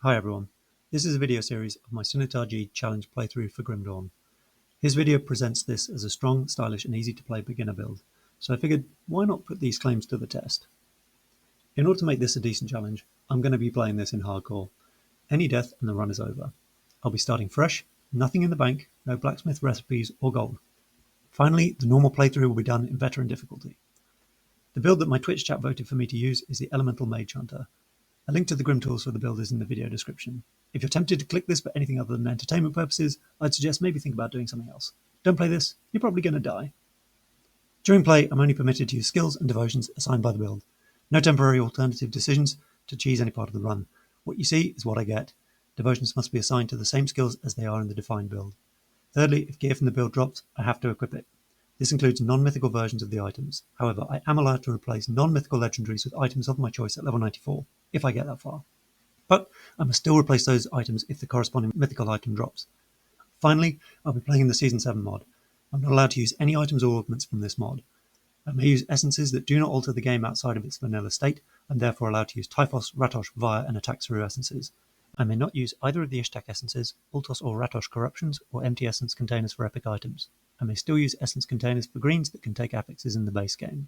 Hi everyone, this is a video series of my Sinitar G challenge playthrough for Grim Dawn. His video presents this as a strong, stylish and easy to play beginner build, so I figured why not put these claims to the test. In order to make this a decent challenge, I'm going to be playing this in hardcore. Any death and the run is over. I'll be starting fresh, nothing in the bank, no blacksmith recipes or gold. Finally, the normal playthrough will be done in veteran difficulty. The build that my Twitch chat voted for me to use is the Elemental Mage Hunter. A link to the Grim tools for the build is in the video description. If you're tempted to click this for anything other than entertainment purposes, I'd suggest maybe think about doing something else. Don't play this, you're probably going to die. During play, I'm only permitted to use skills and devotions assigned by the build. No temporary alternative decisions to cheese any part of the run. What you see is what I get. Devotions must be assigned to the same skills as they are in the defined build. Thirdly, if gear from the build drops, I have to equip it. This includes non-mythical versions of the items. However, I am allowed to replace non-mythical legendaries with items of my choice at level 94, if I get that far. But I must still replace those items if the corresponding mythical item drops. Finally, I'll be playing in the Season 7 mod. I'm not allowed to use any items or augments from this mod. I may use essences that do not alter the game outside of its vanilla state, and therefore allowed to use Typhos, Ratosh, Vire, and Attack Through essences. I may not use either of the Ishtak essences, Ultos or Ratosh corruptions, or empty essence containers for epic items. I may still use essence containers for greens that can take affixes in the base game.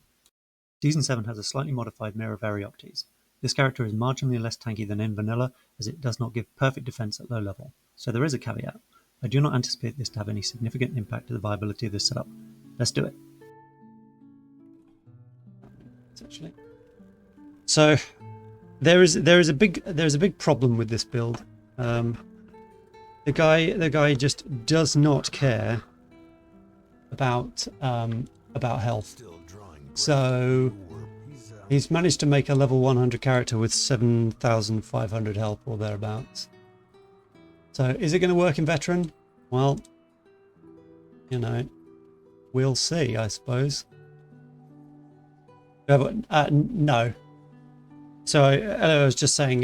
Season 7 has a slightly modified Mirror of Arioctes. This character is marginally less tanky than in vanilla, as it does not give perfect defense at low level. So there is a caveat. I do not anticipate this to have any significant impact to the viability of this setup. Let's do it. So there is a big problem with this build. The guy just does not care about health. So he's managed to make a level 100 character with 7,500 health or thereabouts. So is it going to work in veteran? Well, you know, we'll see, I suppose. No. So I was just saying,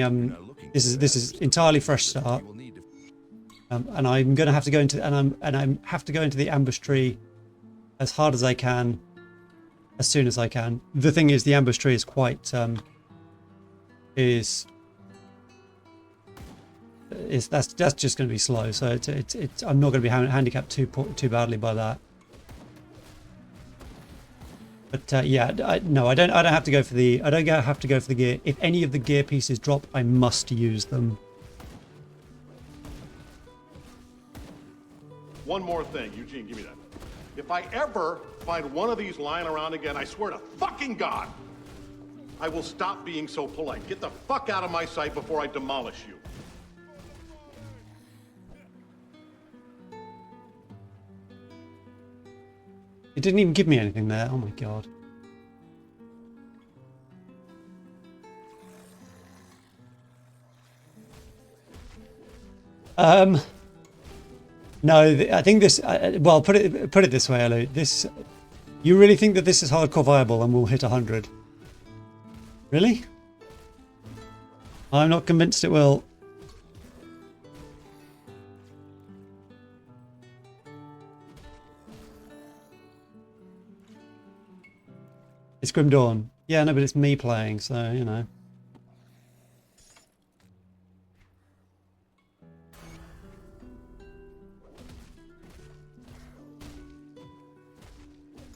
this is entirely fresh start, and I'm going to have to go into the ambush tree as hard as I can, as soon as I can. The thing is, the ambush tree is quite that's just going to be slow. So I'm not going to be handicapped too badly by that. But yeah, no, I don't have to go for the gear. If any of the gear pieces drop, I must use them. One more thing, Eugene, give me that. If I ever find one of these lying around again, I swear to fucking God, I will stop being so polite. Get the fuck out of my sight before I demolish you. It didn't even give me anything there. Oh my God. No, I think this. Well, put it this way, Elu. This, you really think that this is hardcore viable and will hit 100? Really? I'm not convinced it will. It's Grim Dawn. Yeah, no, but it's me playing, so, you know.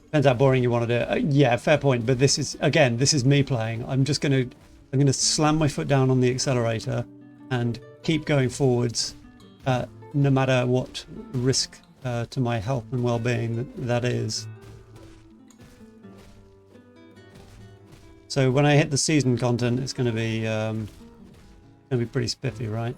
Depends how boring you want to do it. Yeah, fair point, but this is me playing. I'm gonna slam my foot down on the accelerator and keep going forwards, no matter what risk to my health and well-being that is. So when I hit the season content, it's going to be pretty spiffy, right?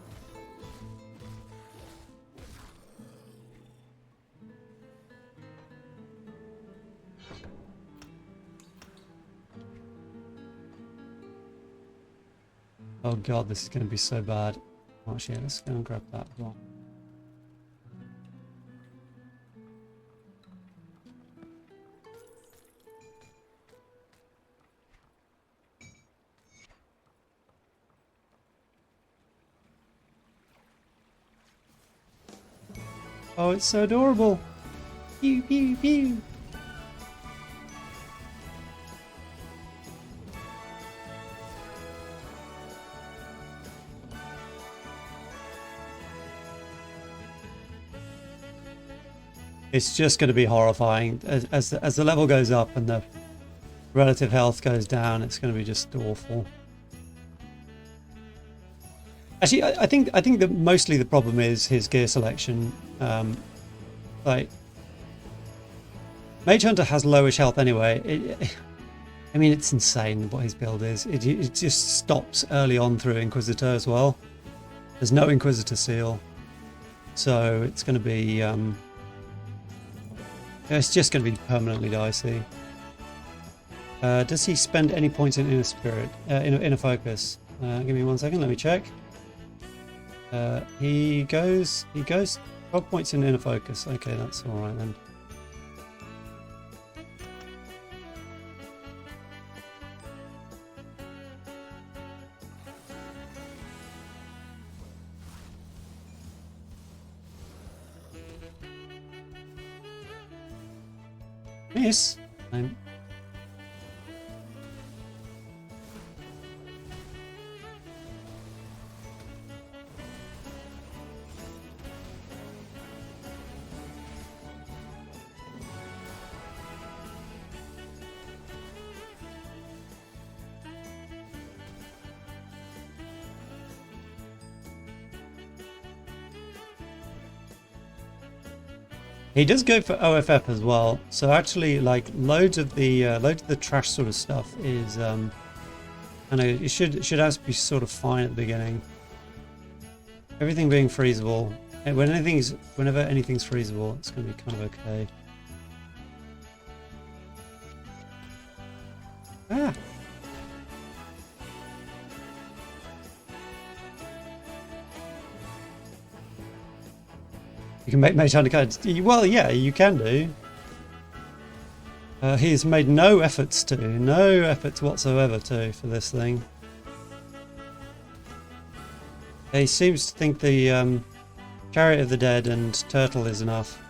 Oh God, this is going to be so bad. Oh shit, let's go and grab that as well. Oh, it's so adorable. Pew, pew, pew. It's just going to be horrifying as the level goes up and the relative health goes down. It's going to be just awful. Actually, I think that mostly the problem is his gear selection. Like, Mage Hunter has lowish health anyway. I mean, it's insane what his build is. It just stops early on through Inquisitor as well. There's no Inquisitor seal, so it's going to be it's just going to be permanently dicey. Does he spend any points in Inner Spirit, Inner Focus? Give me 1 second. Let me check. He goes 12 points in Inner Focus. Okay, that's all right then. Miss. He does go for OFF as well, so actually, like, loads of the trash sort of stuff is, I know it should actually be sort of fine at the beginning. Everything being freezable, whenever anything's freezable, it's going to be kind of okay. Ah. You can make Mage Hunter cards. Well, yeah, you can do. He's made no efforts whatsoever for this thing. He seems to think the Chariot of the Dead and Turtle is enough.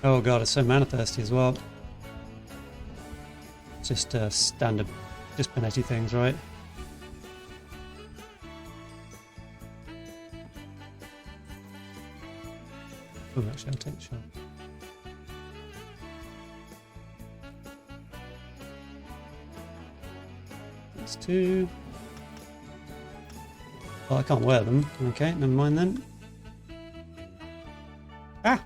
Oh god, it's so mana thirsty as well. Just standard, just Panetti things, right? Oh, actually, I'll take the shot. That's 2. Oh, I can't wear them. Okay, never mind then. Ah!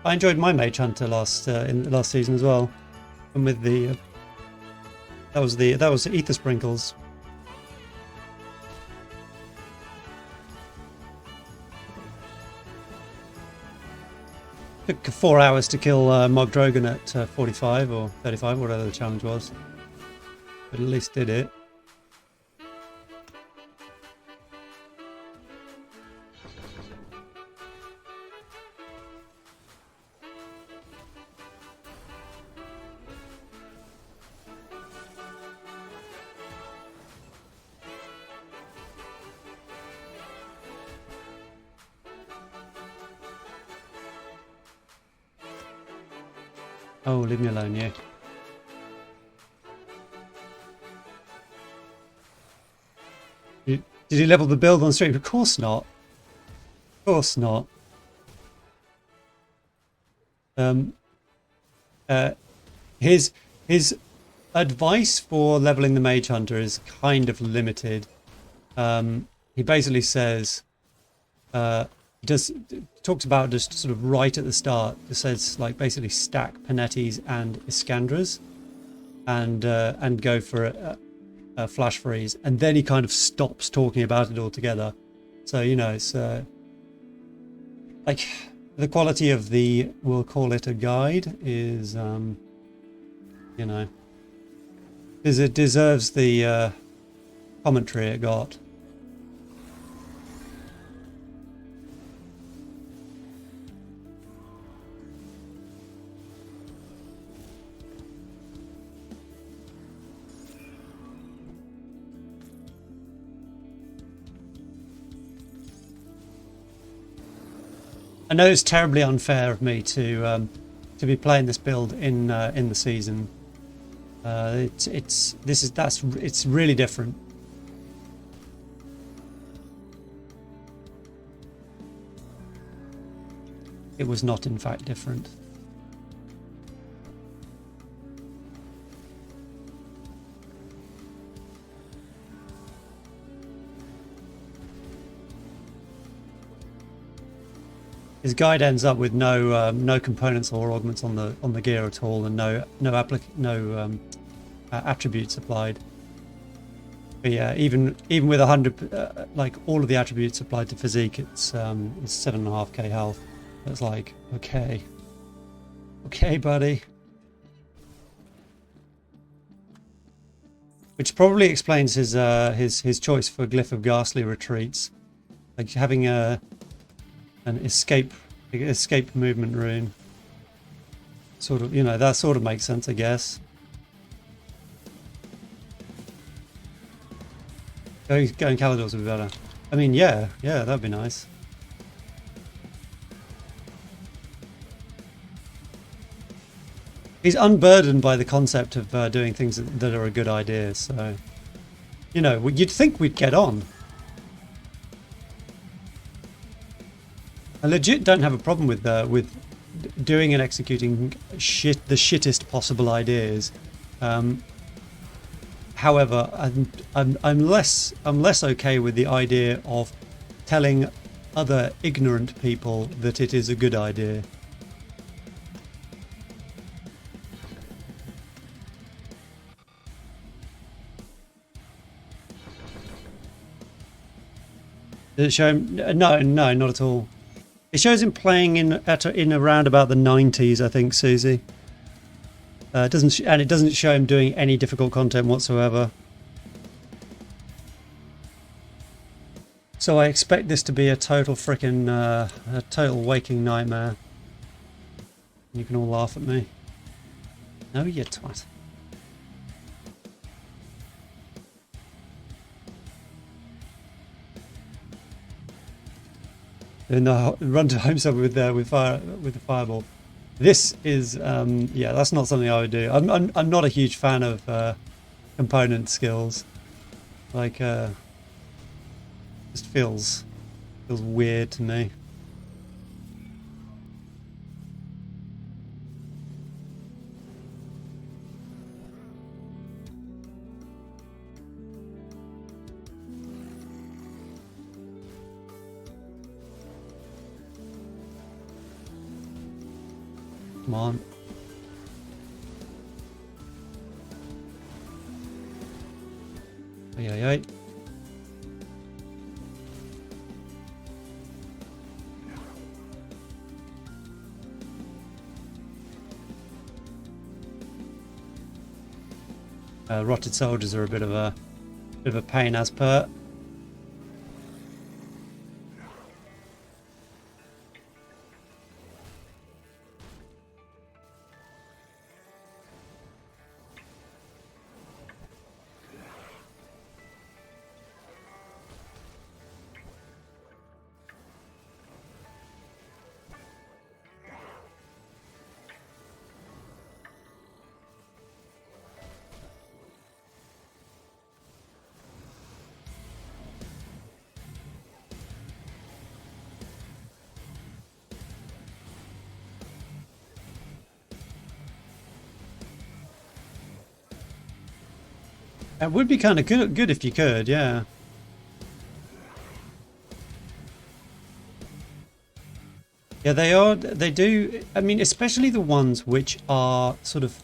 I enjoyed my Mage Hunter in the last season as well, and with the that was Ether Sprinkles. Took 4 hours to kill Mog Drogon at 45 or 35, whatever the challenge was, but at least did it. Oh, leave me alone, you. Did he level the build on stream? Of course not. Of course not. His advice for leveling the Mage Hunter is kind of limited. He basically says talks about just sort of right at the start. It says like basically stack Panettis and Iskandras, and go for a flash freeze, and then he kind of stops talking about it altogether. So you know, it's like the quality of the, we'll call it a guide, is you know, it deserves the commentary it got. I know it's terribly unfair of me to be playing this build in the season. It's really different. It was not, in fact, different. His guide ends up with no components or augments on the gear at all, and no attributes applied. But yeah, even with 100, like all of the attributes applied to physique, it's 7.5k health. It's like, okay, buddy. Which probably explains his choice for Glyph of Ghastly Retreats, like having an escape movement rune. Sort of, that sort of makes sense, I guess. Going Calidors would be better. I mean, yeah, that'd be nice. He's unburdened by the concept of doing things that are a good idea, so you'd think we'd get on. I legit don't have a problem with doing and executing the shittest possible ideas. However, I'm less okay with the idea of telling other ignorant people that it is a good idea. Does it show him? No, not at all. It shows him playing in around about the 90s, I think, Susie. It doesn't show him doing any difficult content whatsoever. So I expect this to be a total waking nightmare. You can all laugh at me. No, you twat. And run to himself with the fireball. This is that's not something I would do. I'm not a huge fan of component skills. Like just feels weird to me. Come on. Ay. Rotted soldiers are a bit of a pain as per. That would be kind of good if you could, yeah. Yeah, they do. I mean, especially the ones which are sort of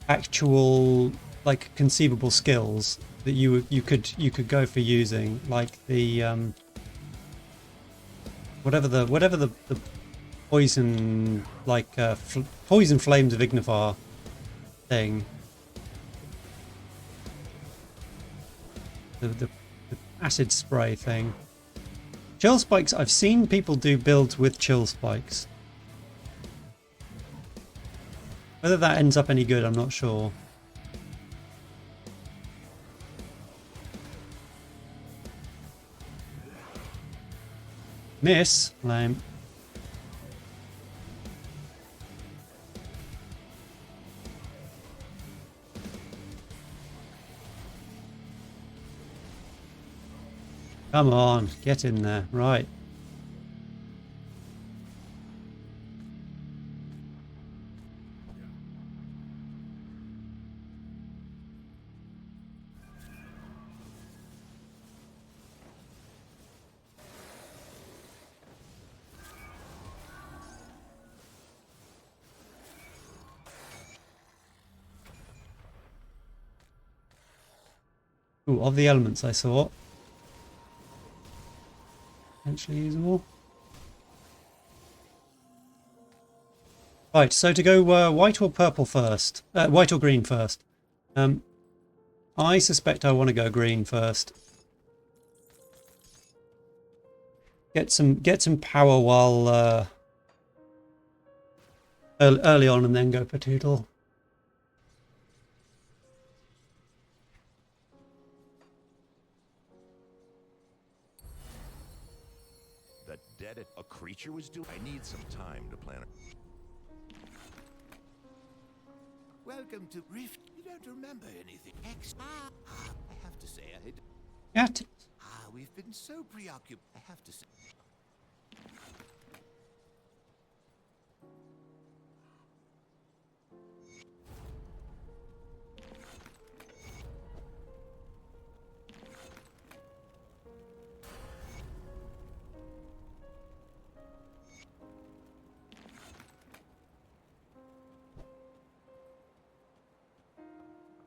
actual, like, conceivable skills that you could go for using, like the whatever the poison, like poison flames of Ignifar thing. The acid spray thing. Chill spikes, I've seen people do builds with chill spikes. Whether that ends up any good, I'm not sure. Miss? Lame. Come on, get in there. Right. Ooh, of the elements I saw. Potentially usable. Right, so to go white or purple first. White or green first. I suspect I want to go green first. Get some power while early on, and then go patoodle. The dead a creature was due. I need some time to plan it. Welcome to Rift. You don't remember anything. I have to say, Yeah. We've been so preoccupied. I have to say.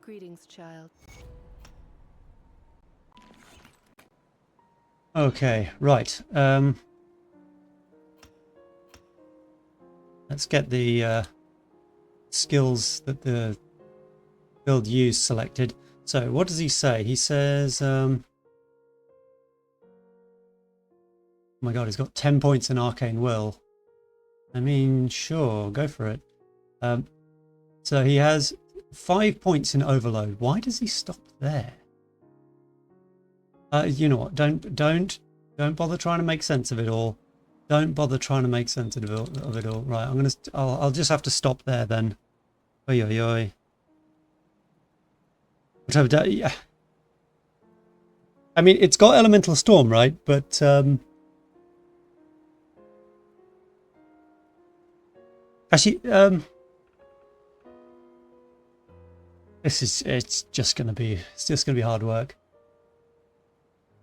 Greetings, child. Okay, right. Let's get the skills that the build used selected. So what does he say? He says, oh my god, he's got 10 points in Arcane Will. I mean, sure, go for it. So he has 5 points in Overload. Why does he stop there? You know what? Don't bother trying to make sense of it all. Don't bother trying to make sense of it all. Right, I'll just have to stop there then. Oi oi oi. Whatever. Yeah. I mean, it's got Elemental Storm, right? But actually, it's just gonna be hard work.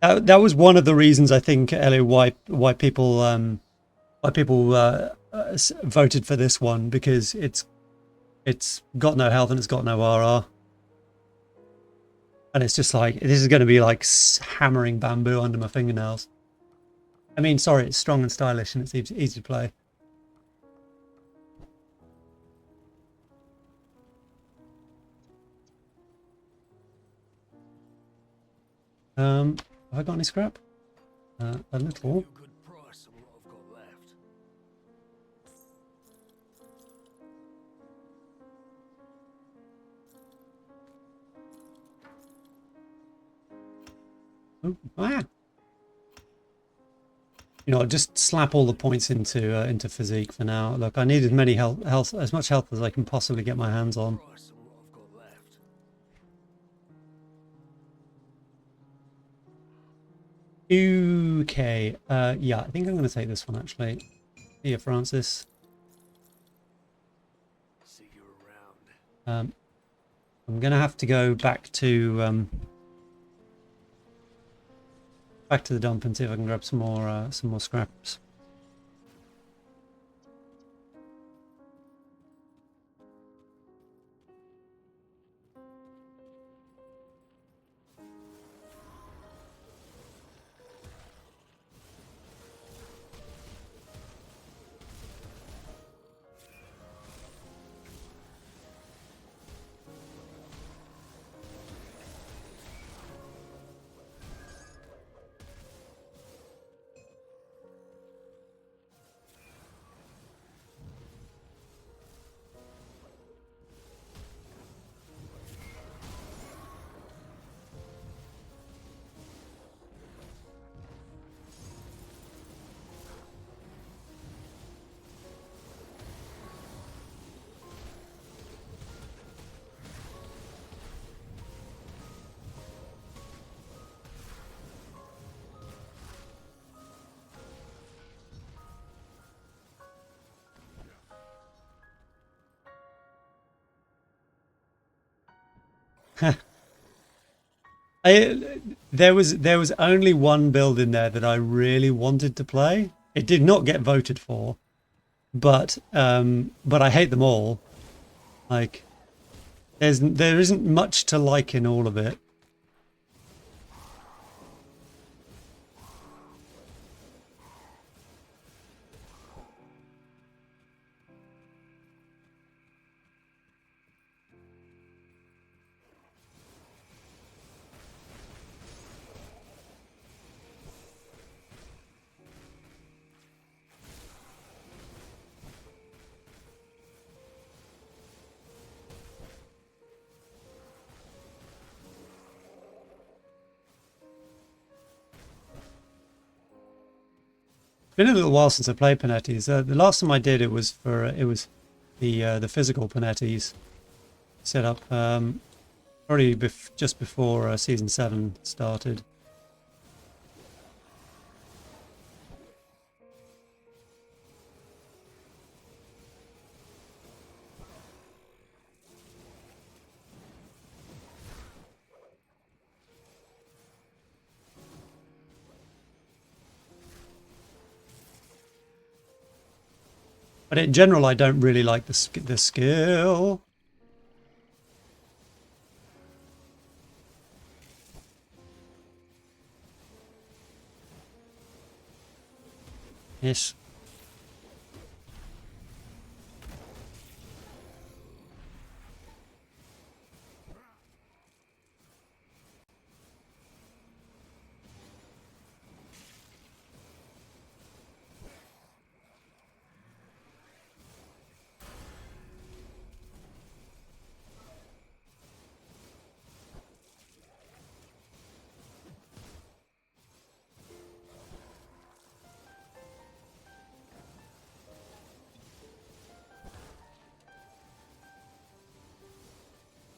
That was one of the reasons I think, Ellie, why people voted for this one, because it's got no health and it's got no RR, and it's just like, this is going to be like hammering bamboo under my fingernails. I mean, sorry, it's strong and stylish and it's easy to play. Have I got any scrap? A little. Oh, ah. You know, just slap all the points into physique for now. Look, I need as many as much health as I can possibly get my hands on. Okay, yeah, I think I'm going to take this one actually. Here, Francis. See you around. I'm going to have to go back to the dump and see if I can grab some more scraps. There was only one build in there that I really wanted to play. It did not get voted for, but I hate them all. Like, there isn't much to like in all of it. Been a little while since I played Panetti's. The last time I did it was for the physical Panetti's set up probably just before season 7 started. But in general, I don't really like the skill. Yes.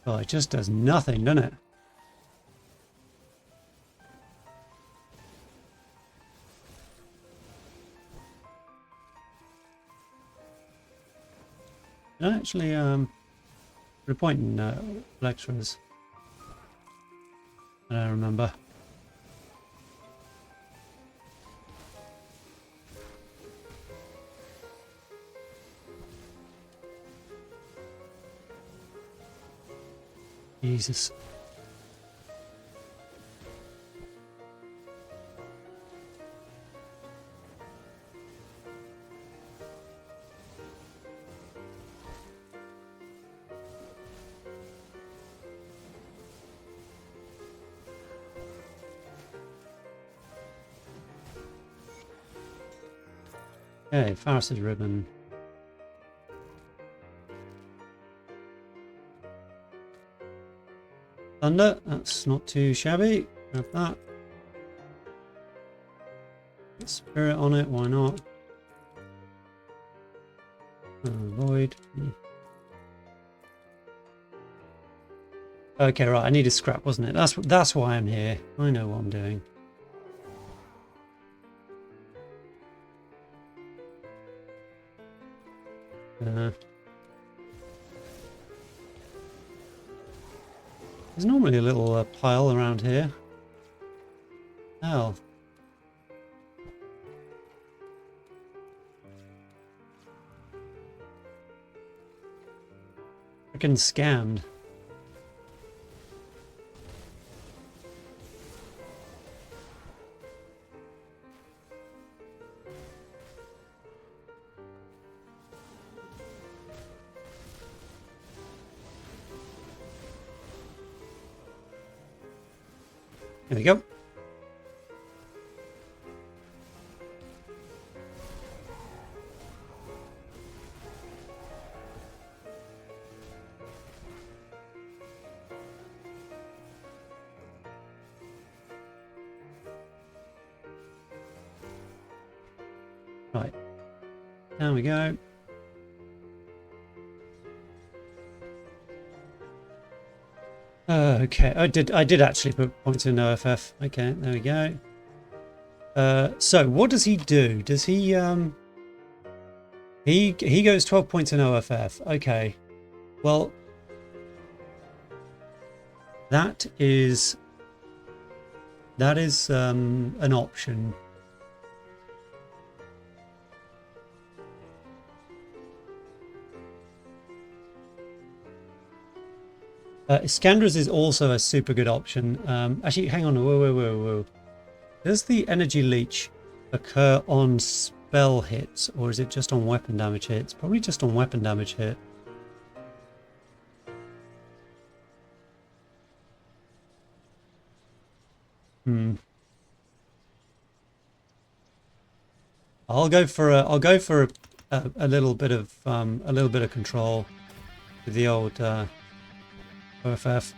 Oh, it just does nothing, doesn't it? Did I actually put a point in lecturers? I don't remember. Jesus. Okay, Faris's ribbon. Thunder, that's not too shabby. Grab that. Get spirit on it, why not? Void. Okay, right, I need a scrap, wasn't it? That's why I'm here. I know what I'm doing. There's normally a little pile around here. Hell. Freaking scammed. There we go. Right. There we go. Okay, I did actually put points in OFF. Okay, there we go. So what does he do? Does he he goes 12 points in OFF. Okay. Well, That is an option. Iskandras is also a super good option. Actually, hang on. Whoa. Does the energy leech occur on spell hits, or is it just on weapon damage hits? Probably just on weapon damage hit. I'll go for a little bit of control with the old OFF.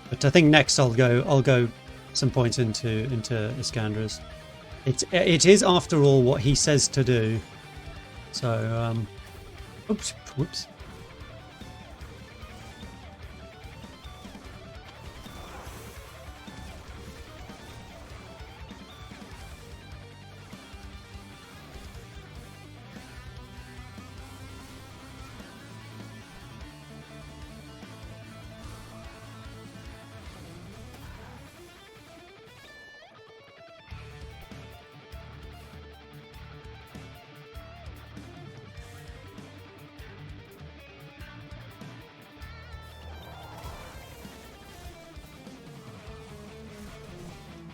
But I think next I'll go some points into Iskandras. It is after all what he says to do. So whoops.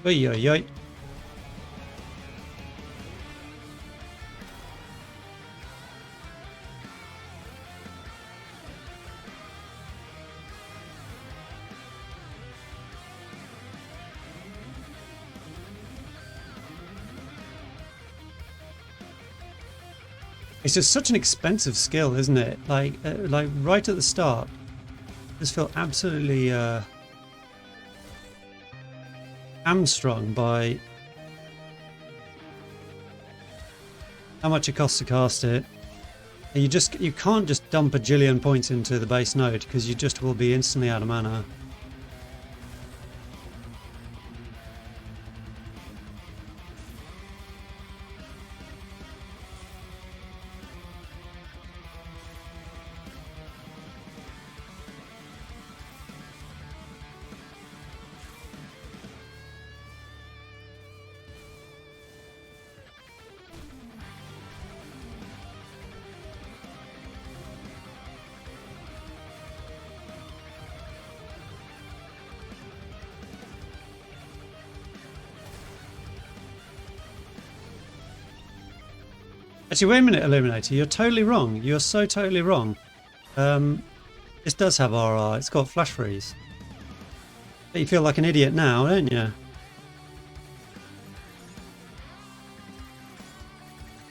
Oi. It's just such an expensive skill, isn't it? Like right at the start, I just feel absolutely hamstrung by how much it costs to cast it. You can't just dump a jillion points into the base node because you just will be instantly out of mana. Actually, wait a minute, Illuminator. You're totally wrong. You're so totally wrong. This does have RR. It's got flash freeze. But you feel like an idiot now, don't you?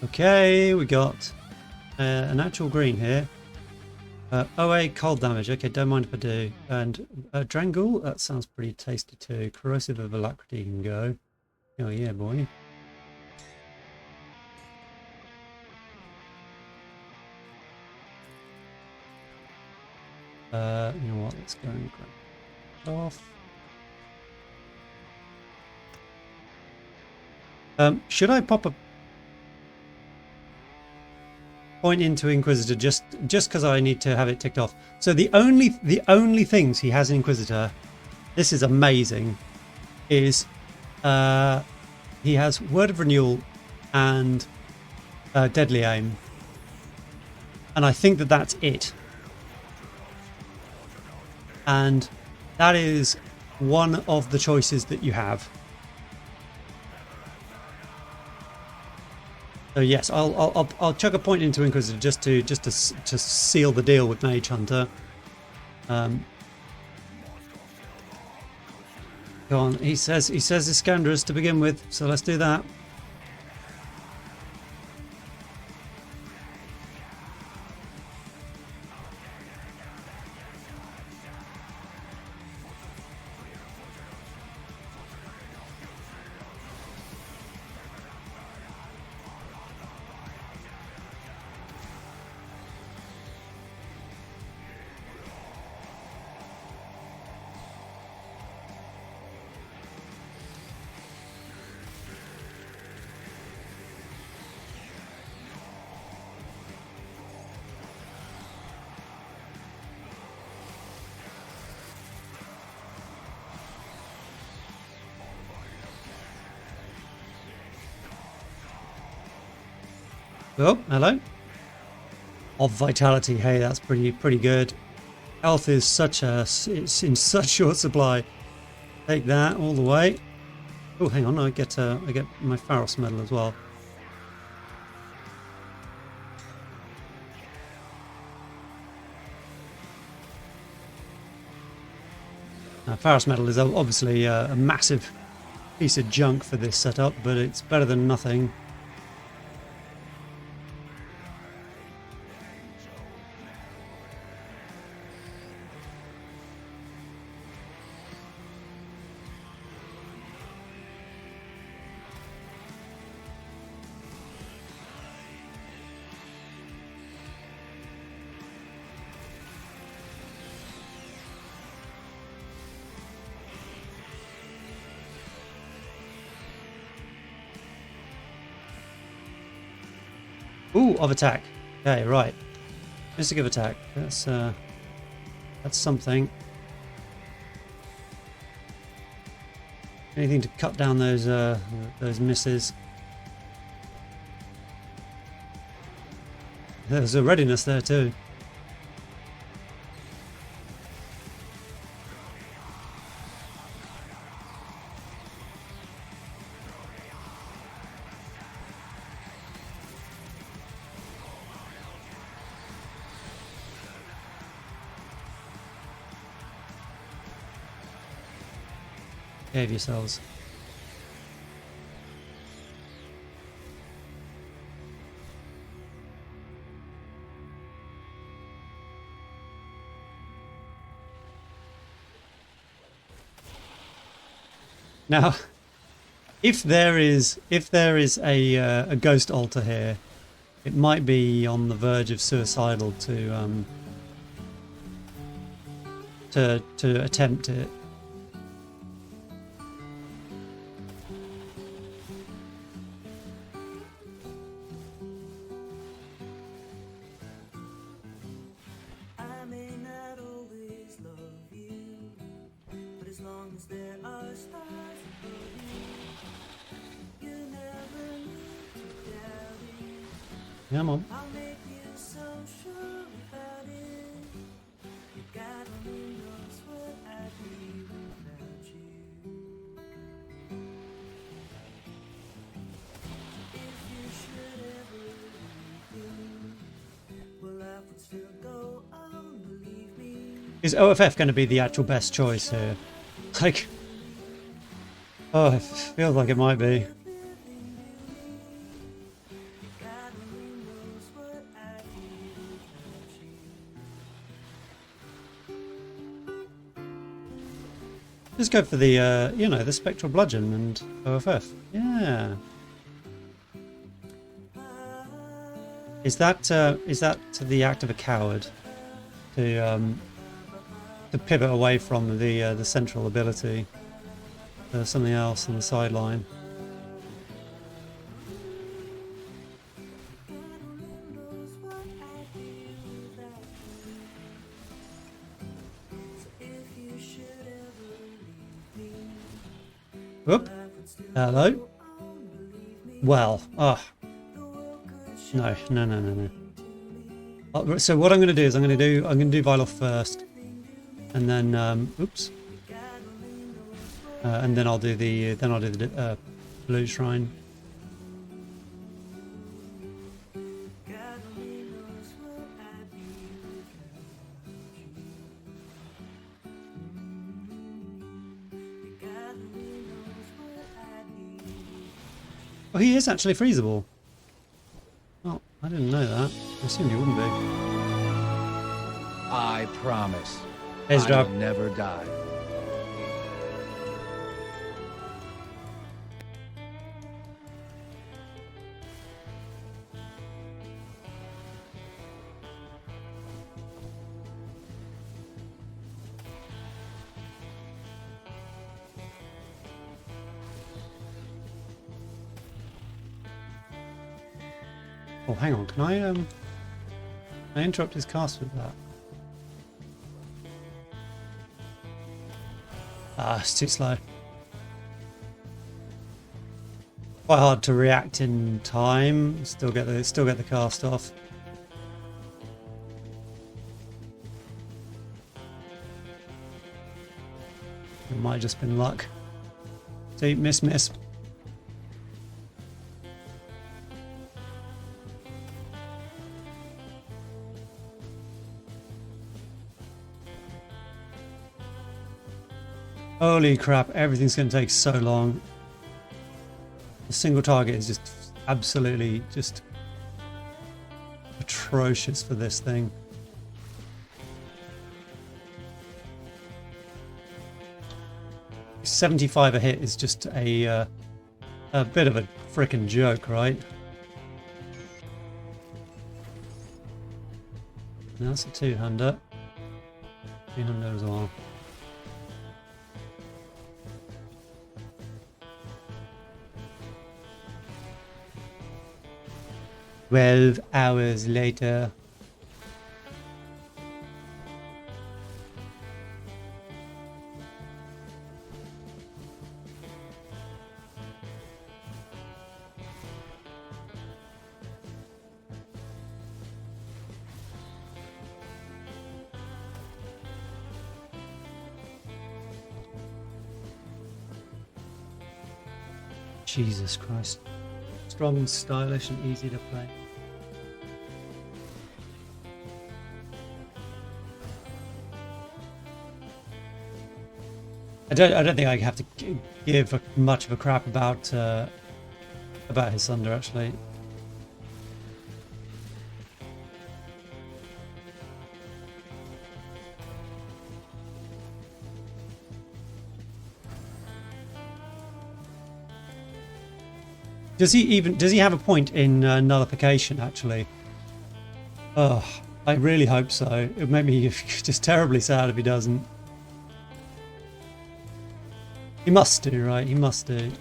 Okay, we got an actual green here. OA cold damage. Okay, don't mind if I do. And Drangul, that sounds pretty tasty too. Corrosive of Alacrity can go. Oh yeah, boy. You know what? Let's go and grab it off. Should I pop a point into Inquisitor just because I need to have it ticked off? So the only things he has in Inquisitor, this is amazing, is he has Word of Renewal and Deadly Aim, and I think that's it. And that is one of the choices that you have. So yes, I'll chuck a point into Inquisitor just to seal the deal with Mage Hunter. Go on. He says Iskandras to begin with, so let's do that. Oh, hello. Of vitality, hey, that's pretty good. Health is it's in such short supply. Take that all the way. Oh, hang on, I get my Pharos medal as well. Now, Pharos medal is obviously a massive piece of junk for this setup, but it's better than nothing. Ooh, of attack. Okay, right. Mystic of attack. That's something. Anything to cut down those misses. There's a readiness there too. Behave yourselves. Now, if there is a ghost altar here, it might be on the verge of suicidal to attempt it. Come on. Is OFF going to be the actual best choice here? Like, oh, it feels like it might be. Just go for the, you know, the spectral bludgeon and OFF. Yeah. Is that the act of a coward to pivot away from the central ability? Something else on the sideline. Whoop. Hello. Well, oh. No. So what I'm going to do is I'm going to do Viloth first, and then oops, and then I'll do the blue shrine. Oh, he is actually freezable. Oh, I didn't know that. I assumed he wouldn't be. I promise. Here's I drop. will never die. Oh, hang on. Can I interrupt his cast with that? Ah, it's too slow. Quite hard to react in time. Still get the cast off. It might have just been luck. See, miss. Holy crap, everything's going to take so long. A single target is just absolutely just atrocious for this thing. $75 a hit is just a bit of a frickin' joke, right? That's a two-hander. Two-hander as well. 12 hours later. Jesus Christ. Strong, stylish, and easy to play. I don't think I have to give much of a crap about his thunder, actually. Does he have a point in nullification, actually? Oh, I really hope so. It would make me just terribly sad if he doesn't. He must do, right? He must do.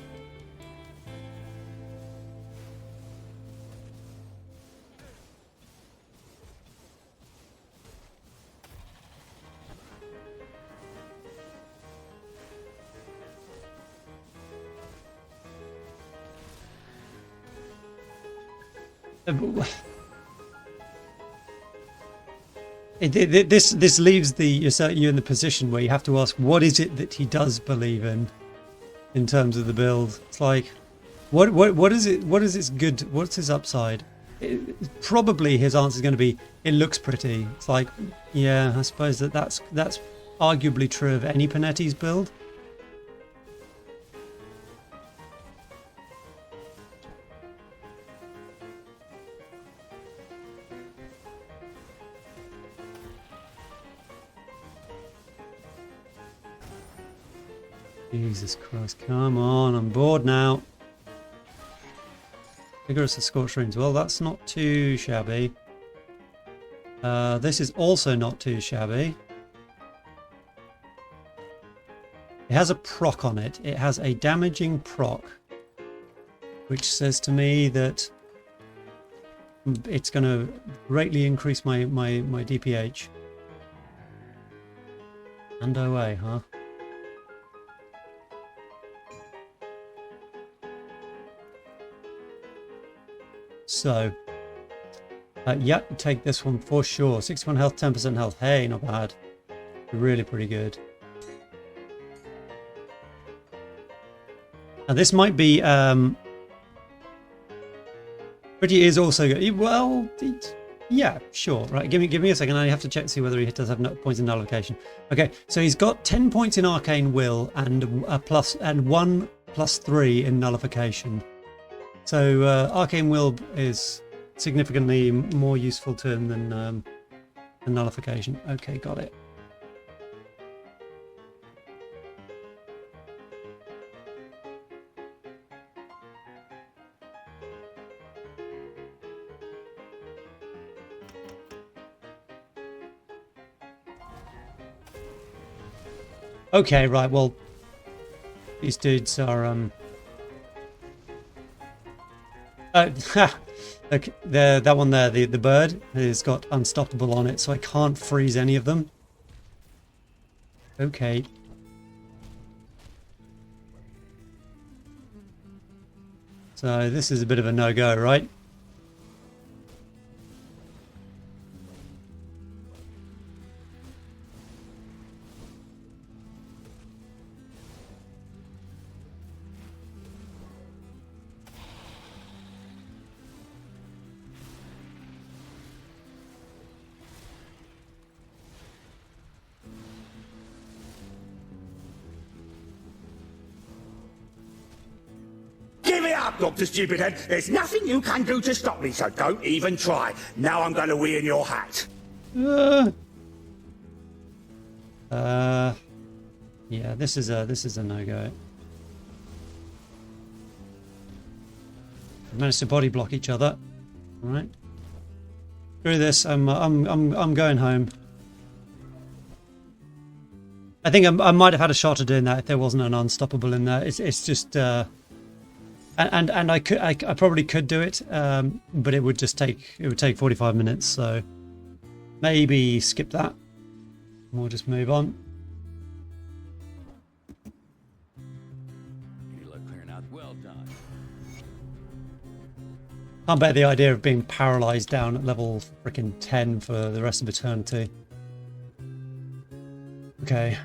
This leaves you in the position where you have to ask, what is it that he does believe in terms of the build? It's like, what is it? What is its good? What's his upside? Probably his answer is going to be, it looks pretty. It's like, yeah, I suppose that's arguably true of any Panetti's build. Jesus Christ, come on, I'm bored now. Vigorous of Scorched Runes. Well, that's not too shabby. This is also not too shabby. It has a proc on it. It has a damaging proc, which says to me that it's going to greatly increase my DPH. And away, huh? So, yeah, take this one for sure. 61 health, 10% health. Hey, not bad. Really pretty good. Now this might be... Pretty is also good. Well, yeah, sure. Right, give me a second. I have to check to see whether he does have points in nullification. Okay, so he's got 10 points in Arcane Will and 1+3 in nullification. So Arcane Will is significantly more useful to him than nullification. Okay, got it. Okay, right, well, these dudes are look, that one there, the bird, has got unstoppable on it, so I can't freeze any of them. Okay. So this is a bit of a no-go, right? Give it up, Dr. Stupidhead. There's nothing you can do to stop me, so don't even try. Now I'm going to wee in your hat. Yeah, this is a no-go. Managed to body block each other. All right. Screw this. I'm going home. I think I might have had a shot at doing that if there wasn't an unstoppable in there. It's just and I probably could do it, but it would take 45 minutes. So maybe skip that. We'll just move on. You look clearing out. Well done. Can't bear the idea of being paralyzed down at level freaking 10 for the rest of eternity. Okay.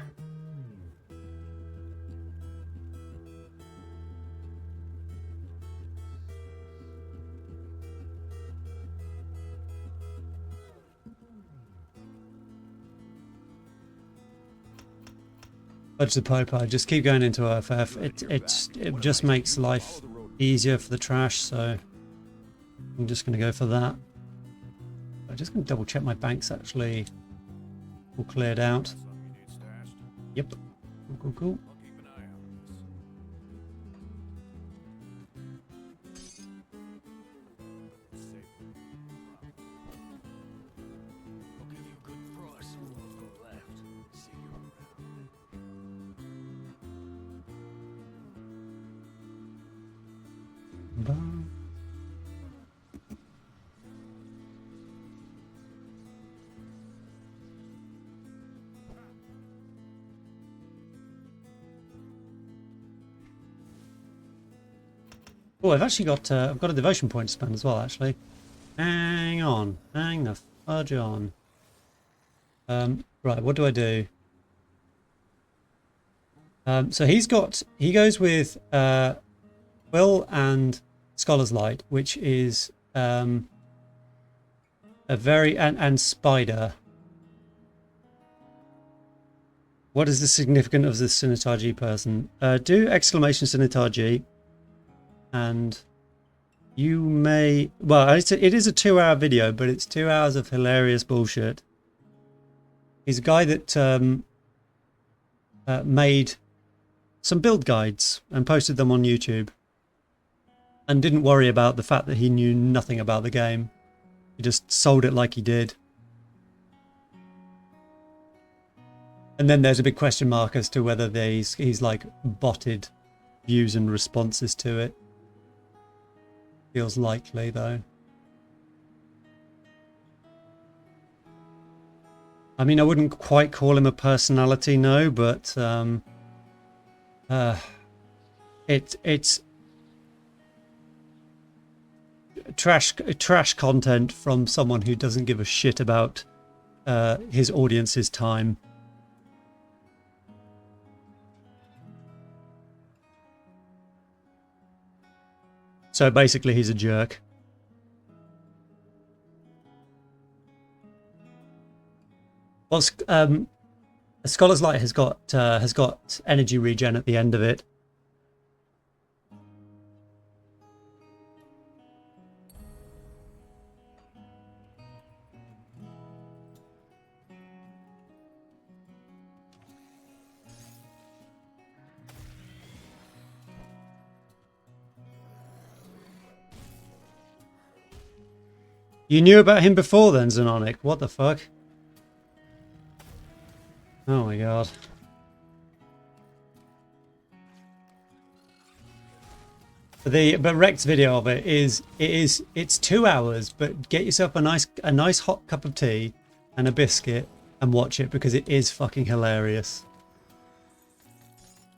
Fudge the Popo, just keep going into OFF. It just makes life easier for the trash, so I'm just going to go for that. I'm just going to double check my bank's actually all cleared out. Yep. Cool. Oh, I've actually got I've got a devotion point to spend as well. Actually, hang the fudge on. Right, what do I do? So he goes with Will and Scholar's Light, which is a very and Spider. What is the significance of this Sinitar G person? Do exclamation Sinitar G. And you may... Well, it is a 2-hour video, but it's 2 hours of hilarious bullshit. He's a guy that made some build guides and posted them on YouTube. And didn't worry about the fact that he knew nothing about the game. He just sold it like he did. And then there's a big question mark as to whether he's like botted views and responses to it. Feels likely though. I mean, I wouldn't quite call him a personality, no, but it's trash content from someone who doesn't give a shit about his audience's time. So basically, he's a jerk. Well, a Scholar's Light has got energy regen at the end of it. You knew about him before then, Xenonic? What the fuck? Oh my god. But Rec's video of it's 2 hours, but get yourself a nice hot cup of tea and a biscuit and watch it because it is fucking hilarious.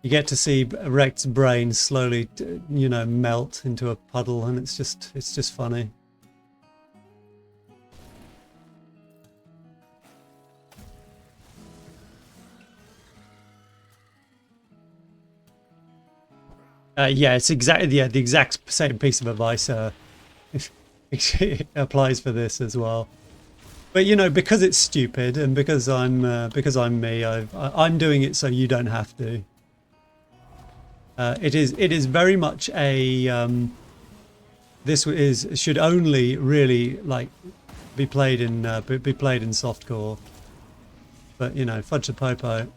You get to see Rect's brain slowly, you know, melt into a puddle, and it's just funny. Yeah, it's exactly the exact same piece of advice applies for this as well. But you know, because it's stupid and because I'm me, I'm doing it so you don't have to. It is very much a should only really like be played in softcore. But you know, fudge the popo.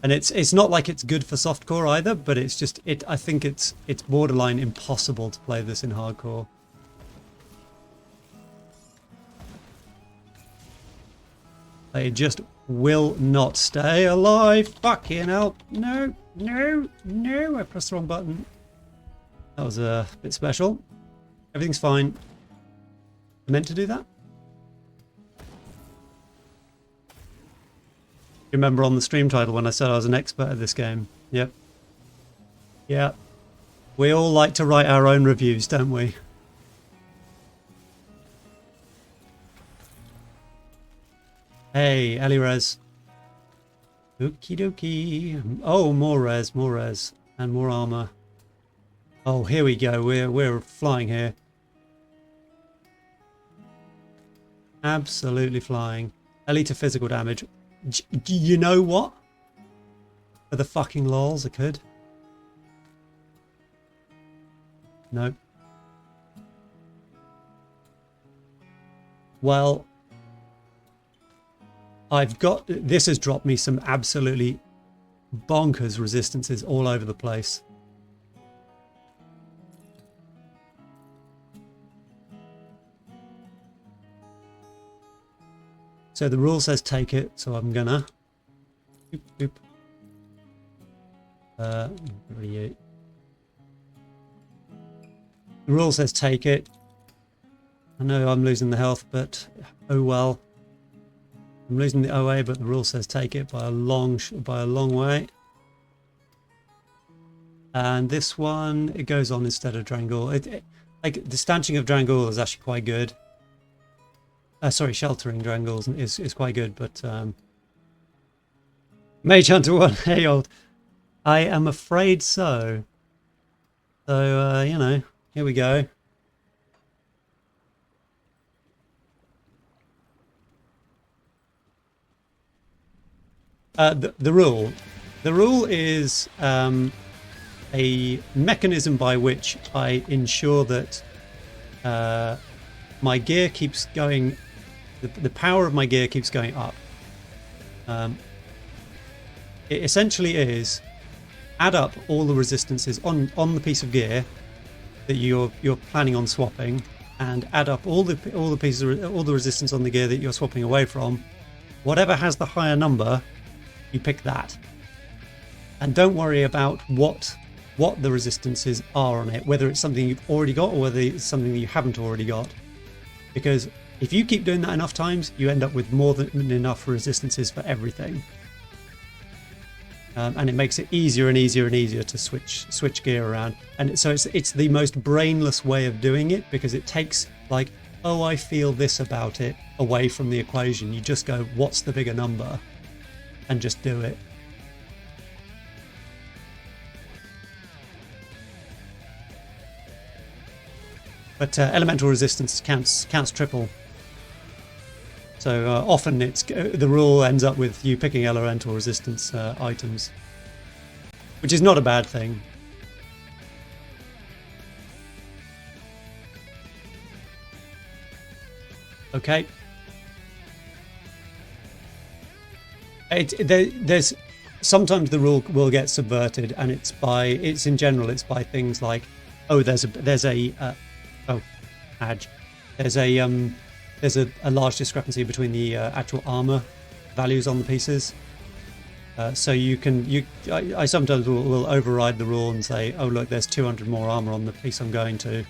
And it's not like it's good for softcore either, but it's just I think it's borderline impossible to play this in hardcore. They just will not stay alive. Fucking hell. No, no, no. I pressed the wrong button. That was a bit special. Everything's fine. I meant to do that. Remember on the stream title when I said I was an expert at this game? Yep. Yeah. We all like to write our own reviews, don't we? Hey, Ellie Res. Okie dokie. Oh, more res, and more armor. Oh, here we go. We're flying here. Absolutely flying. Ellie to physical damage. You know what? For the fucking lols, I could. Nope. Well, this has dropped me some absolutely bonkers resistances all over the place. So the rule says take it, so I'm gonna. Boop, boop. The rule says take it. I know I'm losing the health, but oh well. I'm losing the OA, but the rule says take it by a long way. And this one, it goes on instead of Drangor. Like the stanching of Drangor is actually quite good. Sorry, sheltering Drangors is quite good, but Mage Hunter 1, hey old. I am afraid so. So, you know, here we go. The rule is a mechanism by which I ensure that my gear keeps going. The power of my gear keeps going up. It essentially is add up all the resistances on the piece of gear that you're planning on swapping, and add up all the resistance on the gear that you're swapping away from. Whatever has the higher number, you pick that. And don't worry about what the resistances are on it, whether it's something you've already got or whether it's something that you haven't already got. Because if you keep doing that enough times, you end up with more than enough resistances for everything. And it makes it easier and easier and easier to switch gear around. And so it's the most brainless way of doing it, because it takes like, oh, I feel this about it, away from the equation. You just go, what's the bigger number? And just do it. But elemental resistance counts triple. So often it's the rule ends up with you picking elemental resistance items, which is not a bad thing. Okay. There's sometimes the rule will get subverted, and it's in general by things like, oh, there's a large discrepancy between the actual armor values on the pieces. So I sometimes will override the rule and say, oh look, there's 200 more armor on the piece I'm going to,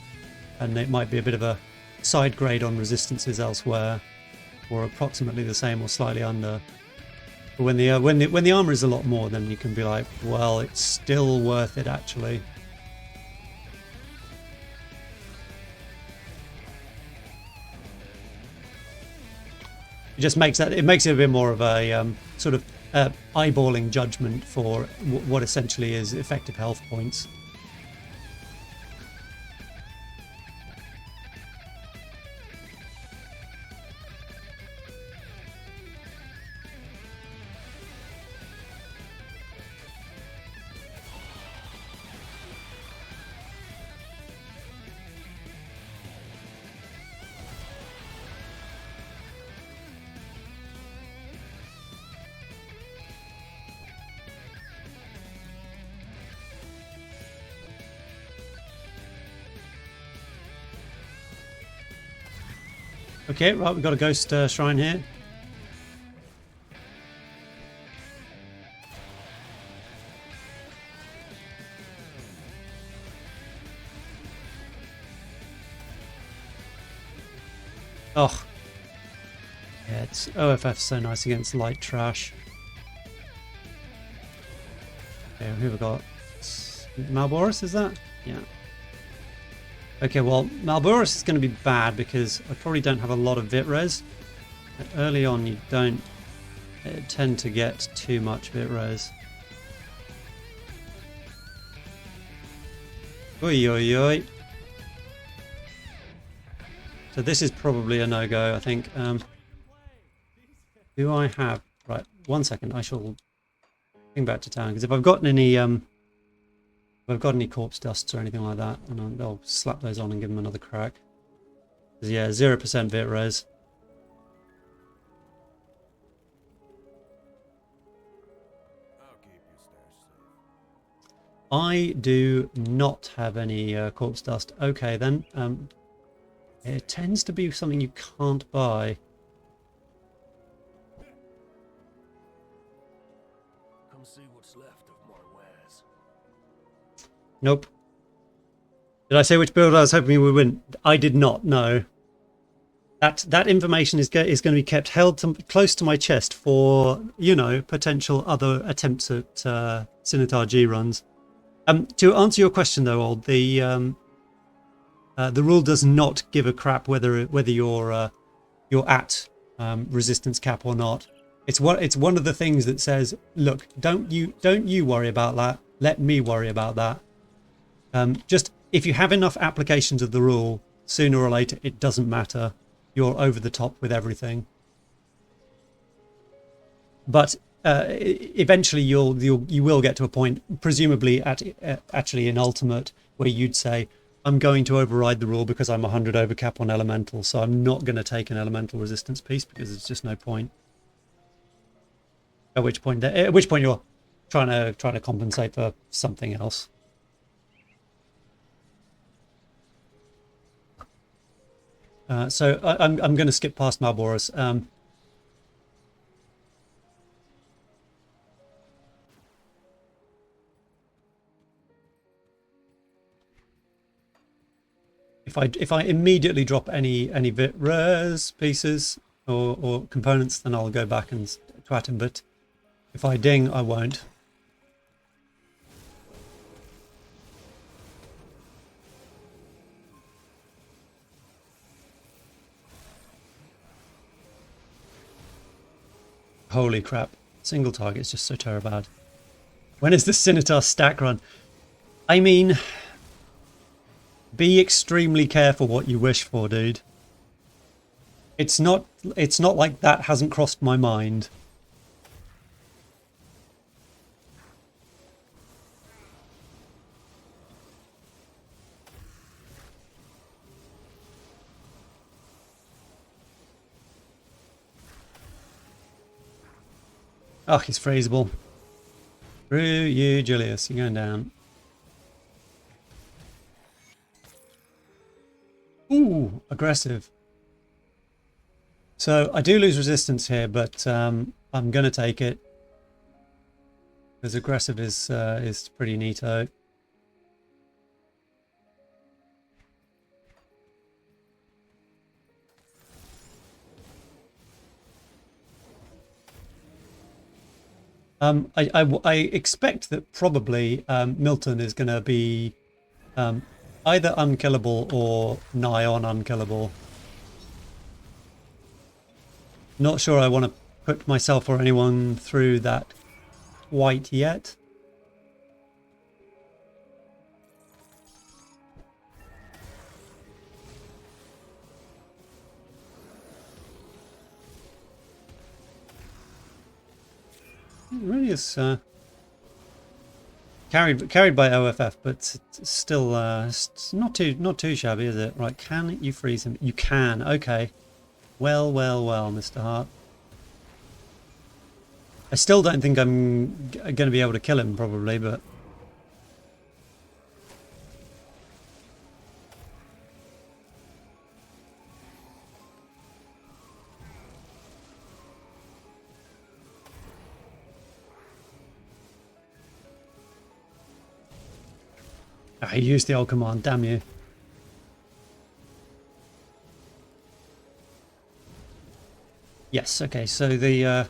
and it might be a bit of a side grade on resistances elsewhere, or approximately the same or slightly under. But when the armor is a lot more, then you can be like, well, it's still worth it actually. It just makes it a bit more of a sort of eyeballing judgment for what essentially is effective health points. Okay, right, we've got a ghost shrine here. Oh. Yeah, it's OFF's so nice against light trash. Okay, who have we got? Malboris, is that? Yeah. Okay, well, Malboris is going to be bad because I probably don't have a lot of Vit Res. Early on, you don't tend to get too much Vit Res. Oi, oi, oi. So this is probably a no-go, I think. Do I have... Right, 1 second. I shall bring back to town, because if I've got any... If I've got any corpse dusts or anything like that, and I'll slap those on and give them another crack. Yeah, 0% Vit Res. I do not have any corpse dust. Okay, then. It tends to be something you can't buy. Come see what's left of my wares. Nope. Did I say which build I was hoping we would win? I did not, no. That information is going to be kept close to my chest for, you know, potential other attempts at Sinitar G runs. To answer your question though, Old, the rule does not give a crap whether you're at resistance cap or not. It's one of the things that says, look, don't you worry about that. Let me worry about that. Just if you have enough applications of the rule, sooner or later it doesn't matter. You're over the top with everything. But eventually you will get to a point, presumably actually in Ultimate, where you'd say, I'm going to override the rule because I'm 100 over cap on elemental, so I'm not going to take an elemental resistance piece because there's just no point. At which point you're trying to compensate for something else. So I'm going to skip past Malboris. If I immediately drop any Vit Res pieces or components, then I'll go back and twat him. But if I ding, I won't. Holy crap. Single target is just so terrible. When is the Sinitar stack run? I mean, be extremely careful what you wish for, dude. It's not like that hasn't crossed my mind. Oh, he's freezable. Screw you, Jillius. You're going down. Ooh, aggressive. So I do lose resistance here, but I'm going to take it. Because aggressive is pretty neato. I expect that probably Milton is going to be either unkillable or nigh on unkillable. Not sure I want to put myself or anyone through that quite yet. It really is carried by OFF, but still it's not too shabby, is it? Right, can you freeze him? You can. Okay. Well, Mr. Hart. I still don't think I'm going to be able to kill him, probably, but... I used the old command, damn you. Yes, okay, so the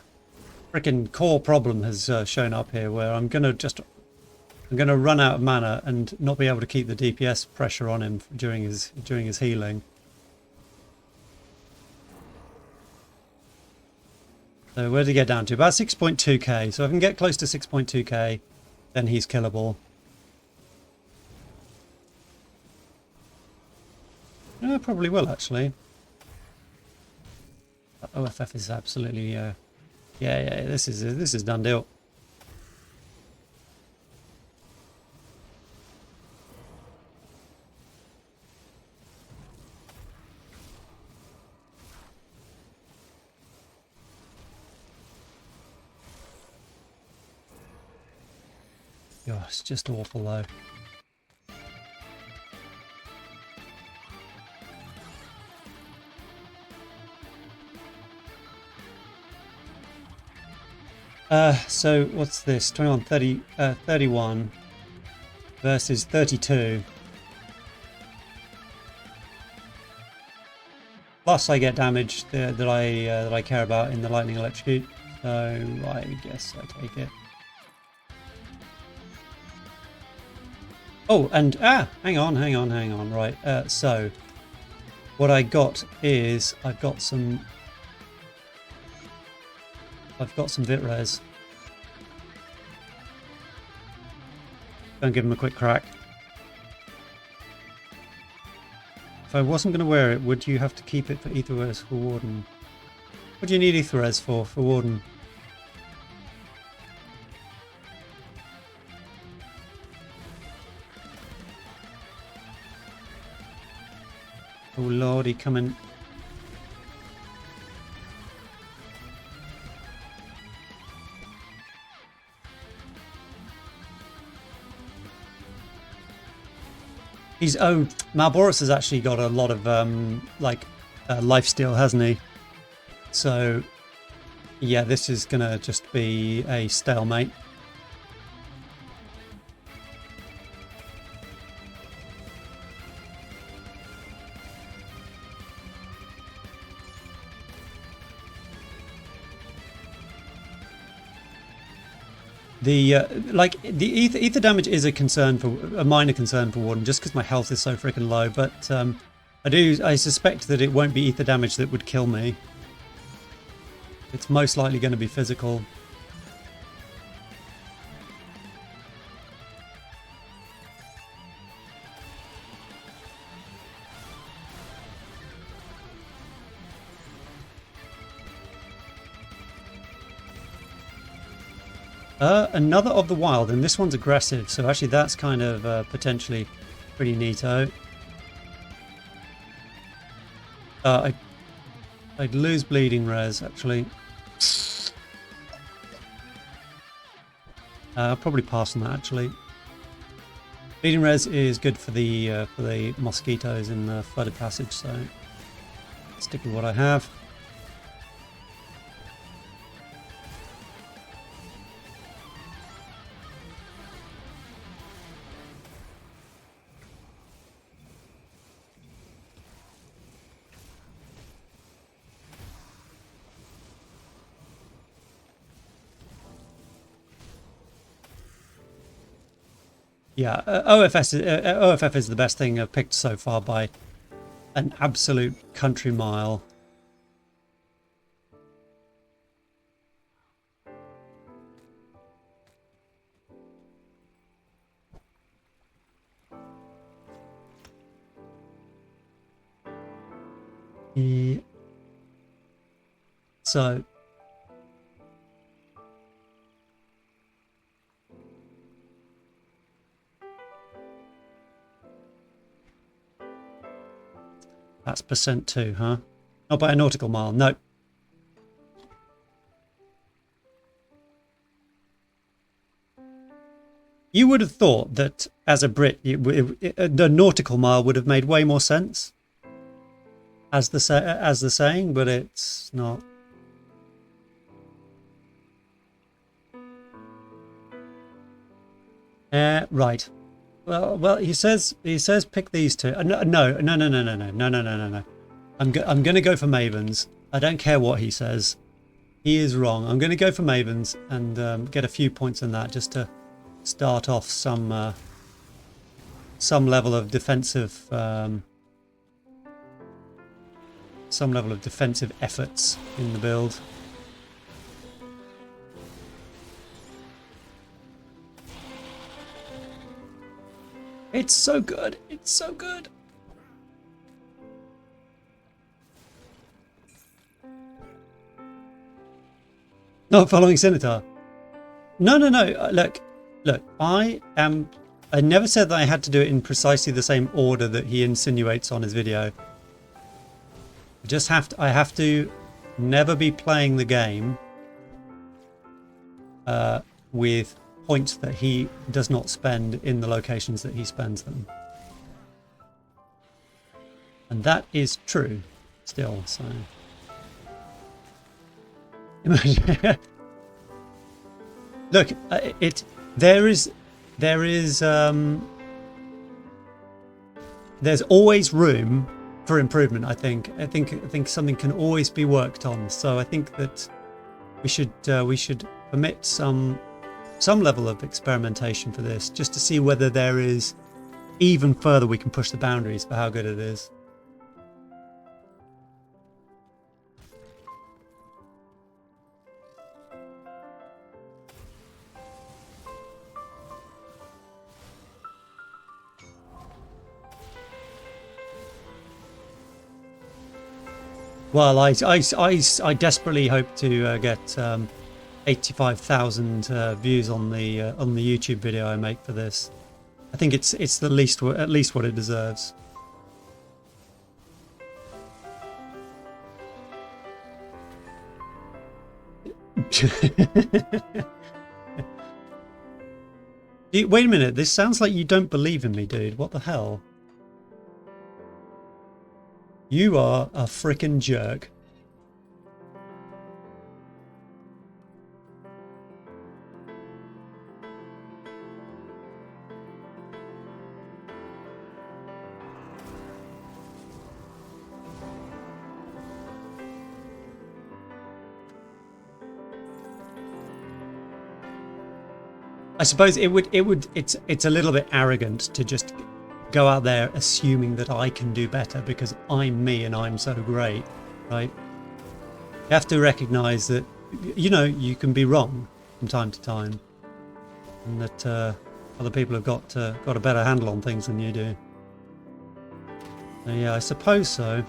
frickin' core problem has shown up here, where I'm gonna run out of mana and not be able to keep the DPS pressure on him during his healing. So where did he get down to? About 6.2k. So if I can get close to 6.2k, then he's killable. I probably will, actually. OFF is absolutely yeah, this is done deal. God, it's just awful though. So what's this? 21, 30, 31 versus 32. Plus I get damage that I care about in the lightning electrocute. So I guess I take it. Oh, and hang on. Right. So what I got is I've got some vit res. Don't give him a quick crack. If I wasn't going to wear it, would you have to keep it for ether res for Warden? What do you need ether res for Warden? Oh lordy, coming. He's Malboros has actually got a lot of lifesteal, hasn't he? So yeah, this is gonna just be a stalemate. The ether damage is a minor concern for Warden, just because my health is so freaking low. But I suspect that it won't be ether damage that would kill me. It's most likely going to be physical. Another of the wild, and this one's aggressive, so actually that's kind of potentially pretty neato. I'd lose bleeding res actually. I'll probably pass on that actually. Bleeding res is good for the mosquitoes in the flooded passage, so stick with what I have. Yeah, OFF is the best thing I've picked so far by an absolute country mile. Yeah. So that's %2, huh? Not by a nautical mile, no. You would have thought that as a Brit, the nautical mile would have made way more sense as the saying, but it's not. Right. Well, he says pick these two. No. I'm going to go for Mavens. I don't care what he says. He is wrong. I'm going to go for Mavens and get a few points in that just to start off some level of defensive efforts in the build. It's so good. It's so good. Not following Sinitar. No. Look. I never said that I had to do it in precisely the same order that he insinuates on his video. I have to never be playing the game with points that he does not spend in the locations that he spends them. And that is true still, so look, there's always room for improvement. I think something can always be worked on. So I think that we should permit some level of experimentation for this, just to see whether there is even further we can push the boundaries for how good it is. Well, I desperately hope to get 85,000 views on the YouTube video I make for this. I think it's at least what it deserves. Wait a minute, this sounds like you don't believe in me, dude. What the hell? You are a frickin' jerk. I suppose it's a little bit arrogant to just go out there assuming that I can do better because I'm me and I'm so great, right? You have to recognize that, you can be wrong from time to time, and that other people have got a better handle on things than you do. So, yeah, I suppose so.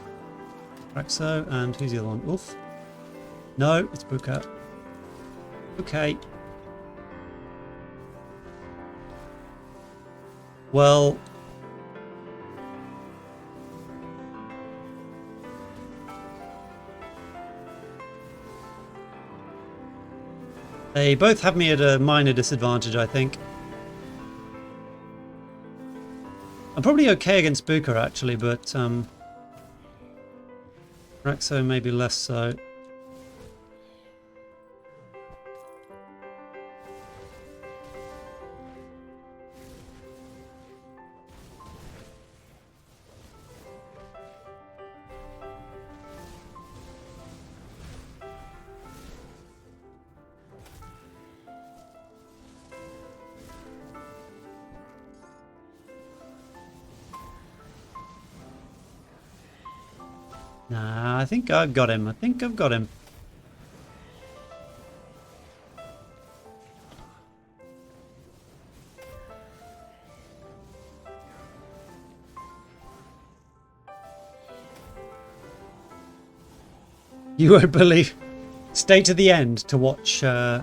Raxo, and who's the other one? Oof. No, it's Buka. Okay. Well, they both have me at a minor disadvantage, I think. I'm probably okay against Buka, actually, but Raxo maybe less so. Nah, I think I've got him. I think I've got him. You won't believe. Stay to the end to watch, yeah.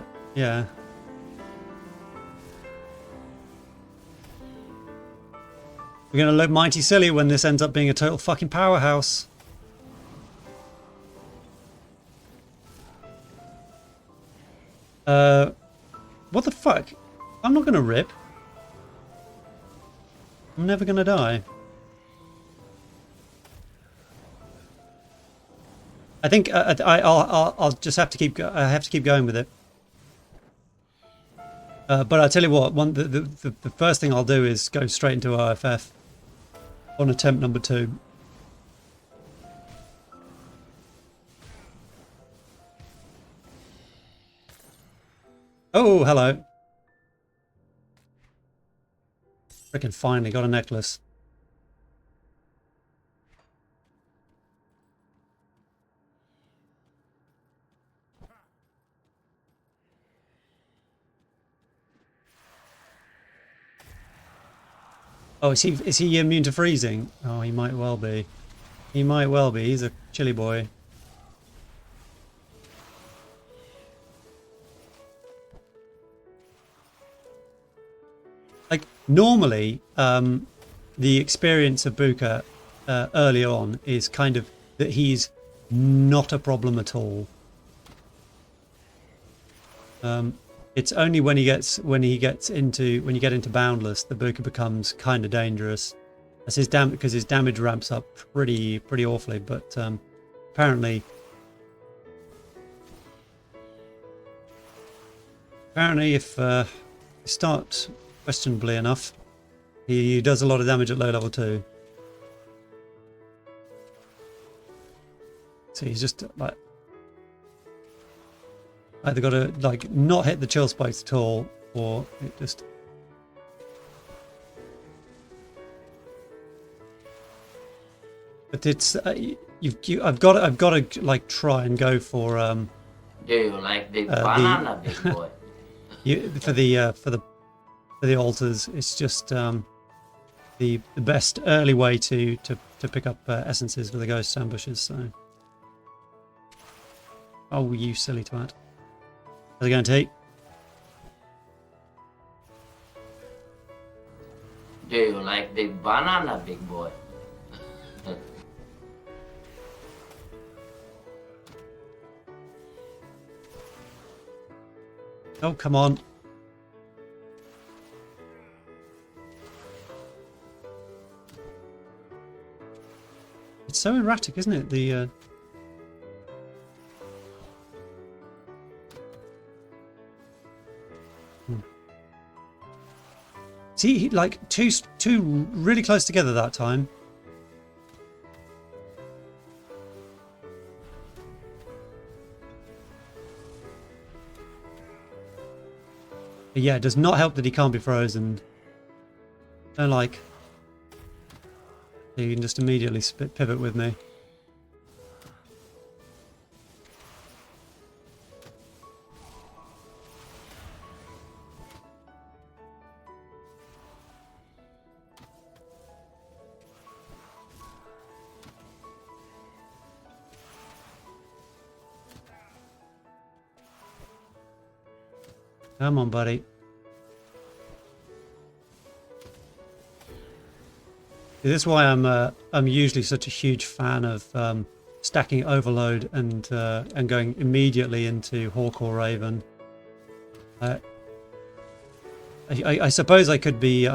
We're gonna look mighty silly when this ends up being a total fucking powerhouse. What the fuck? I'm not gonna rip. I'm never gonna die. I think I'll just have to keep. I have to keep going with it. But I'll tell you what. The first thing I'll do is go straight into OFF on attempt number 2. Oh, hello. Frickin' finally got a necklace. Oh, is he immune to freezing? Oh, he might well be. He might well be. He's a chilly boy. Like, normally, the experience of Buka early on is kind of that he's not a problem at all. It's only when you get into Boundless that Buka becomes kind of dangerous. That's because his damage ramps up pretty awfully. But apparently if you start questionably enough, he does a lot of damage at low level too. So he's just like either got to like not hit the chill spikes at all, or it just. But it's I've got to like try and go for Do you like the banana, big boy? for the altars. It's just the best early way to pick up essences for the ghost ambushes. So, oh, you silly twat! How's it going, T? Do you like the banana, big boy? Oh, come on. It's so erratic, isn't it? The See, like two really close together that time. But yeah, it does not help that he can't be frozen. Don't like. You can just immediately pivot with me. Come on, buddy. This is why I'm usually such a huge fan of stacking Overload and going immediately into Hawk or Raven. I suppose I could be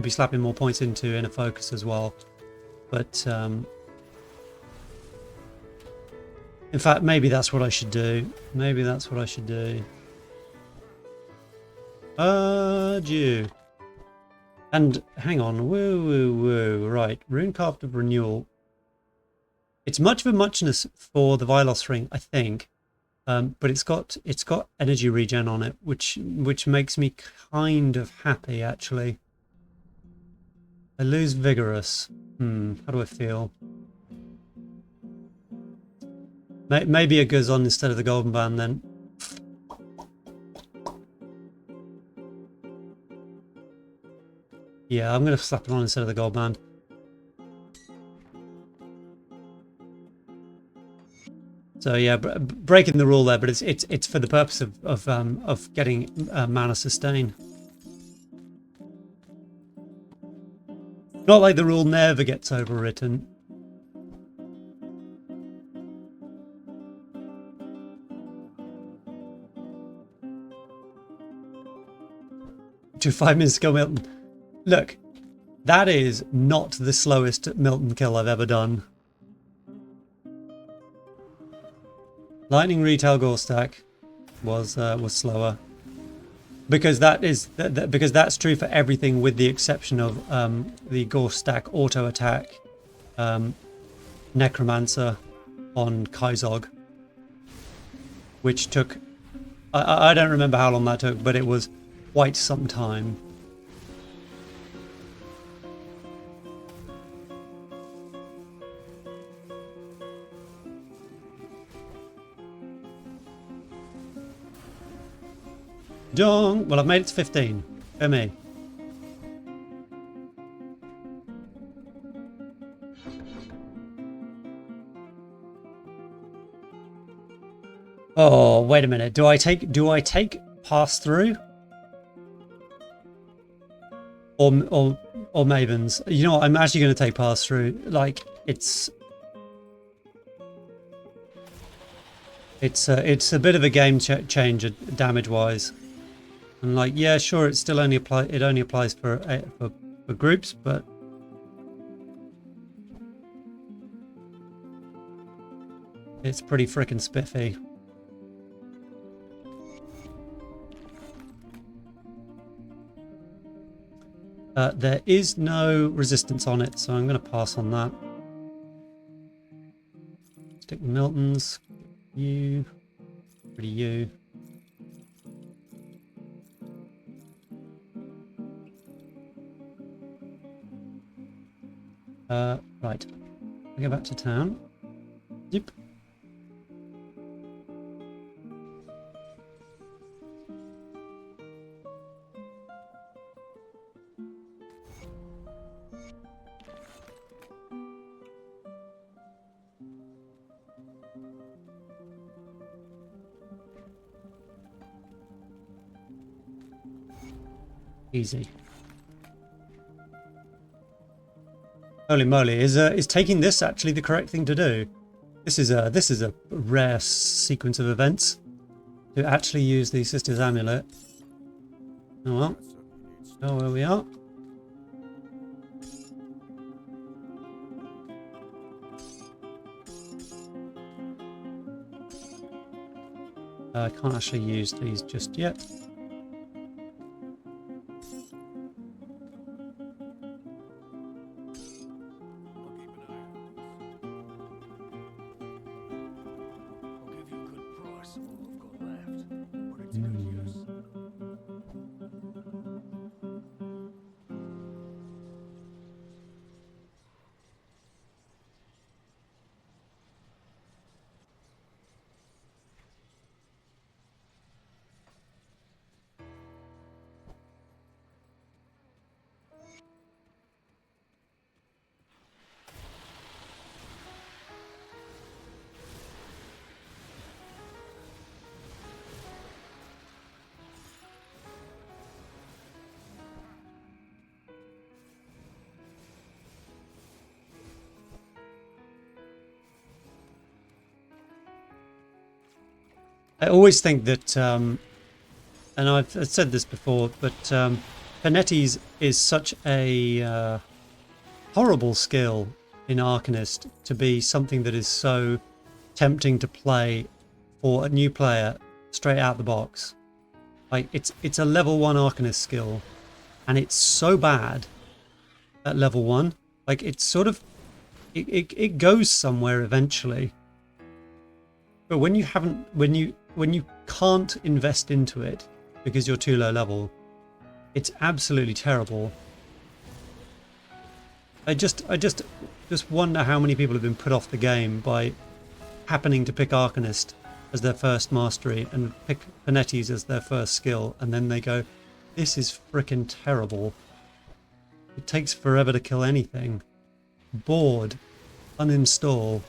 slapping more points into Inner Focus as well, but in fact maybe that's what I should do. Maybe that's what I should do. Adieu. And hang on, woo. Right, Rune Carpet of Renewal. It's much of a muchness for the Viloth ring, I think, but it's got energy regen on it, which makes me kind of happy actually. I lose vigorous. How do I feel? Maybe a Guzon instead of the golden band then. Yeah, I'm going to slap it on instead of the gold band. So yeah, breaking the rule there, but it's for the purpose of getting mana sustain. Not like the rule never gets overwritten. To 5 minutes ago, Milton. Look, that is not the slowest Milton kill I've ever done. Lightning Retail Gore Stack was slower, because because that's true for everything with the exception of the Gore Stack auto attack Necromancer on Kyzogg, which took I don't remember how long that took, but it was quite some time. Dong! Well, I've made it to 15. For me. Oh, wait a minute. Do I take pass through? Or Mavens? You know what? I'm actually going to take pass through. Like, it's a bit of a game changer damage wise. And like, yeah, sure, it still only applies for groups, but it's pretty frickin' spiffy. There is no resistance on it, so I'm going to pass on that. Stick with Milton's. You. Pretty you. Right. I go back to town. Yep. Easy. Holy moly, is taking this actually the correct thing to do? This is a rare sequence of events to actually use the Sister's Amulet. Oh well. Oh, where we are. I can't actually use these just yet. I always think that, and I've said this before, but Penetti's is such a horrible skill in Arcanist to be something that is so tempting to play for a new player straight out the box. Like, it's a level 1 Arcanist skill, and it's so bad at level 1. Like, it's sort of, it goes somewhere eventually. But when you haven't, when you can't invest into it because you're too low level, it's absolutely terrible. I just wonder how many people have been put off the game by happening to pick Arcanist as their first mastery and pick Panettes as their first skill, and then they go, this is frickin' terrible. It takes forever to kill anything. Bored. Uninstall.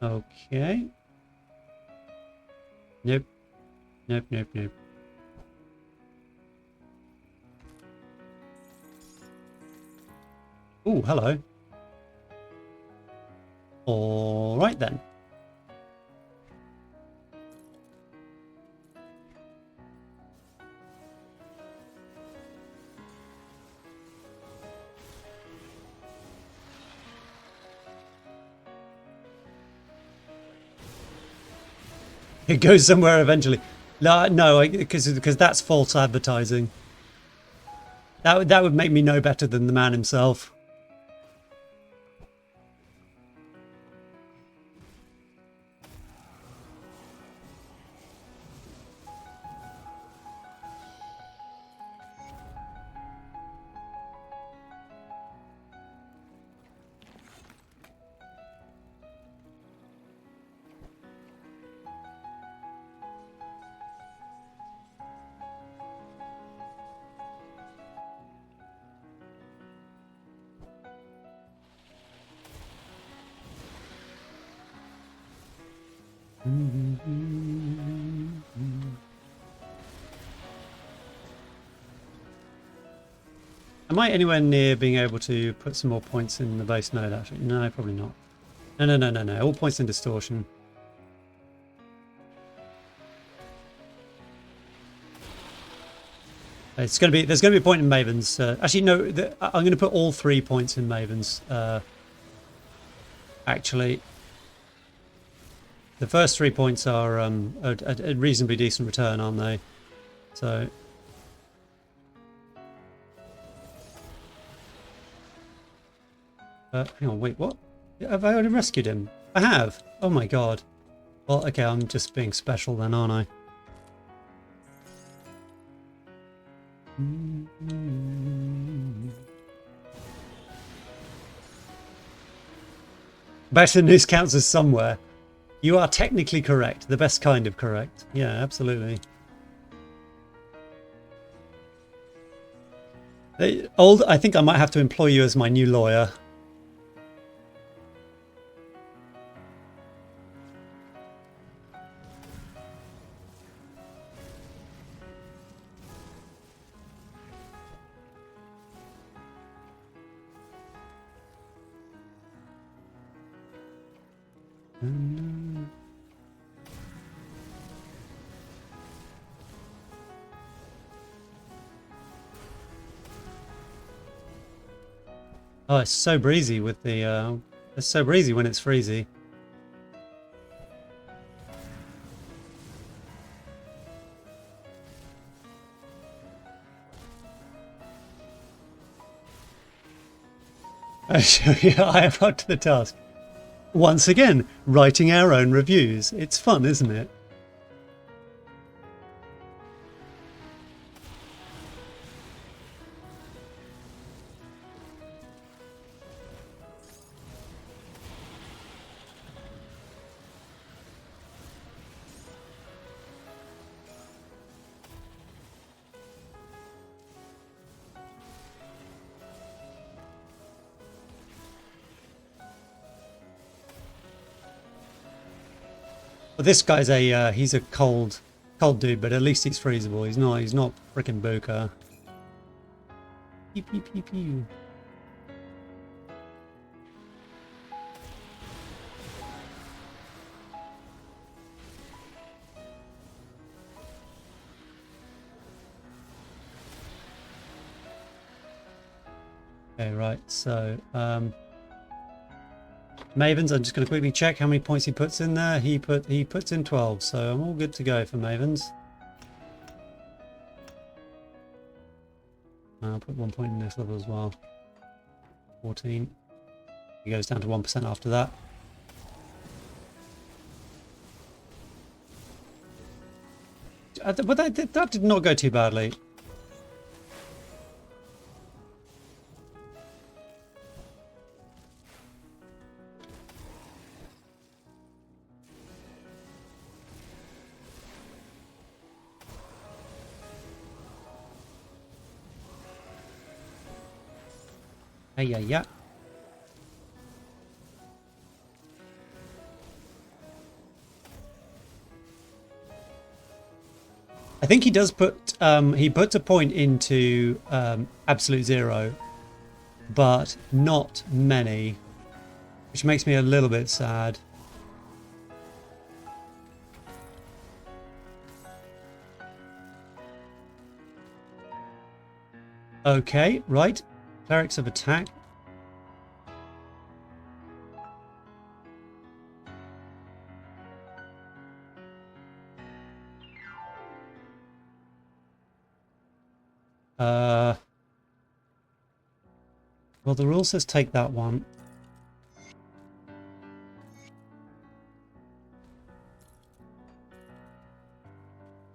Okay. Nope. Nope, nope, nope. Oh, hello. All right then. It goes somewhere eventually. No, because that's false advertising. That would make me know better than the man himself. Am I anywhere near being able to put some more points in the base node, actually? No, probably not. No. All points in distortion. There's going to be a point in Maven's. Actually, no. I'm going to put all 3 points in Maven's. Actually, the first 3 points are a reasonably decent return, aren't they? So. Hang on, wait, what? Have I already rescued him? I have! Oh my god. Well, okay, I'm just being special then, aren't I? Better news counts as somewhere. You are technically correct. The best kind of correct. Yeah, absolutely. I think I might have to employ you as my new lawyer. Oh, it's so breezy with the, it's so breezy when it's freezy. Yeah, I am up to the task. Once again, writing our own reviews. It's fun, isn't it? Well, this guy's a he's a cold dude, but at least he's freezable. He's not frickin' Buka. Pew pew pew pew. Okay, right, so Mavens, I'm just going to quickly check how many points he puts in there. He puts in 12, so I'm all good to go for Mavens. I'll put 1 point in this level as well. 14. He goes down to 1% after that. But that did not go too badly. Yeah. I think he does put he puts a point into absolute zero, but not many, which makes me a little bit sad. Okay, right. Clerics of attack. Well, the rule says take that one.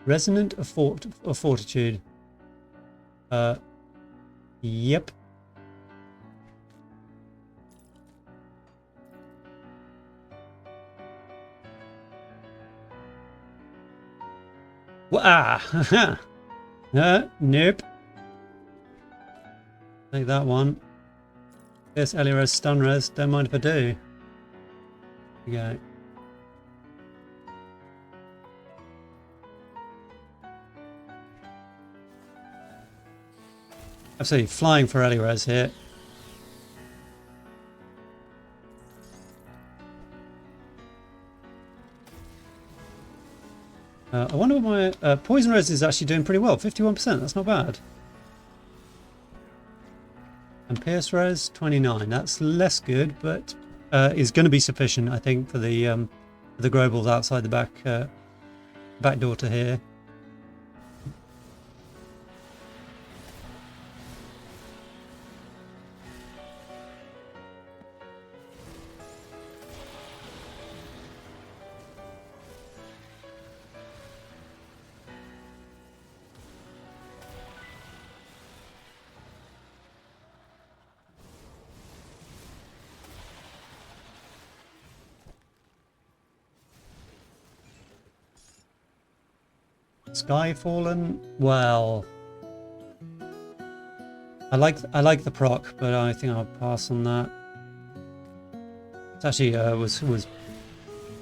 Resonant of Fortitude. Yep. Nope. Take that one. Yes, Elires stun res. Don't mind if I do. Here we go. Absolutely flying for Elires here. I wonder what my poison res is actually doing pretty well. 51%. That's not bad. And Pierce res 29. That's less good, but is going to be sufficient, I think, for the Grobles outside the back door to here. Skyfallen, well, I like the proc, but I think I'll pass on that. It's actually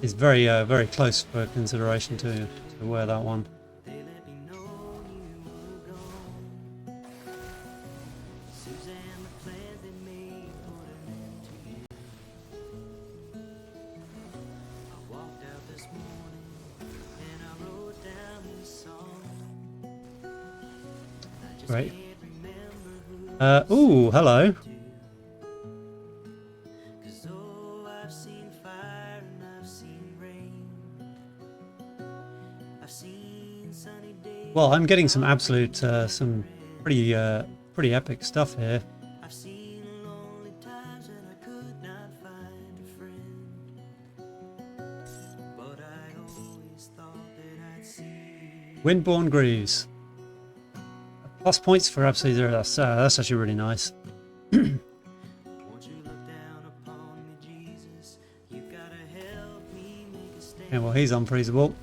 is very close for consideration to wear that one. Great. Ooh, hello. Well, I'm getting some absolute, some pretty epic stuff here. Windborne Greaves. Plus points for absolute zero. That's actually really nice. Yeah, well, he's unfreezable.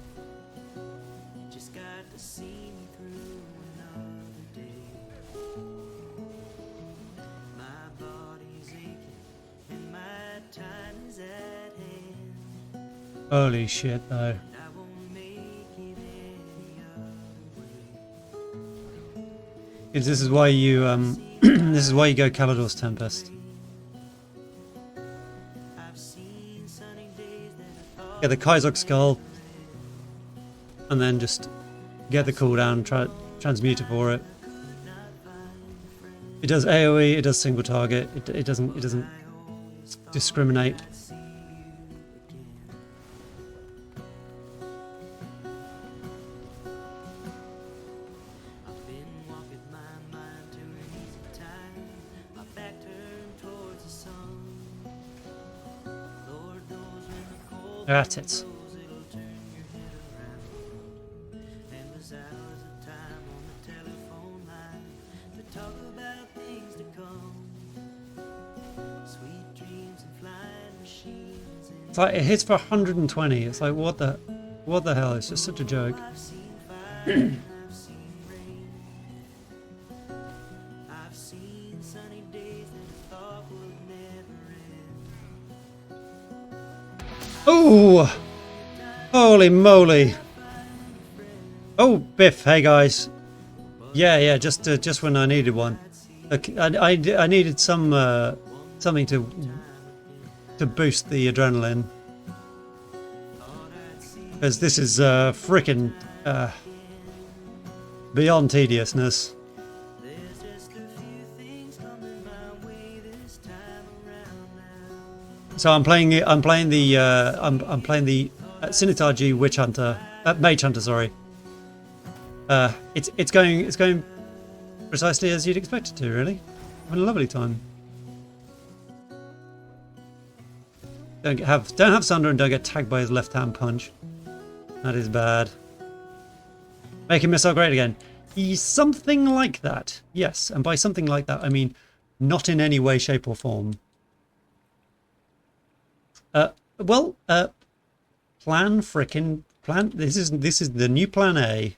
Holy shit, though. This is why you this is why you go Calidor's Tempest. Get the Kyzogg Skull, and then just get the cooldown, transmute it for it. It does AoE, it does single target. It doesn't discriminate. At it. It's like it hits for 120. It's like what the hell? It's just such a joke. Oh, holy moly! Oh, Biff. Hey guys. Yeah. Just when I needed one. Look, I needed some something to boost the adrenaline, because this is freaking beyond tediousness. So I'm playing the Sinitar G Witch Hunter, Mage Hunter. Sorry. It's going precisely as you'd expect it to. Really, having a lovely time. Don't have Sunder and don't get tagged by his left hand punch. That is bad. Making missile great again. Something like that. Yes, and by something like that I mean not in any way, shape, or form. Plan. This is the new plan A.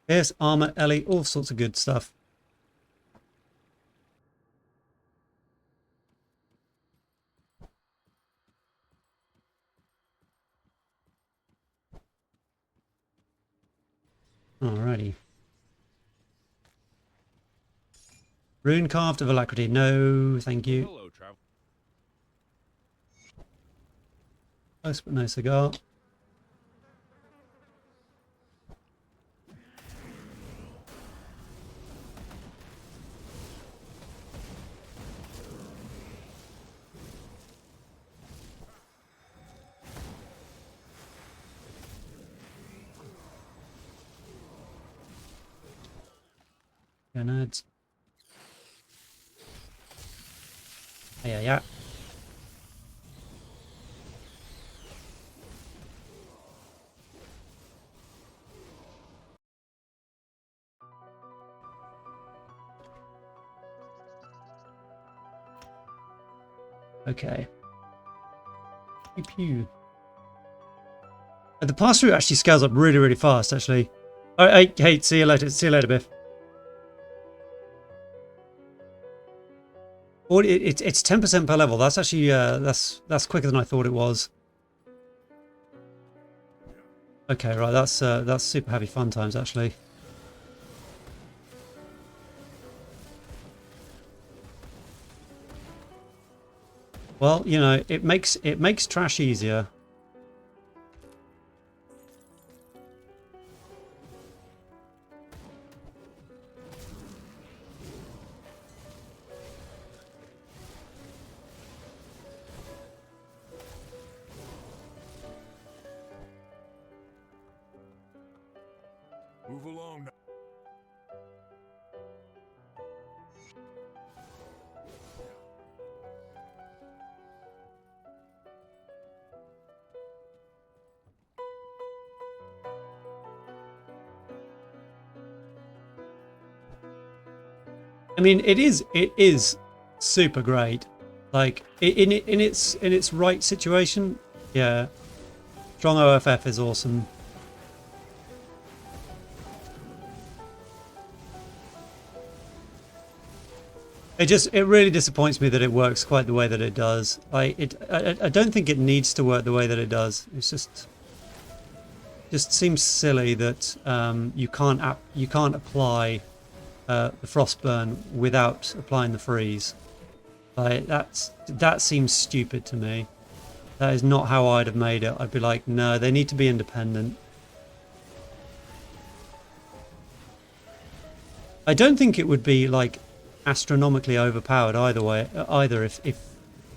Here's armor, Ellie, all sorts of good stuff. Alrighty. Rune carved of alacrity. No, thank you. Hello, Trav. Close but no cigar. Yeah, nerds. Yeah. Okay. Pew pew. The pass through actually scales up really, really fast. Actually. Alright, hey, see you later. See you later, Biff. It's 10% per level. That's actually that's quicker than I thought it was. Okay, right. That's super heavy fun times actually. Well, you know, it makes trash easier. Move along. I mean, it is super great. Like in its right situation, yeah. Strong OFF is awesome. It really disappoints me that it works quite the way that it does. I don't think it needs to work the way that it does. It's just seems silly that you can't apply the frostburn without applying the freeze. Like that seems stupid to me. That is not how I'd have made it. I'd be like, no, they need to be independent. I don't think it would be like astronomically overpowered either if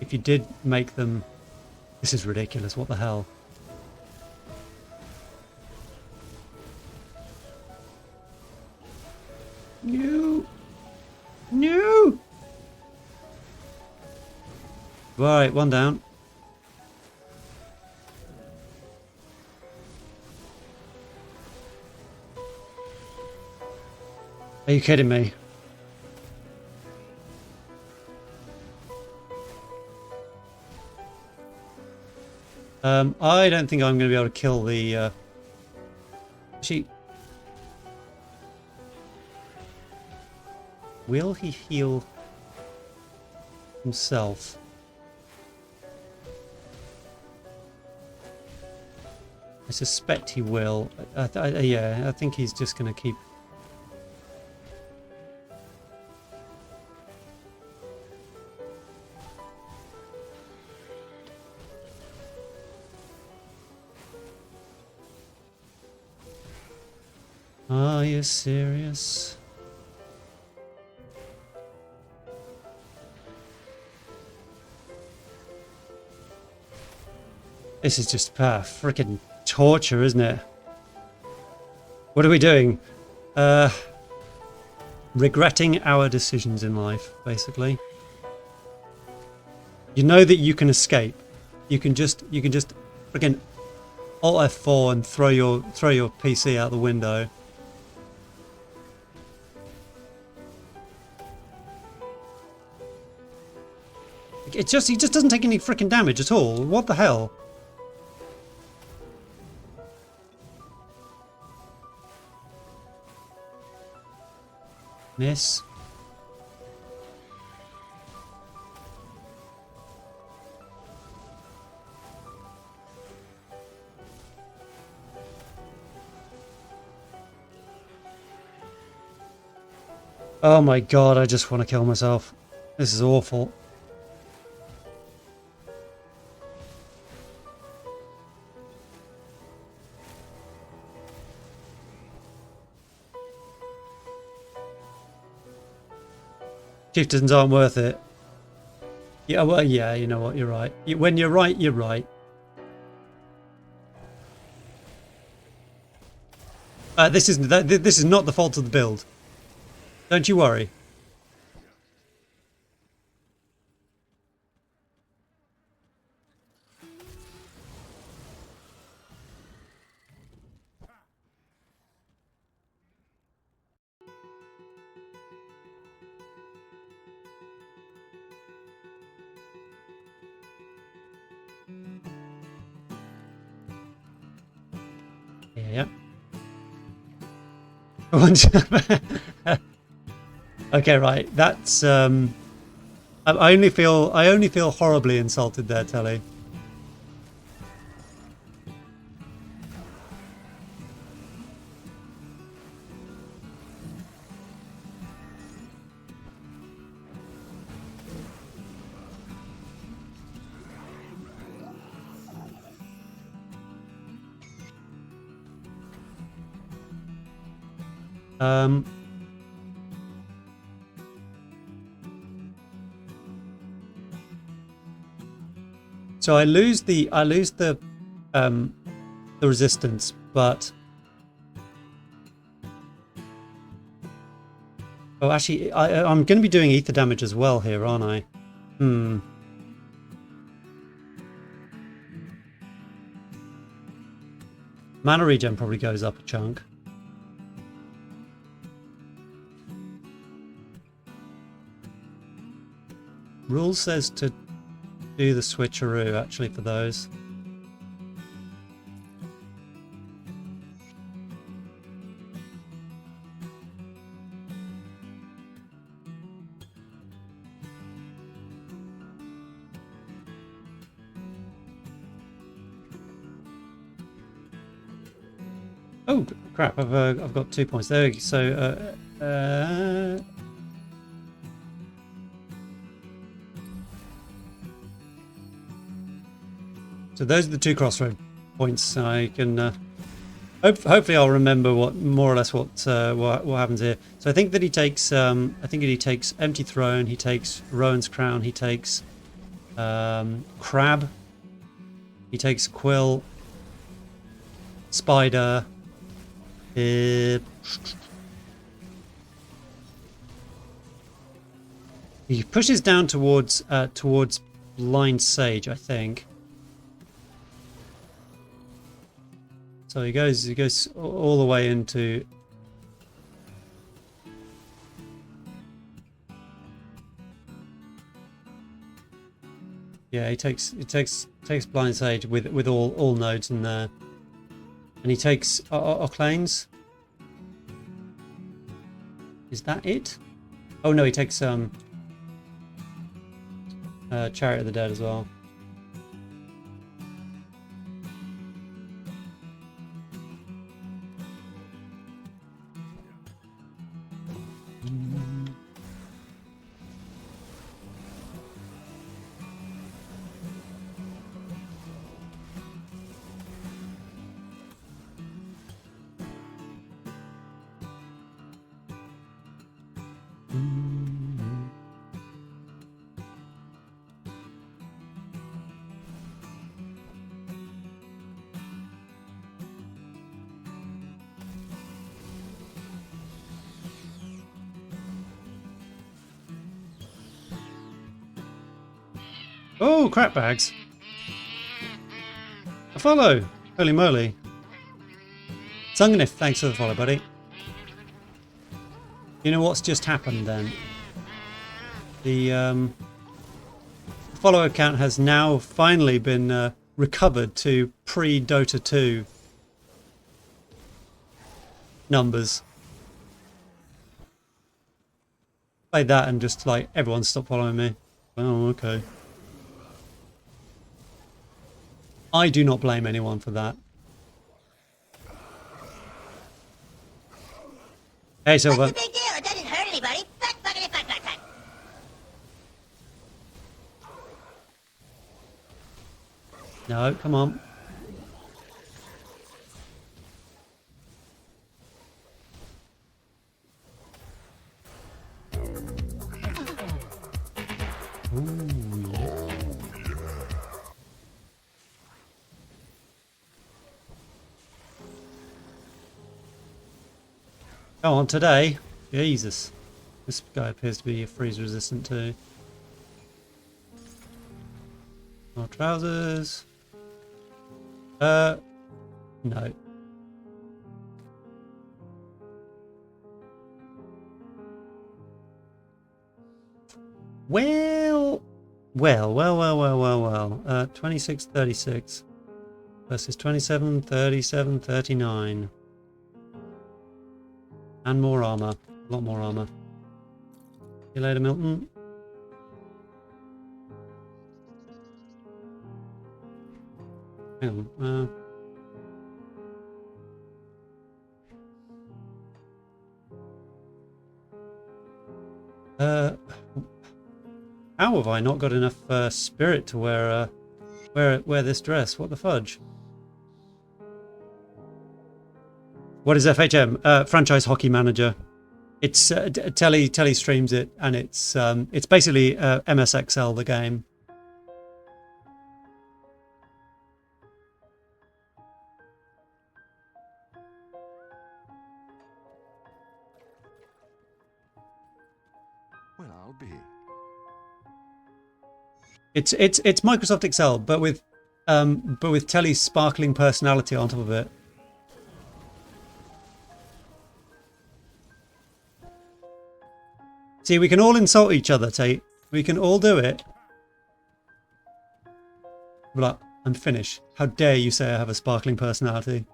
you did make them. This is ridiculous. What the hell? No. Right, one down. Are you kidding me? I don't think I'm going to be able to kill the... Actually... Will he heal himself? I suspect he will. Yeah, I think he's just going to keep... Are you serious? This is just freaking torture, isn't it? What are we doing? Regretting our decisions in life, basically. You know that you can escape. You can just freaking Alt F4 and throw your PC out the window. He just doesn't take any freaking damage at all. What the hell? Miss. Oh my god, I just want to kill myself. This is awful. Chieftains aren't worth it. Yeah, well, yeah, you know what, you're right. When you're right, you're right. This is not the fault of the build. Don't you worry. Yeah. Okay, right. That's I only feel horribly insulted there, Telly. So I lose the resistance, but oh, actually, I'm going to be doing ether damage as well here, aren't I? Mana regen probably goes up a chunk. Rule says to do the switcheroo actually for those. Oh crap! I've got 2 points there. So so those are the 2 crossroad points. I can hopefully I'll remember what more or less what happens here. So I think that he takes he takes Empty Throne, he takes Rowan's Crown, he takes Crab, he takes Quill, Spider. He pushes down towards Blind Sage, I think. So he goes all the way into Yeah, he takes Blind Sage with all nodes in there, and he takes Oclanes. Is that it? Oh no, he takes Chariot of the Dead as well. Oh, crap bags. A follow. Holy moly. Sunganif, thanks for the follow, buddy. You know what's just happened then? The follower count has now finally been recovered to pre-Dota 2 numbers. Played that and just like everyone stopped following me. Oh, okay. I do not blame anyone for that. Hey, Silver. What's the big deal? It doesn't hurt anybody. Fuck, fuckity, fuck, fuck, fuck. No, come on. Ooh, yeah. Go on, today. Jesus. This guy appears to be freeze resistant too. More trousers. No. Well. 26-36 versus 27-37-39. And more armor. A lot more armor. See you later, Milton. Hang on. How have I not got enough spirit to wear this dress? What the fudge? What is FHM? Franchise Hockey Manager. It's Telly streams it, and it's basically MSXL the game. Well, I'll be. It's Microsoft Excel, but with Telly's sparkling personality on top of it. See, we can all insult each other, Tate. We can all do it. We're like, I'm finished. How dare you say I have a sparkling personality?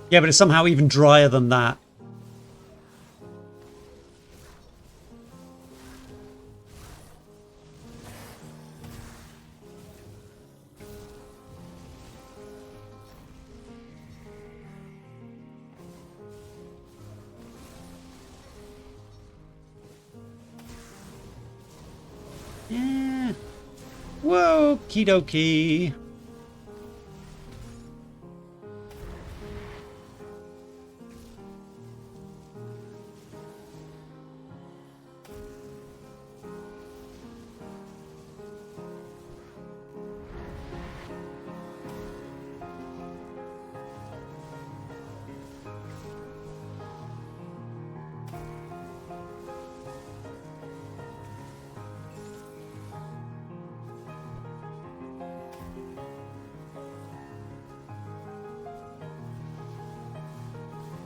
Yeah, but it's somehow even drier than that. Yeah. Whoa, okie dokie.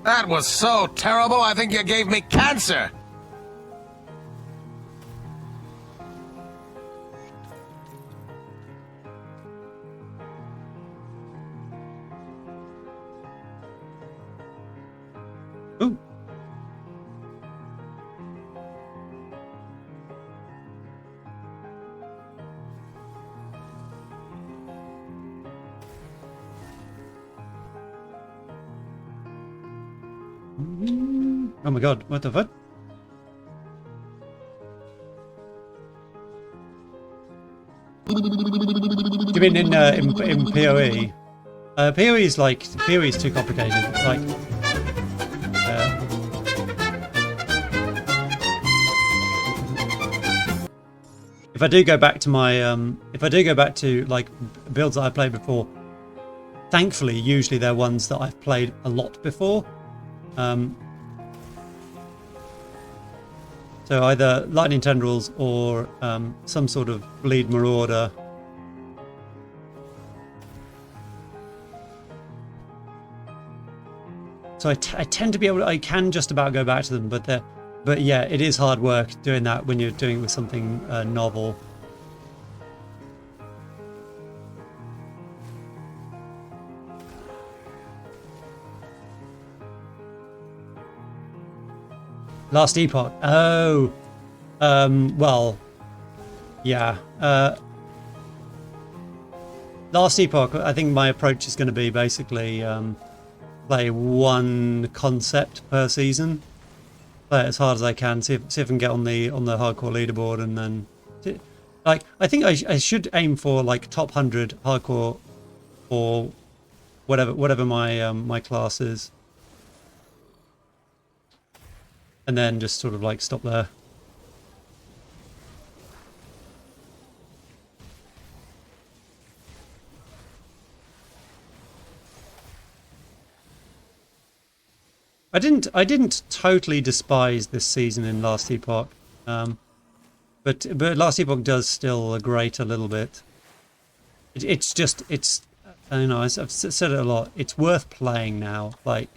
That was so terrible, I think you gave me cancer! Ooh. Oh my god, what the fuck? Do you mean in PoE? PoE is like, PoE is too complicated. Like, if I do go back to my, if I do go back to like builds that I played before, thankfully, usually they're ones that I've played a lot before. So either lightning tendrils or some sort of bleed marauder. So I tend to be able to, I can just about go back to them, but yeah, it is hard work doing that when you're doing it with something novel. Last Epoch. Oh, well, yeah. Last Epoch, I think my approach is going to be basically play one concept per season, play it as hard as I can, see if I can get on the hardcore leaderboard, and then like I think I should aim for like top 100 hardcore or whatever my my class is. And then just sort of like stop there. I didn't totally despise this season in Last Epoch, but Last Epoch does still grate a little bit. It's I don't know, I've said it a lot. It's worth playing now. Like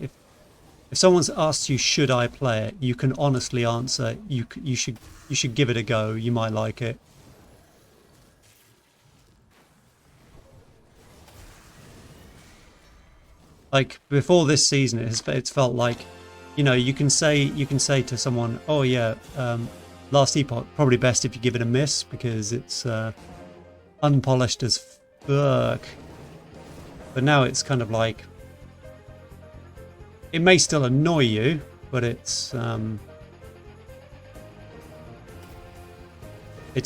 if someone's asked you, should I play it, you can honestly answer, you should give it a go. You might like it. Like before this season, it's felt like, you know, you can say to someone, oh yeah, Last Epoch probably best if you give it a miss because it's unpolished as fuck. But now it's kind of like, it may still annoy you, but it's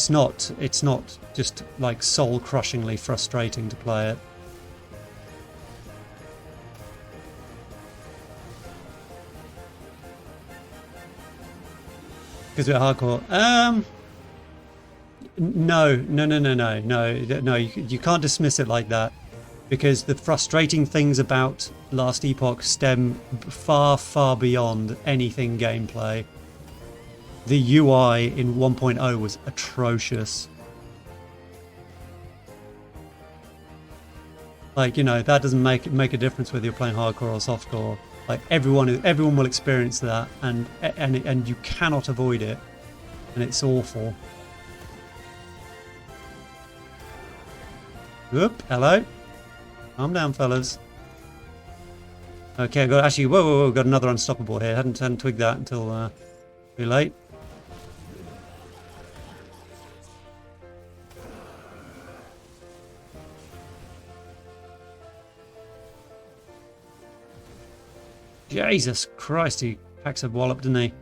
not just like soul-crushingly frustrating to play it. Because we're hardcore. No. You can't dismiss it like that. Because the frustrating things about Last Epoch stem far, far beyond anything gameplay. The UI in 1.0 was atrocious. Like, you know, that doesn't make a difference whether you're playing hardcore or softcore. Like everyone will experience that, and you cannot avoid it, and it's awful. Whoop! Hello. Calm down, fellas. Okay, I got actually. Whoa! Got another unstoppable here. Hadn't twigged that until too late. Jesus Christ, he packs a wallop, didn't he?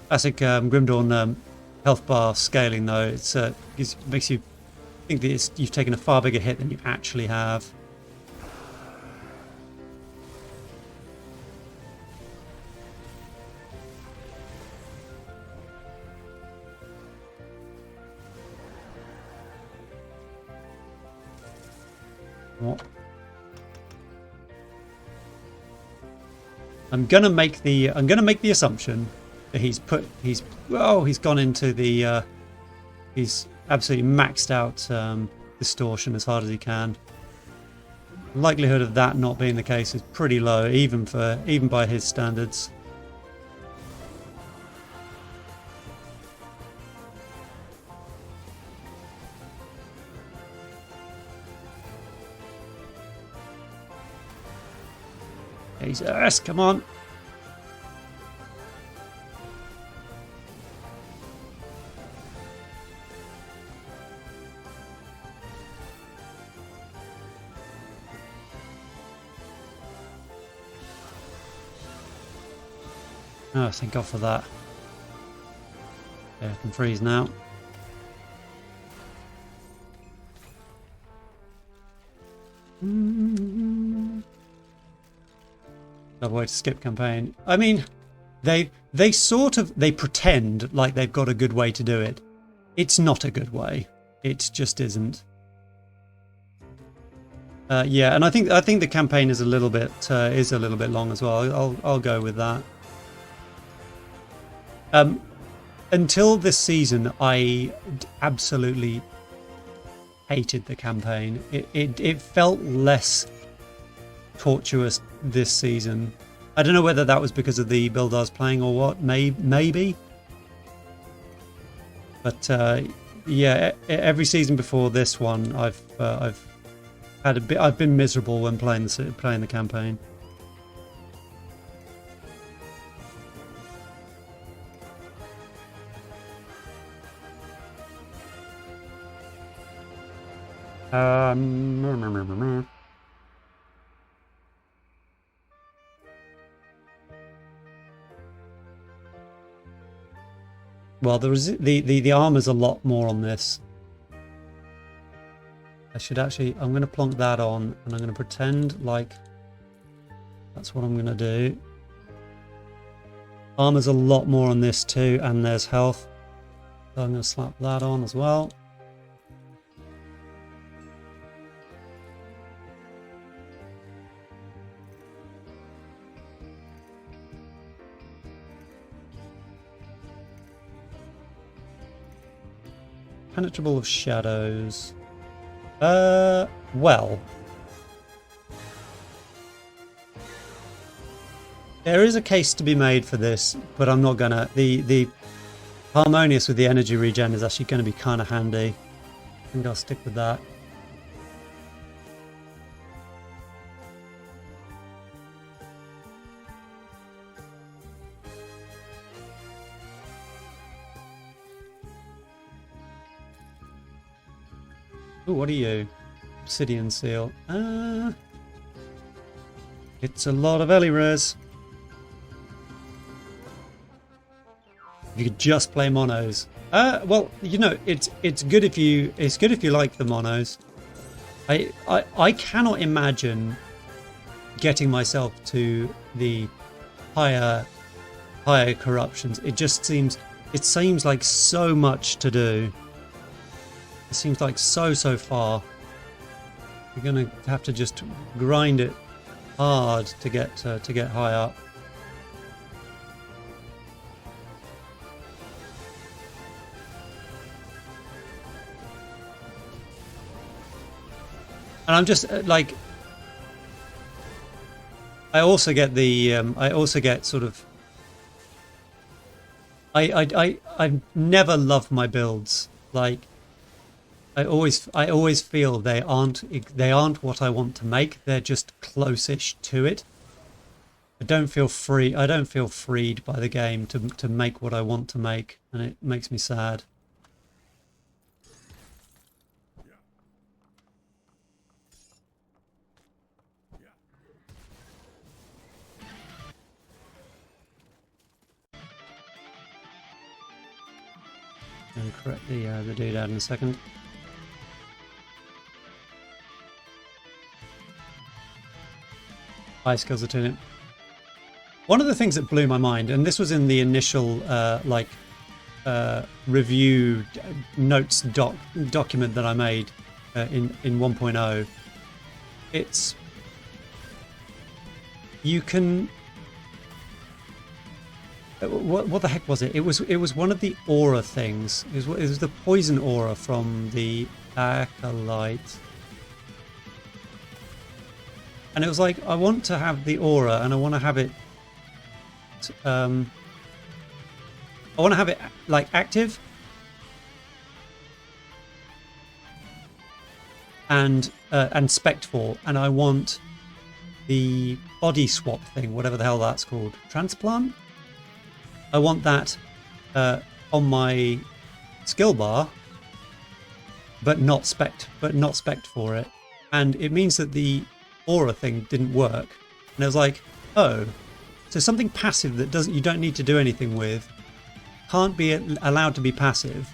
Classic Grim Dawn health bar scaling, though. It's makes you think that you've taken a far bigger hit than you actually have. What? I'm gonna make the assumption that he's gone into the he's absolutely maxed out distortion as hard as he can. The likelihood of that not being the case is pretty low, even by his standards. Jesus, come on. Oh, thank God for that. Yeah, I can freeze now. Another way to skip campaign. I mean, they pretend like they've got a good way to do it. It's not a good way. It just isn't. Yeah, and I think the campaign is a little bit long as well. I'll go with that. Until this season, I absolutely hated the campaign. It felt less tortuous this season. I don't know whether that was because of the build I was playing or what. Maybe. But yeah, every season before this one, I've been miserable when playing the campaign. Well, the armor's a lot more on this. I'm going to plonk that on, and I'm going to pretend like that's what I'm going to do. Armor's a lot more on this too, and there's health. So I'm going to slap that on as well. Penetrable of shadows. Well. There is a case to be made for this, but I'm not gonna. The harmonious with the energy regen is actually going to be kind of handy. I think I'll stick with that. Ooh, what are you? Obsidian seal. It's a lot of early res. You could just play monos. Well, you know, it's good if you like the monos. I cannot imagine getting myself to the higher corruptions. It seems like so much to do. It seems like so far. You're gonna have to just grind it hard to get high up. And I'm just like, I also get sort of. I've never loved my builds. Like, I always feel they aren't what I want to make. They're just close-ish to it. I don't feel freed by the game to make what I want to make, and it makes me sad. And correct the dude out in a second. High skills attunement. One of the things that blew my mind, and this was in the initial review notes document that I made in 1.0, it's What the heck was it? It was one of the aura things. It was the poison aura from the acolyte. And it was like, I want to have the aura, and I want to have it. I want to have it like active, and spect for, and I want the body swap thing, whatever the hell that's called, transplant. I want that on my skill bar, but not spect for it, and it means that the aura thing didn't work. And I was like, oh, so something passive that you don't need to do anything with can't be allowed to be passive.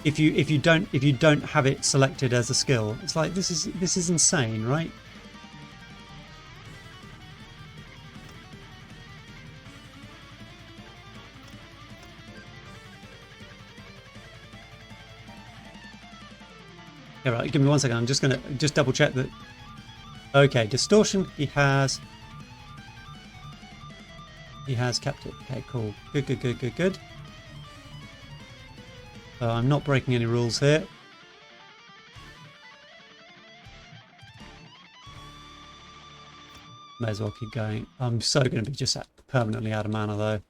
If you don't have it selected as a skill, it's like this is insane, right? Yeah, right. Give me 1 second. I'm just gonna double check that. Okay, distortion. He has kept it. Okay, cool. Good. I'm not breaking any rules here. May as well keep going. I'm so going to be just permanently out of mana though.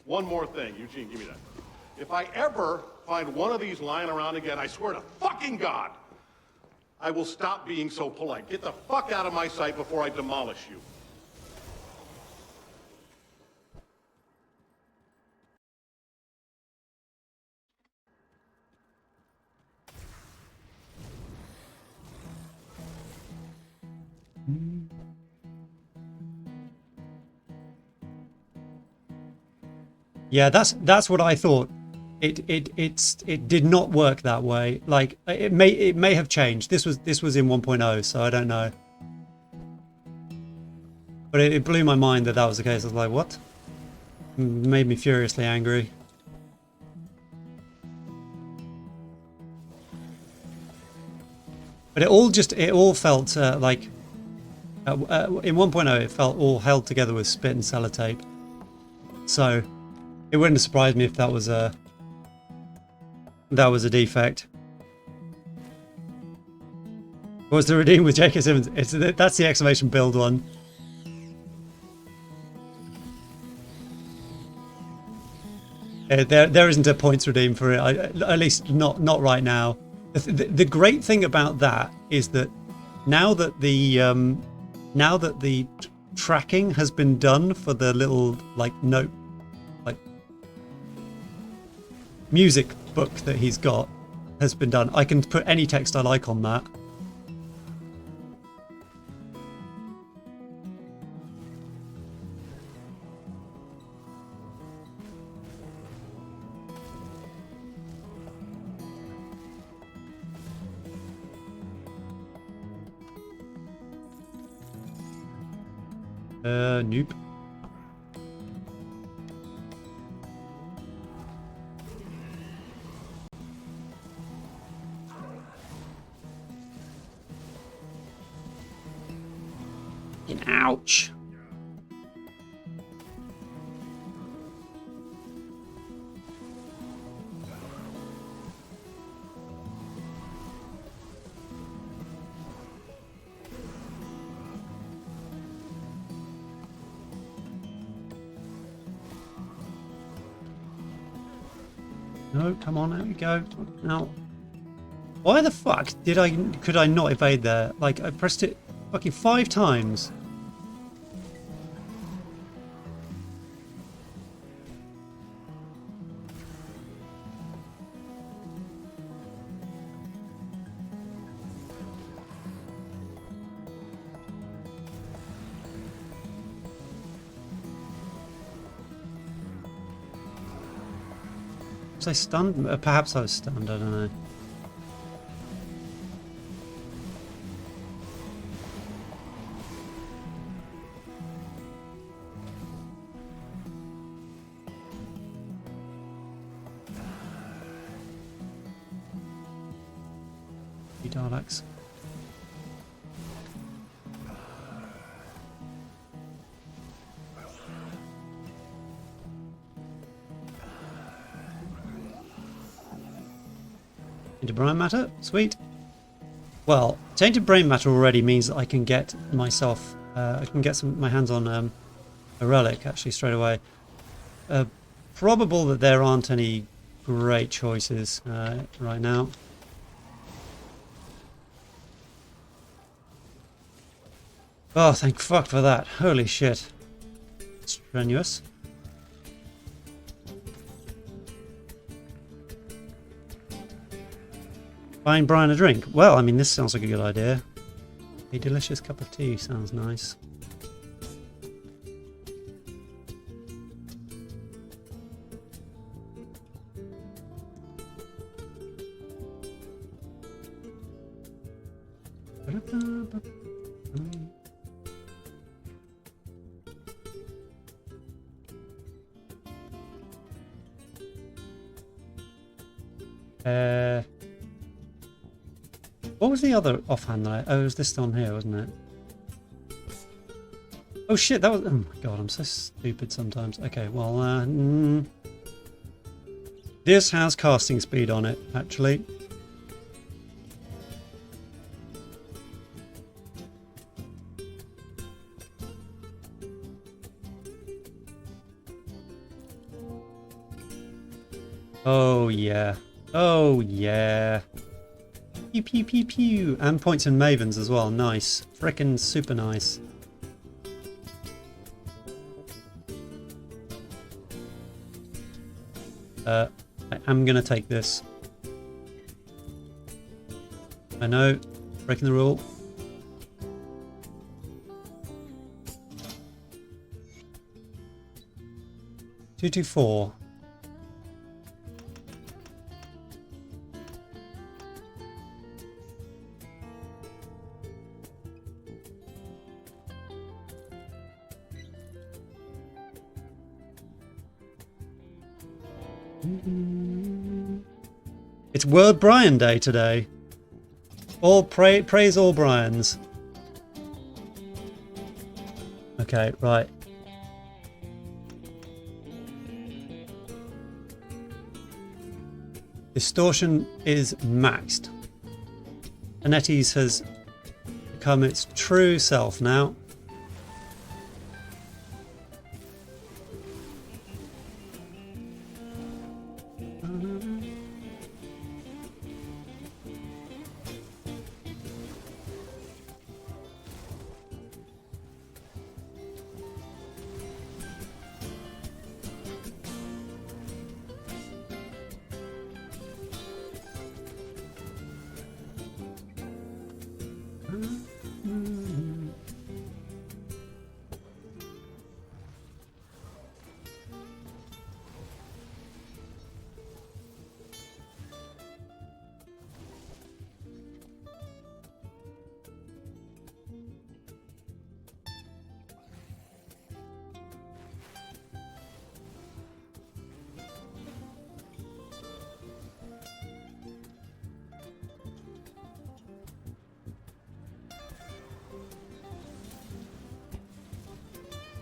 One more thing, Eugene, give me that. If I ever find one of these lying around again, I swear to fucking God, I will stop being so polite. Get the fuck out of my sight before I demolish you. Yeah, that's what I thought. It did not work that way. Like it may have changed. This was in 1.0, so I don't know. But it blew my mind that was the case. I was like, what? It made me furiously angry. But it all felt like in 1.0 it felt all held together with spit and sellotape. So it wouldn't have surprised me if that was a defect. Was the redeem with J.K. Simmons? That's the exclamation build one. There isn't a points redeem for it. At least not right now. The great thing about that is that now that the tracking has been done for the little note music book that he's got has been done, I can put any text I like on that. Nope. Ouch. No, come on, out you go. Now, why the fuck could I not evade there? Like, I pressed it fucking 5 times. Was I stunned? Perhaps I was stunned, I don't know. Daleks. Into brain matter, sweet. Well, tainted brain matter already means that I can get myself, I can get my hands on a relic actually straight away. Probable that there aren't any great choices right now. Oh, thank fuck for that. Holy shit. Strenuous. Buying Brian a drink. Well, I mean, this sounds like a good idea. A delicious cup of tea sounds nice. What was the other offhand that oh, it was this on here, wasn't it? Oh shit, that was... Oh my god, I'm so stupid sometimes. Okay, well, this has casting speed on it, actually. Oh yeah. Oh yeah. Pew pew pew pew. And points in Mavens as well. Nice. Frickin' super nice. I am gonna take this. I know. Breaking the rule. Two, 2, 4. It's World Brian Day today. All praise all Brians. Okay, right. Distortion is maxed. Anetti's has become its true self now.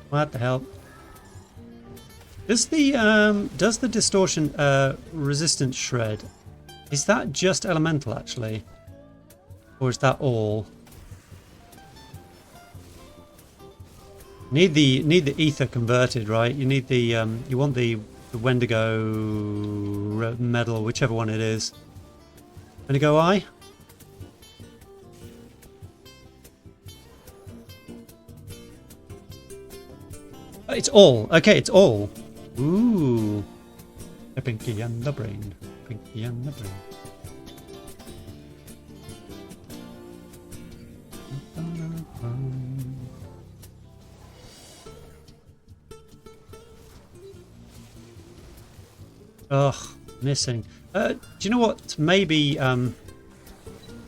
What the hell? Does the distortion resistance shred? Is that just elemental actually, or is that all? Need the ether converted, right? You need the you want the Wendigo medal, whichever one it is. Wendigo Eye. It's all. Okay, it's all. Ooh. The pinky and the brain. Pinky and the brain. Ugh, missing. Do you know what? Maybe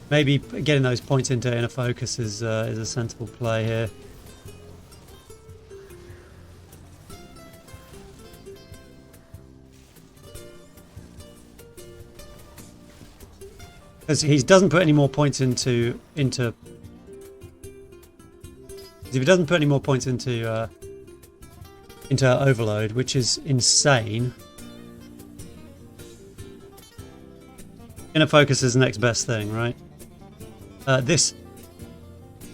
maybe getting those points into inner focus is a sensible play here. Because he doesn't put any more points into if he doesn't put any more points into overload, which is insane. Inner focus is the next best thing, right? This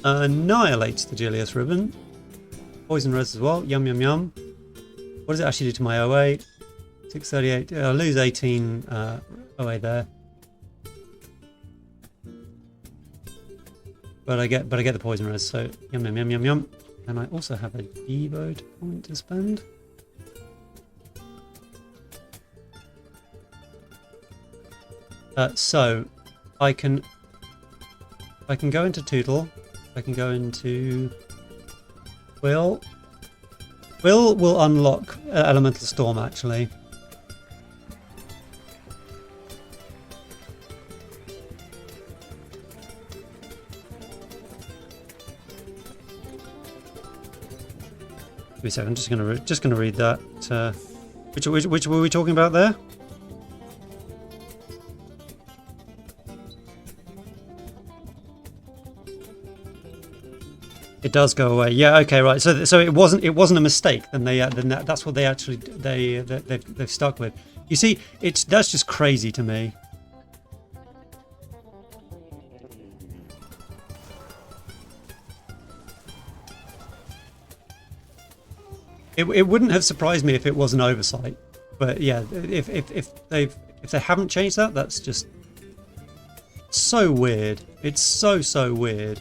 annihilates the Jillius ribbon. Poison res as well. Yum yum yum. What does it actually do to my OA? 638. I lose 18 OA there. But I get the poison res, so yum yum yum yum yum. And I also have a devote point to spend. So I can go into Tootle. I can go into Will. Will unlock Elemental Storm actually. Wait a second, I'm just gonna read that. Which were we talking about there? It does go away. Yeah. Okay. Right. So it wasn't a mistake. Then that's what they actually they've stuck with. You see, that's just crazy to me. It wouldn't have surprised me if it was an oversight, but yeah, if they haven't changed that, that's just so weird. It's so weird.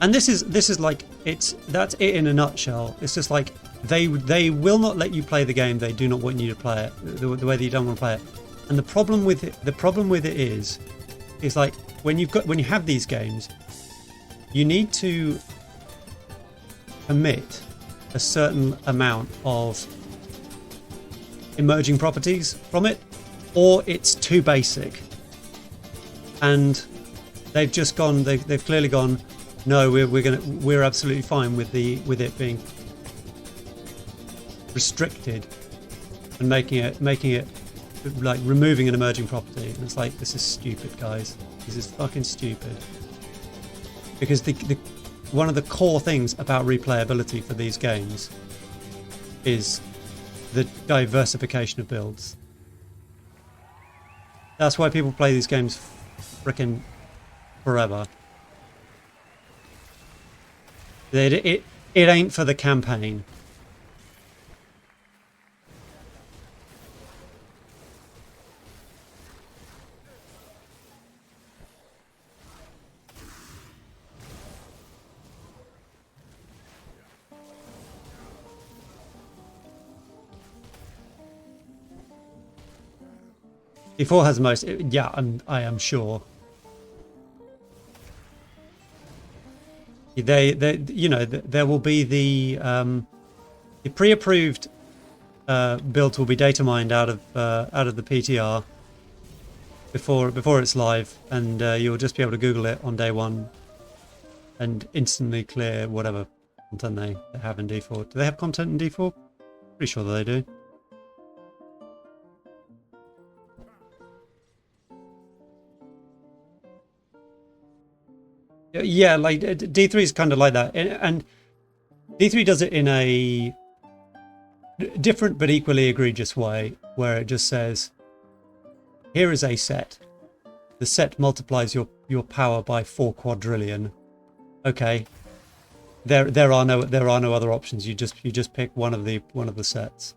And this is like that's it in a nutshell. It's just like they will not let you play the game. They do not want you to play it the way that you don't want to play it. And the problem with it is like when you have these games, you need to omit a certain amount of emerging properties from it, or it's too basic. And they've just gone. They've clearly gone. No, we're absolutely fine with it being restricted and making it like removing an emerging property. And it's like, this is stupid, guys. This is fucking stupid. Because the one of the core things about replayability for these games is the diversification of builds. That's why people play these games frickin' forever. It ain't for the campaign. D4 has the most. Yeah, I am sure. There will be the pre-approved builds will be data mined out of the PTR before it's live, and you'll just be able to Google it on day one and instantly clear whatever content they have in D4. Do they have content in D4? Pretty sure that they do. Yeah, like D3 is kind of like that, and D3 does it in a different but equally egregious way, where it just says, here is a set. The set multiplies your power by 4 quadrillion. Okay. There are no other options. You just pick one of the sets.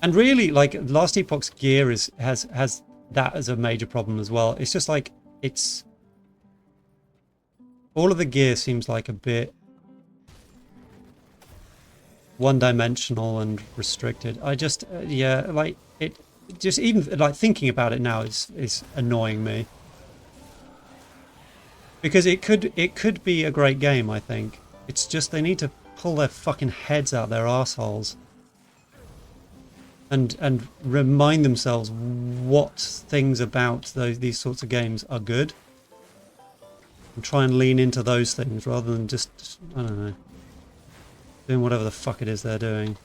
And really, like, Last Epoch's gear has that as a major problem as well. It's just like all of the gear seems like a bit one-dimensional and restricted. I just yeah, like it just, even like thinking about it now is annoying me, because it could be a great game. I think it's just they need to pull their fucking heads out their arseholes. and remind themselves what things about these sorts of games are good, and try and lean into those things rather than just, I don't know, doing whatever the fuck it is they're doing.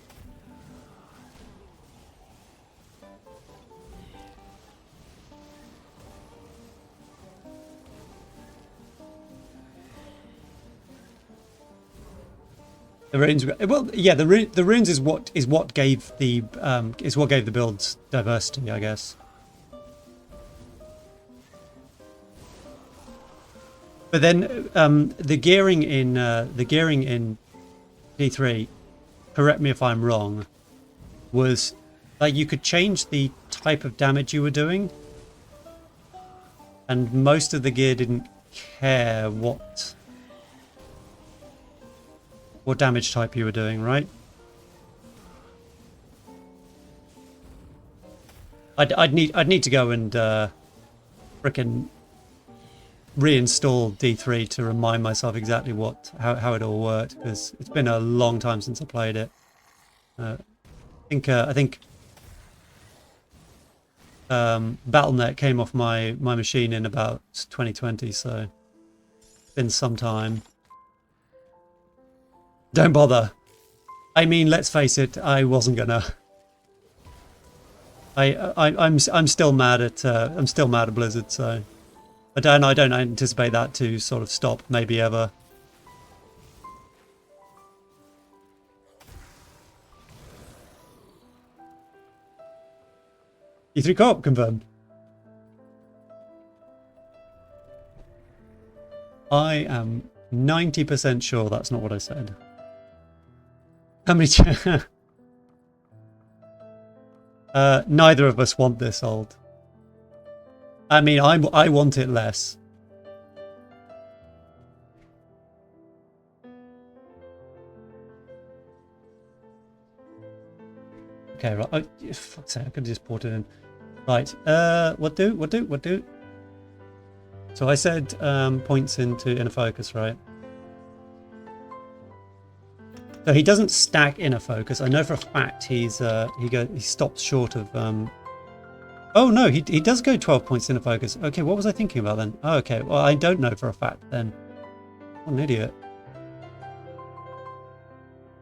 The runes, well, yeah, the runes is what gave the builds diversity, I guess. But then the gearing in D3, correct me if I'm wrong, was like you could change the type of damage you were doing, and most of the gear didn't care what damage type you were doing, right? I'd need to go and frickin' reinstall D3 to remind myself exactly how it all worked, because it's been a long time since I played it. I think BattleNet came off my machine in about 2020, so it's been some time. Don't bother. I mean, let's face it, I wasn't gonna. I'm still mad at Blizzard, so I don't anticipate that to sort of stop, maybe ever. E3 co-op confirmed. I am 90% sure that's not what I said. How many? Neither of us want this old. I mean, I want it less. Okay, right. Oh, fuck's sake, I could have just put it in. Right. What do? So I said points into inner focus, right? So he doesn't stack inner focus. I know for a fact he stops short of. Oh no, he does go 12 points inner focus. Okay, what was I thinking about then? Oh, okay, well I don't know for a fact then. What an idiot.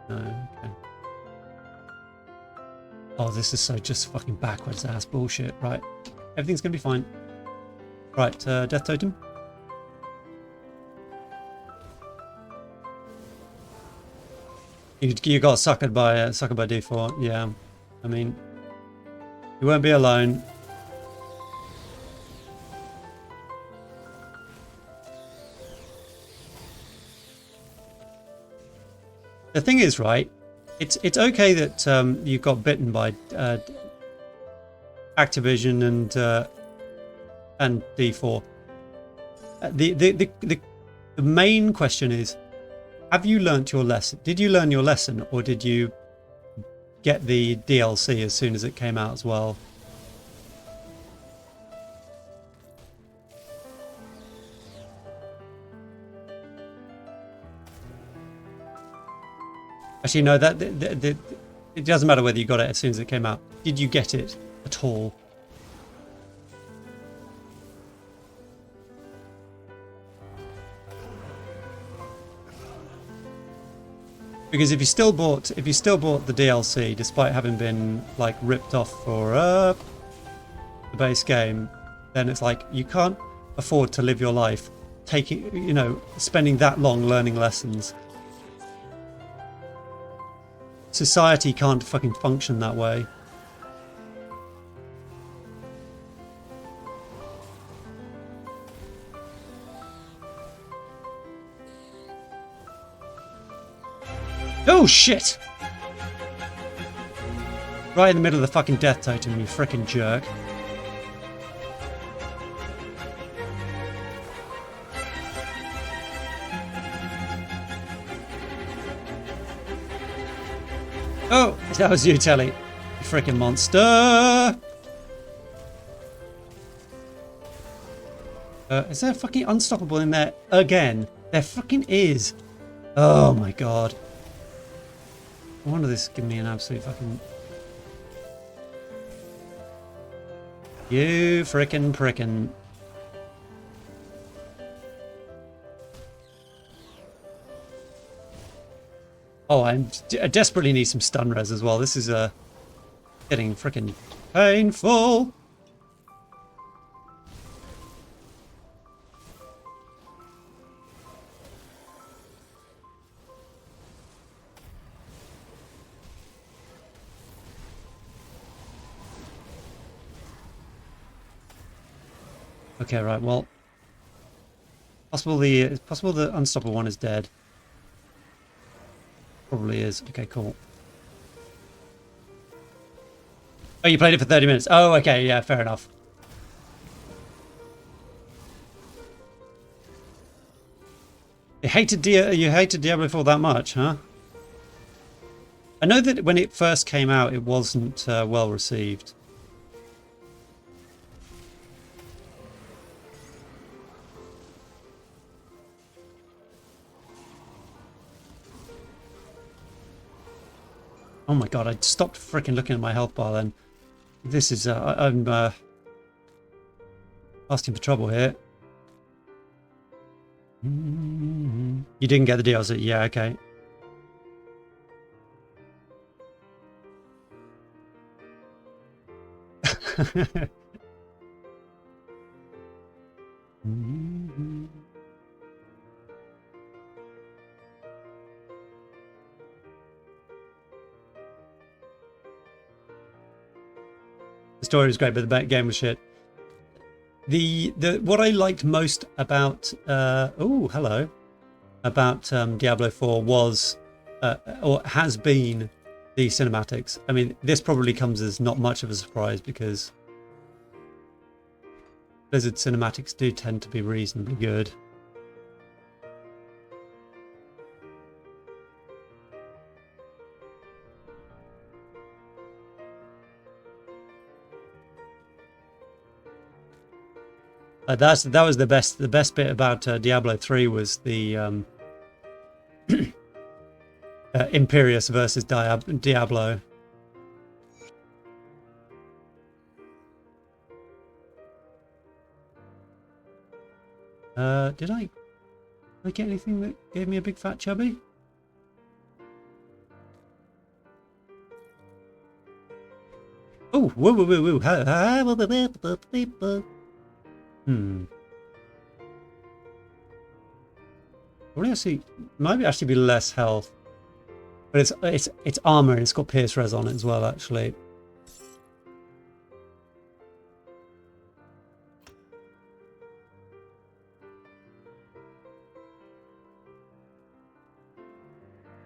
No, okay. Oh, this is so just fucking backwards ass bullshit. Right, everything's gonna be fine. Right, Death Totem. You got suckered by D4. Yeah, I mean, you won't be alone. The thing is, right? It's okay that you got bitten by Activision and D4. The main question is, have you learnt your lesson? Did you learn your lesson, or did you get the DLC as soon as it came out as well? Actually, no. It doesn't matter whether you got it as soon as it came out. Did you get it at all? Because if you still bought the DLC, despite having been like ripped off for the base game, then it's like you can't afford to live your life spending that long learning lessons. Society can't fucking function that way. Oh shit! Right in the middle of the fucking Death Totem, you frickin' jerk. Oh, that was you, Telly. You frickin' monster! Is there fucking unstoppable in there again? There fucking is. Oh my god. No wonder this is giving me an absolute fucking... You frickin' prickin'. Oh, I desperately need some stun res as well. This is getting frickin' painful. Okay, right, well, it's possible the unstoppable one is dead. Probably is. Okay, cool. Oh, you played it for 30 minutes. Oh, okay, yeah, fair enough. You hated Diablo 4 that much, huh? I know that when it first came out, it wasn't well received. Oh my god, I stopped freaking looking at my health bar then. This is, I'm asking for trouble here. You didn't get the DLC? Yeah, okay. The story was great, but the game was shit. What I liked most about about Diablo 4 was or has been the cinematics. I mean, this probably comes as not much of a surprise because Blizzard cinematics do tend to be reasonably good. That was the best. The best bit about Diablo 3 was the Imperius versus Diablo. Did I get anything that gave me a big fat chubby? Oh, whoa, whoa, whoa, whoa. Probably actually might actually be less health, but it's armor and it's got pierce res on it as well. Actually,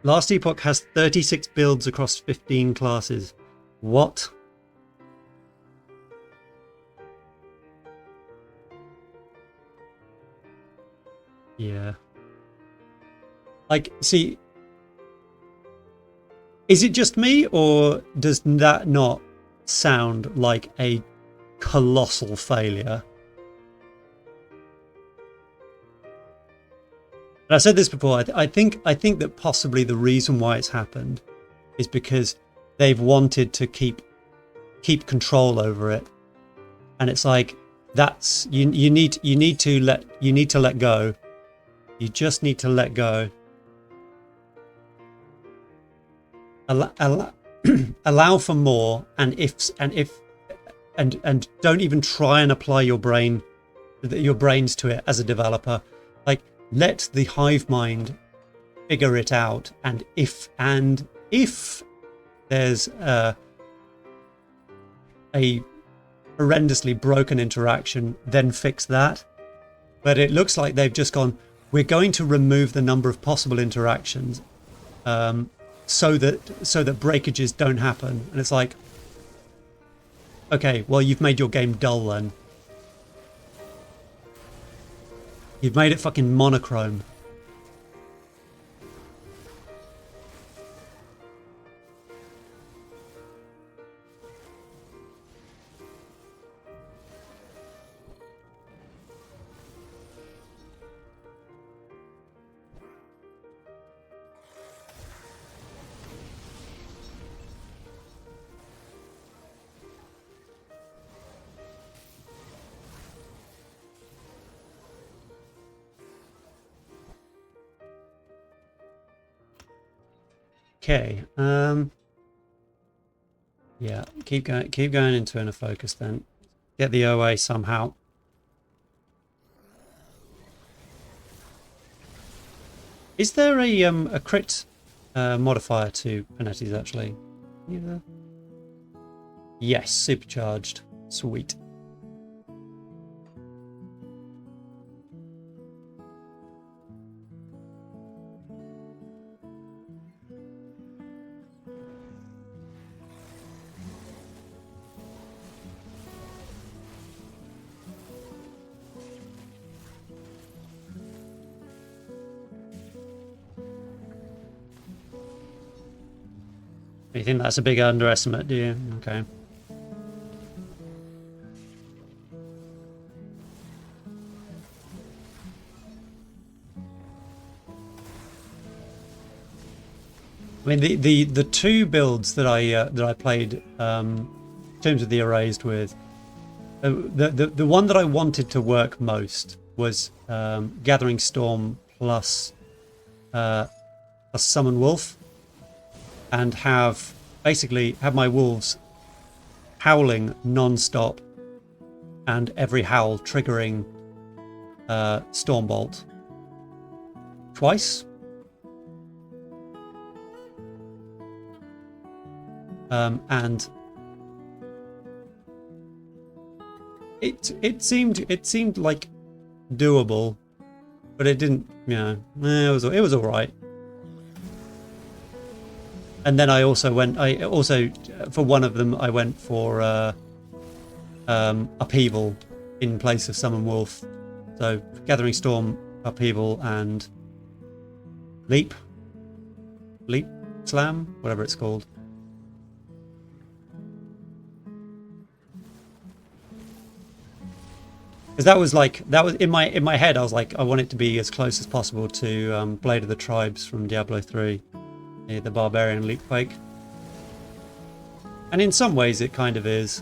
Last Epoch has 36 builds across 15 classes. What? Yeah. Like, see, is it just me, or does that not sound like a colossal failure? And I said this before. I think that possibly the reason why it's happened is because they've wanted to keep control over it, and it's like that's you need to let go. You just need to let go. Allow for more, and don't even try and apply your brains to it as a developer. Like, let the hive mind figure it out, and if there's a horrendously broken interaction, then fix that. But it looks like they've just gone, we're going to remove the number of possible interactions so that breakages don't happen. And it's like, okay, well, you've made your game dull then. You've made it fucking monochrome. Okay. Yeah, keep going into inner focus then. Get the OA somehow. Is there a crit modifier to Panetti's actually? Either? Yes, supercharged. Sweet. You think that's a big underestimate, do you? Okay. I mean, the two builds that I played Tombs of the Erased with, the one that I wanted to work most was Gathering Storm plus Summon Wolf, and basically have my wolves howling non-stop, and every howl triggering Stormbolt twice. And it seemed like doable, but it didn't. You know, it was all right. And then I also for one of them I went for Upheaval in place of Summon Wolf. So Gathering Storm, Upheaval, and Leap Slam, whatever it's called. Because that was in my head. I was like, I want it to be as close as possible to Blade of the Tribes from Diablo 3. The Barbarian Leap Quake. And in some ways it kind of is.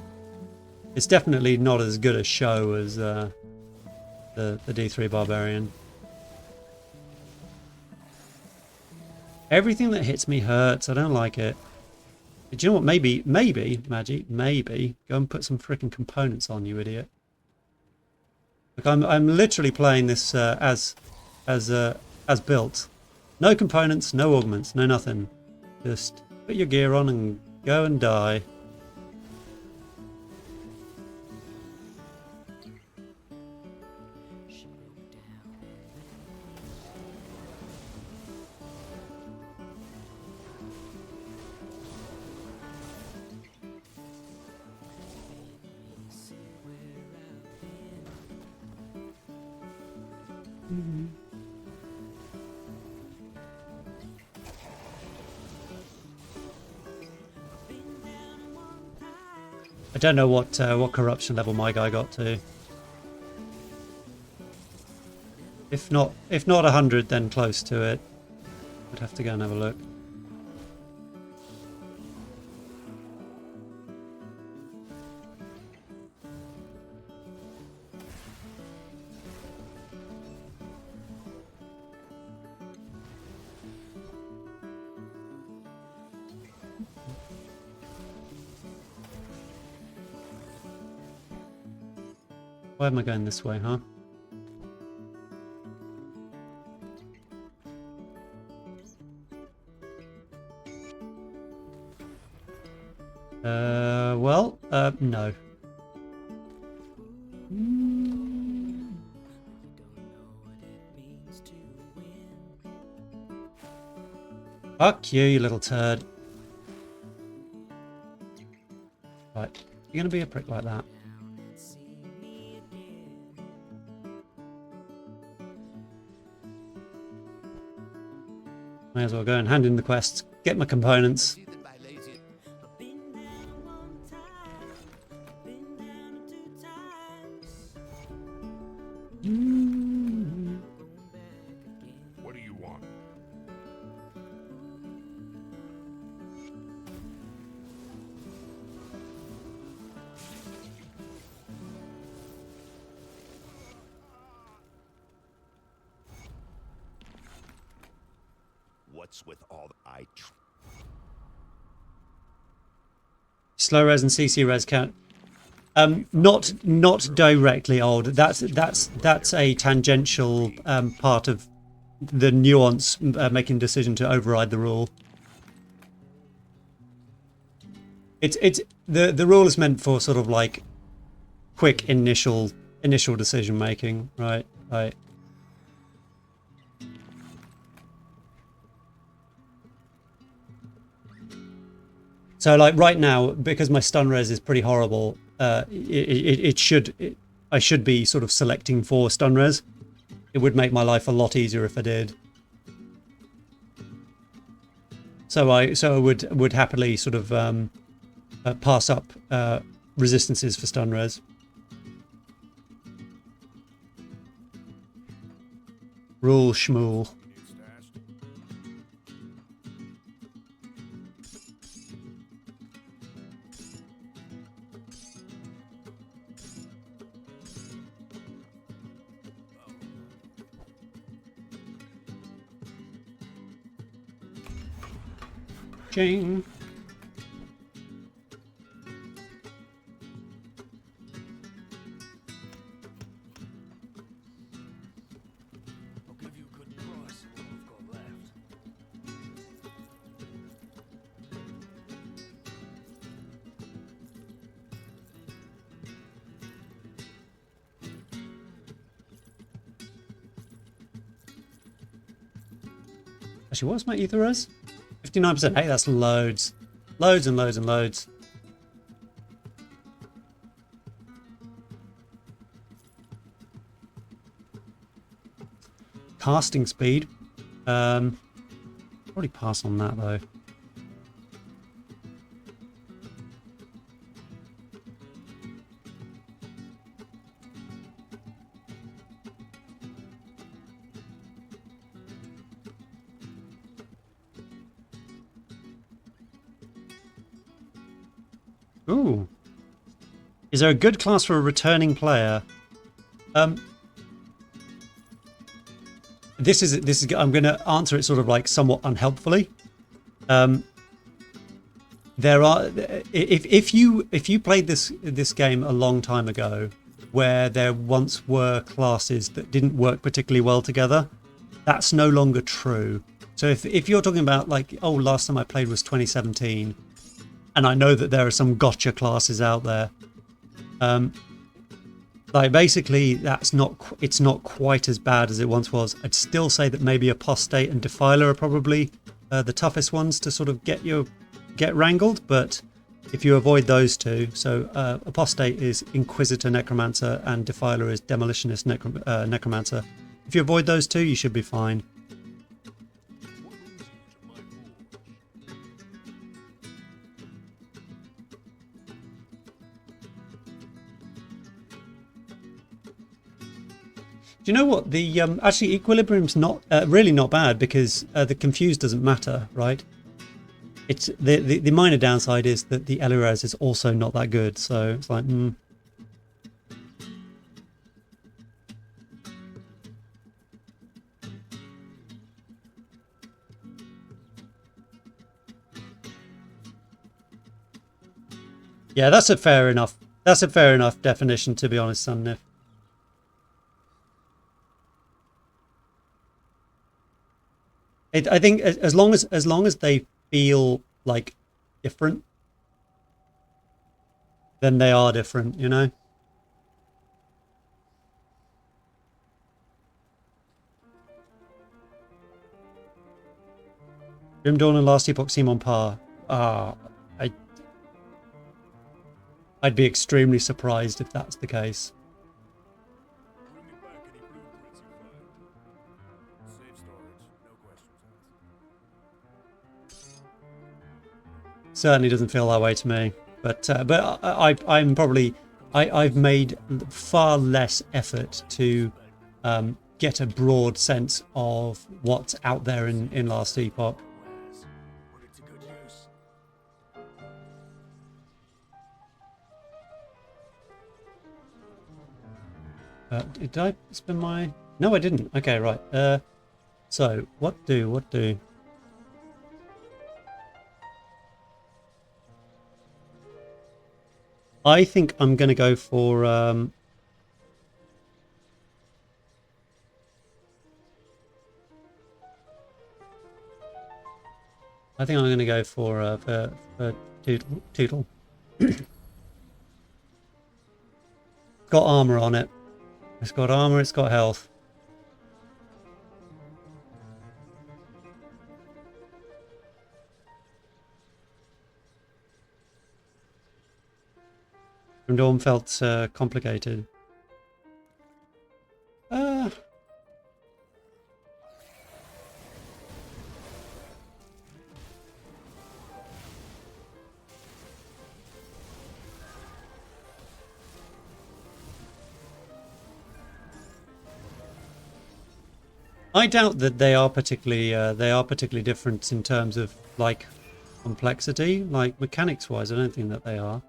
It's definitely not as good a show as the D3 Barbarian. Everything that hits me hurts. I don't like it. Do you know what? Maybe, Maggie, maybe go and put some freaking components on, you idiot. Like I'm literally playing this as built. No components, no augments, no nothing. Just put your gear on and go and die. I don't know what corruption level my guy got to. If not 100, then close to it. I'd have to go and have a look. Why am I going this way, huh? No. Fuck you, you little turd. Right, you're gonna be a prick like that. May as well go and hand in the quests, get my components. What do you want? What's with all the Slow res and CC res count. Not directly old. That's a tangential part of the nuance making decision to override the rule. It's the rule is meant for sort of like quick initial decision making, right? Right. So like right now, because my stun res is pretty horrible, I should be sort of selecting for stun res. It would make my life a lot easier if I did. So I would happily sort of pass up resistances for stun res. Rule schmool. Ching. I'll give you a good price for what I've got left. Actually, what's my ether res? 59%. Hey, that's loads. Loads and loads and loads. Casting speed. Probably pass on that though. Ooh. Is there a good class for a returning player? This is I'm going to answer it sort of like somewhat unhelpfully. There are if you played this game a long time ago, where there once were classes that didn't work particularly well together, that's no longer true. So if you're talking about like, oh, last time I played was 2017. And I know that there are some gotcha classes out there. Like basically, it's not quite as bad as it once was. I'd still say that maybe Apostate and Defiler are probably the toughest ones to sort of get wrangled. But if you avoid those two, so Apostate is Inquisitor Necromancer and Defiler is Demolitionist Necromancer. If you avoid those two, you should be fine. Do you know what? The actually Equilibrium's not really not bad because the confused doesn't matter, right? It's the minor downside is that the Eliraz is also not that good, so it's like Yeah, that's a fair enough definition, to be honest, Sunnif. I think as long as they feel like different, then they are different, you know. Grim Dawn and Last Epoch seem on par. I'd be extremely surprised if that's the case. Bring me back any blueprints you find. Save storage, no questions asked. Certainly doesn't feel that way to me. But I'm probably I've made far less effort to get a broad sense of what's out there in Last Epoch. Put it to good use. Did I spend my... No, I didn't. Okay, right. So, what do? I think I'm going to go for... I think I'm going to go for Tootle. Got armor on it. It's got armor, it's got health. Dawn felt complicated. I doubt that they are particularly different in terms of like complexity, like mechanics wise. I don't think that they are.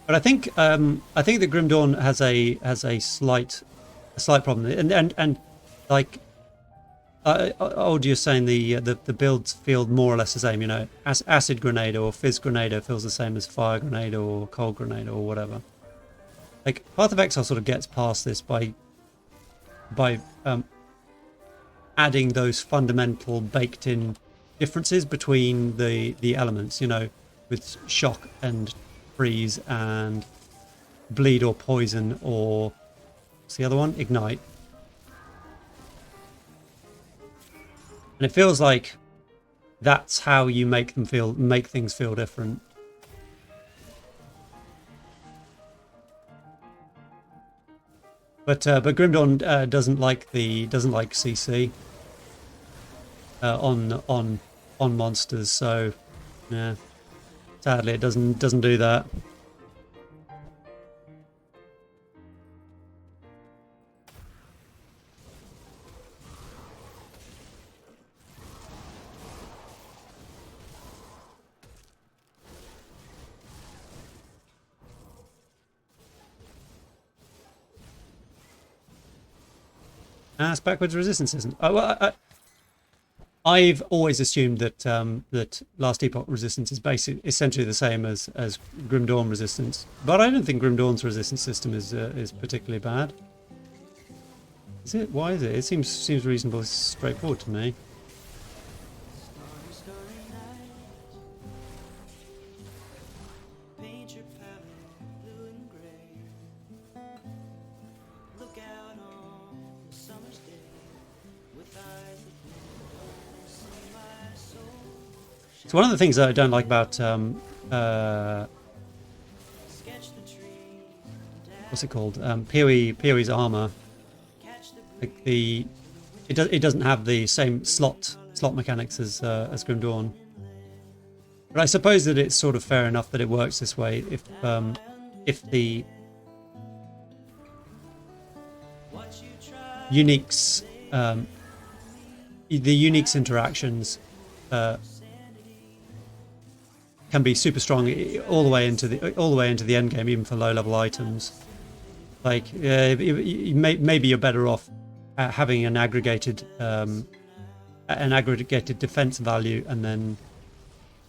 But I think that Grim Dawn has a slight problem, and like old you're saying the builds feel more or less the same. You know, acid grenade or fizz grenade feels the same as fire grenade or cold grenade or whatever. Like Path of Exile sort of gets past this by adding those fundamental baked in differences between the elements. You know, with shock and freeze and bleed or poison, or what's the other one? Ignite. And it feels like that's how you make things feel different. But Grim Dawn doesn't like CC on monsters, so yeah. Sadly, it doesn't do that. It's backwards resistance, isn't? Oh, well, I've always assumed that that Last Epoch resistance is essentially the same as Grim Dawn resistance, but I don't think Grim Dawn's resistance system is particularly bad. Is it? Why is it? It seems reasonably straightforward to me. So one of the things that I don't like about what's it called? PoE's armor. Like it doesn't have the same slot mechanics as Grim Dawn. But I suppose that it's sort of fair enough that it works this way if the uniques interactions can be super strong all the way into the end game, even for low level items. Like maybe you're better off having an aggregated defense value and then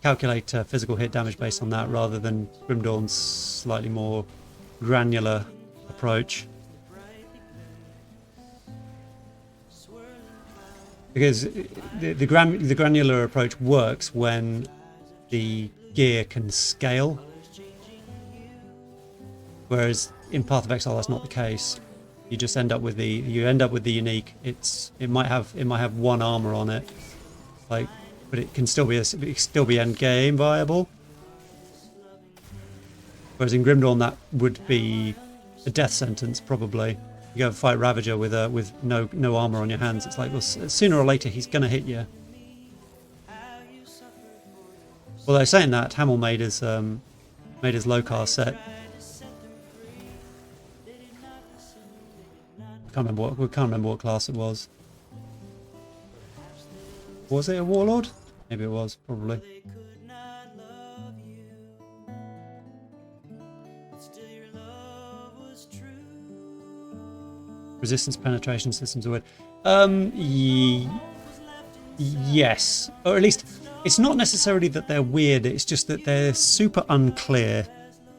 calculate physical hit damage based on that, rather than Grim Dawn's slightly more granular approach. Because the granular approach works when the gear can scale, whereas in Path of Exile that's not the case. You just end up with the unique. It might have one armor on it, like, but it can still be end game viable. Whereas in Grim Dawn that would be a death sentence probably. You go fight Ravager with no armor on your hands. It's like, well, sooner or later he's gonna hit you. Although saying that, Hamill made his low cast set. We can't remember what class it was. Was it a warlord? Maybe it was, probably. Resistance penetration systems are weird. Yes, or at least it's not necessarily that they're weird, it's just that they're super unclear.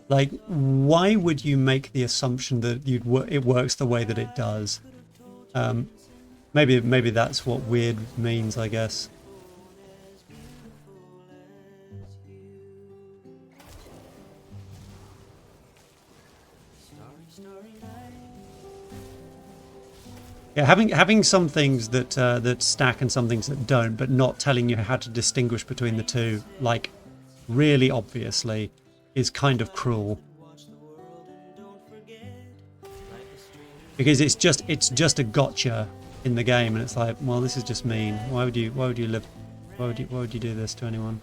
Like, why would you make the assumption that it works the way that it does? Maybe that's what weird means, I guess. Yeah, having some things that stack and some things that don't, but not telling you how to distinguish between the two, like really obviously, is kind of cruel. Because it's just a gotcha in the game, and it's like, well, this is just mean. Why would you do this to anyone?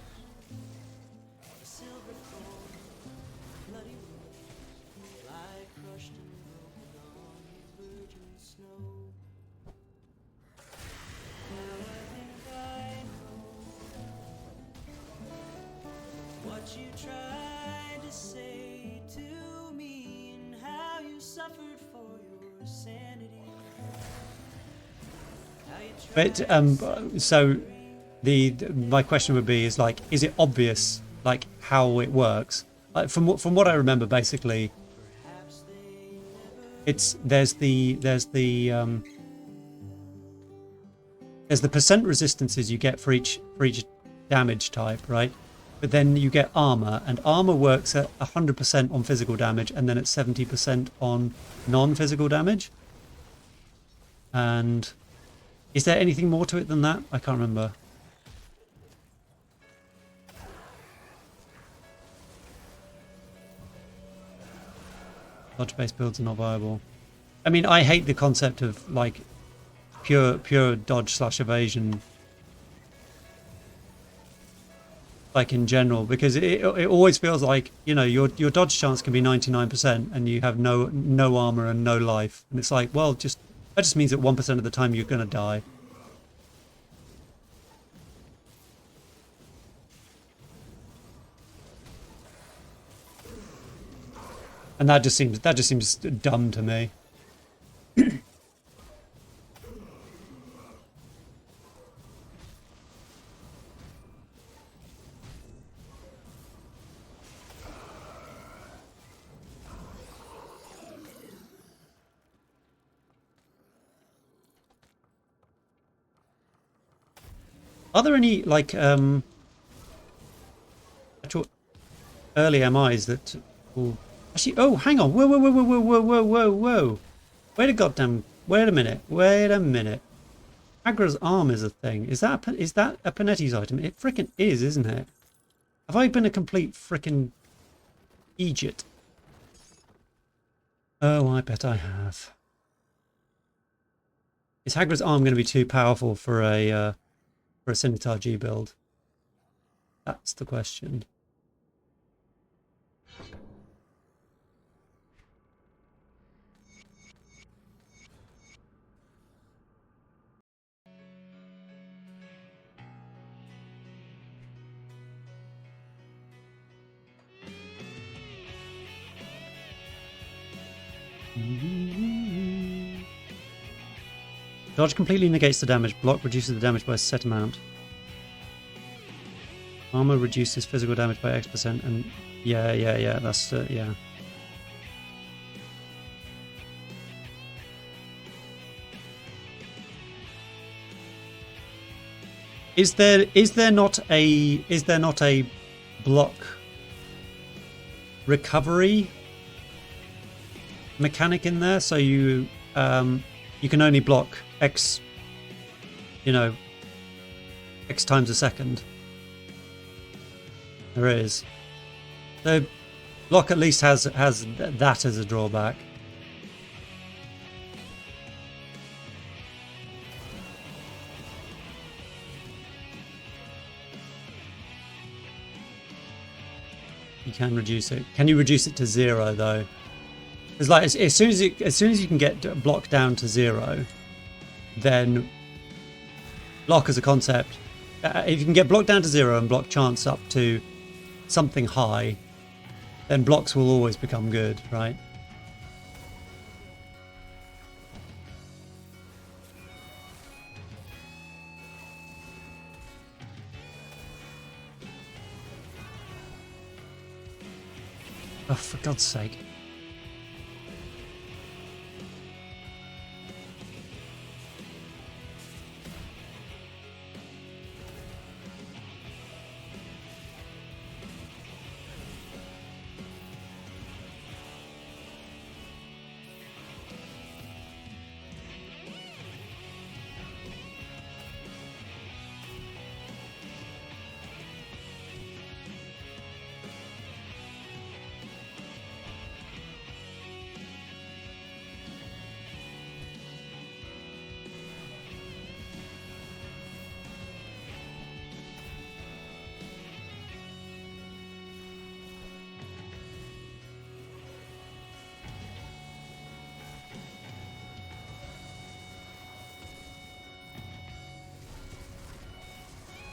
But so my question would be is like, is it obvious like how it works? From what I remember, basically, there's the percent resistances you get for each damage type, right? But then you get armor, and armor works at 100% on physical damage, and then at 70% on non-physical damage. And is there anything more to it than that? I can't remember. Dodge-based builds are not viable. I mean, I hate the concept of like pure dodge/evasion, like in general, because it always feels like, you know, your dodge chance can be 99% and you have no armor and no life, and it's like, well, that just means that 1% of the time you're gonna die. And that just seems dumb to me. Are there any like actual early MIs that will actually? Oh, hang on! Whoa! Wait a minute! Hagra's arm is a thing. Is that a Panetti's item? It frickin' is, isn't it? Have I been a complete frickin' Egypt? Oh, I bet I have. Is Hagra's arm going to be too powerful for a Sinitar G build? That's the question. Dodge completely negates the damage. Block reduces the damage by a set amount. Armor reduces physical damage by X%, and yeah, that's yeah. Is there not a block recovery mechanic in there? So you can only block X, you know, X times a second. There is. So block at least has that as a drawback. You can reduce it. Can you reduce it to 0 though? It's like as soon as you can get block down to 0, then block as a concept. If you can get block down to 0 and block chance up to something high, then blocks will always become good, right? Oh, for God's sake.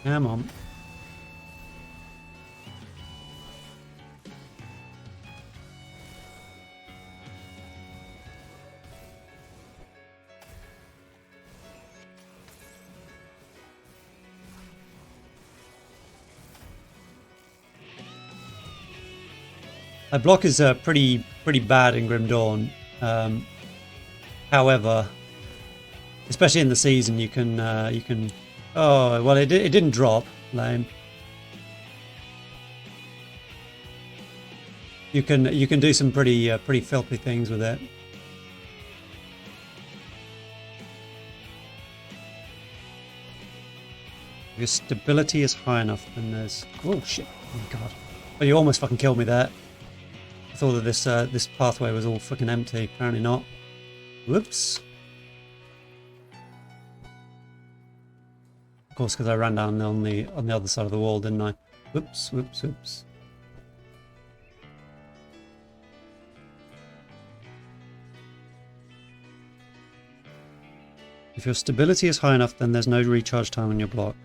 Come on. My block is pretty bad in Grim Dawn. However, especially in the season, you can. Oh well, it didn't drop. Lame. You can do some pretty filthy things with it. If your stability is high enough, then there's. Oh shit! Oh my god! Oh, you almost fucking killed me there. I thought that this pathway was all fucking empty. Apparently not. Whoops. Of course, because I ran down on the other side of the wall, didn't I? Whoops, whoops, whoops. If your stability is high enough, then there's no recharge time on your block.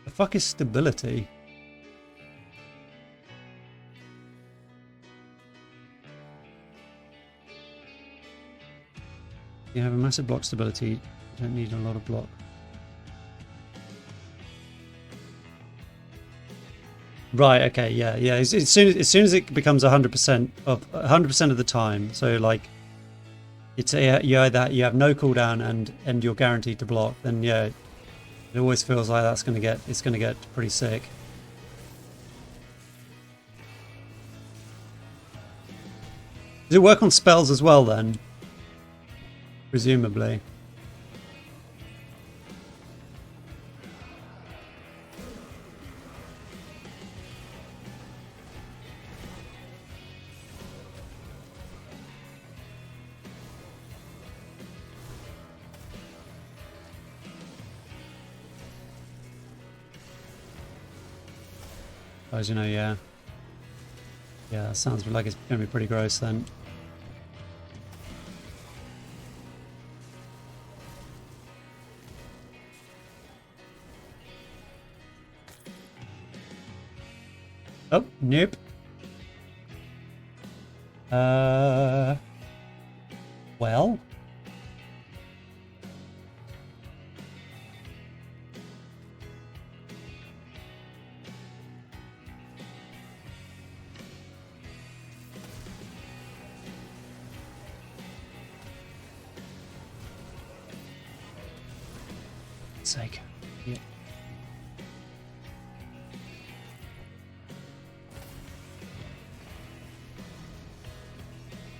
The fuck is stability? You have a massive block stability. You don't need a lot of block. Right. Okay. Yeah. As soon as it becomes 100% of the time, so like, it's you have no cooldown and you're guaranteed to block. Then yeah, it always feels like it's gonna get pretty sick. Does it work on spells as well then? Presumably. As you know, yeah. Yeah, that sounds like it's going to be pretty gross then. Oh, nope. Well. Sake. Yeah.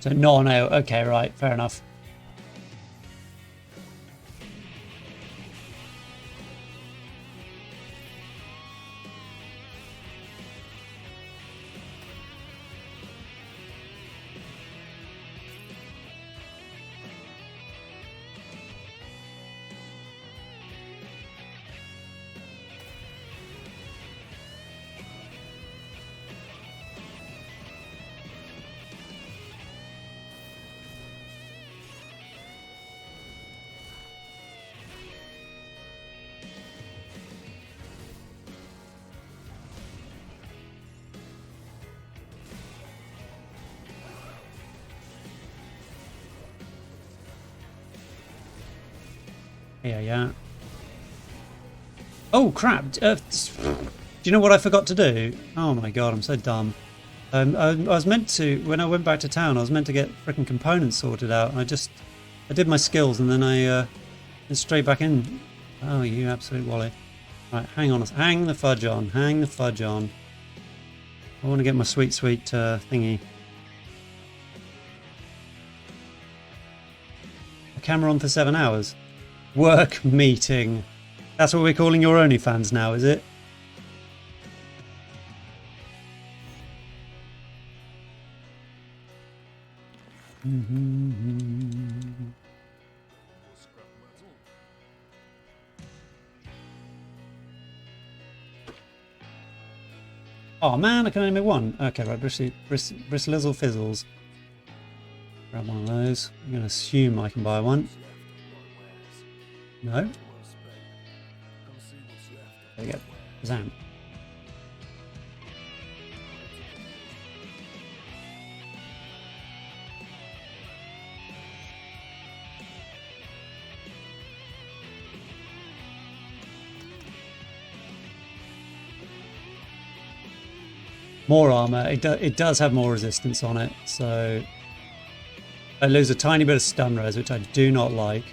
So no, okay, right, fair enough. Yeah. Oh crap! Do you know what I forgot to do? Oh my god, I'm so dumb. I was meant to, when I went back to town, I was meant to get frickin' components sorted out. And I did my skills and then I went straight back in. Oh, you absolute wally. Right, hang on. Hang the fudge on. Hang the fudge on. I want to get my sweet thingy. A camera on for 7 hours. Work meeting. That's what we're calling your OnlyFans now, is it? Oh man, I can only make one. Okay, right, Bristlizzle Fizzles. Grab one of those. I'm going to assume I can buy one. No? There you go. Zam. More armor. It does have more resistance on it, so I lose a tiny bit of stun res, which I do not like.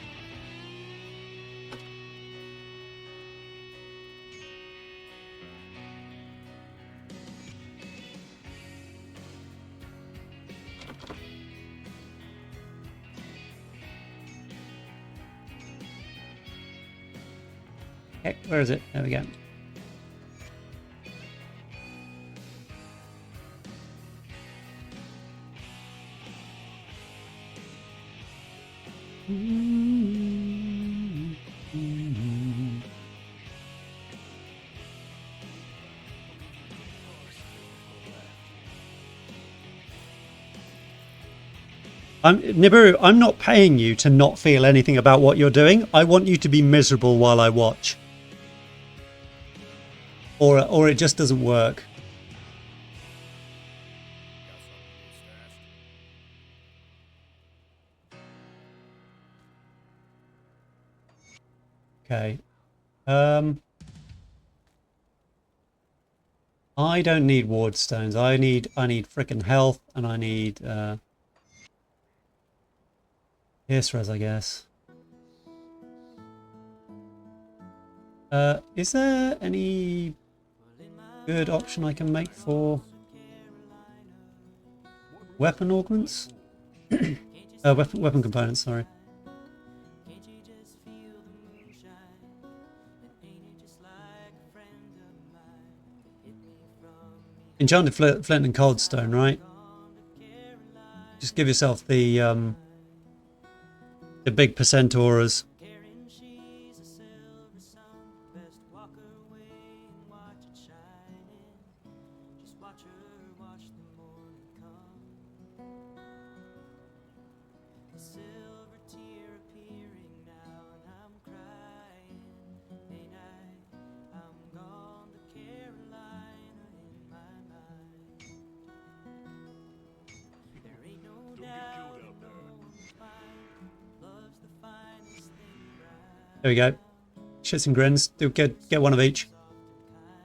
Okay, where is it? There we go. Nibiru, I'm not paying you to not feel anything about what you're doing. I want you to be miserable while I watch. Or it just doesn't work. Okay. I don't need ward stones. I need frickin' health, and I need pierce res, I guess. Is there any good option I can make for weapon augments? Weapon components, sorry. Enchanted flint and cold stone, right? Just give yourself the big percent auras. There we go. Shits and grins. Do get one of each.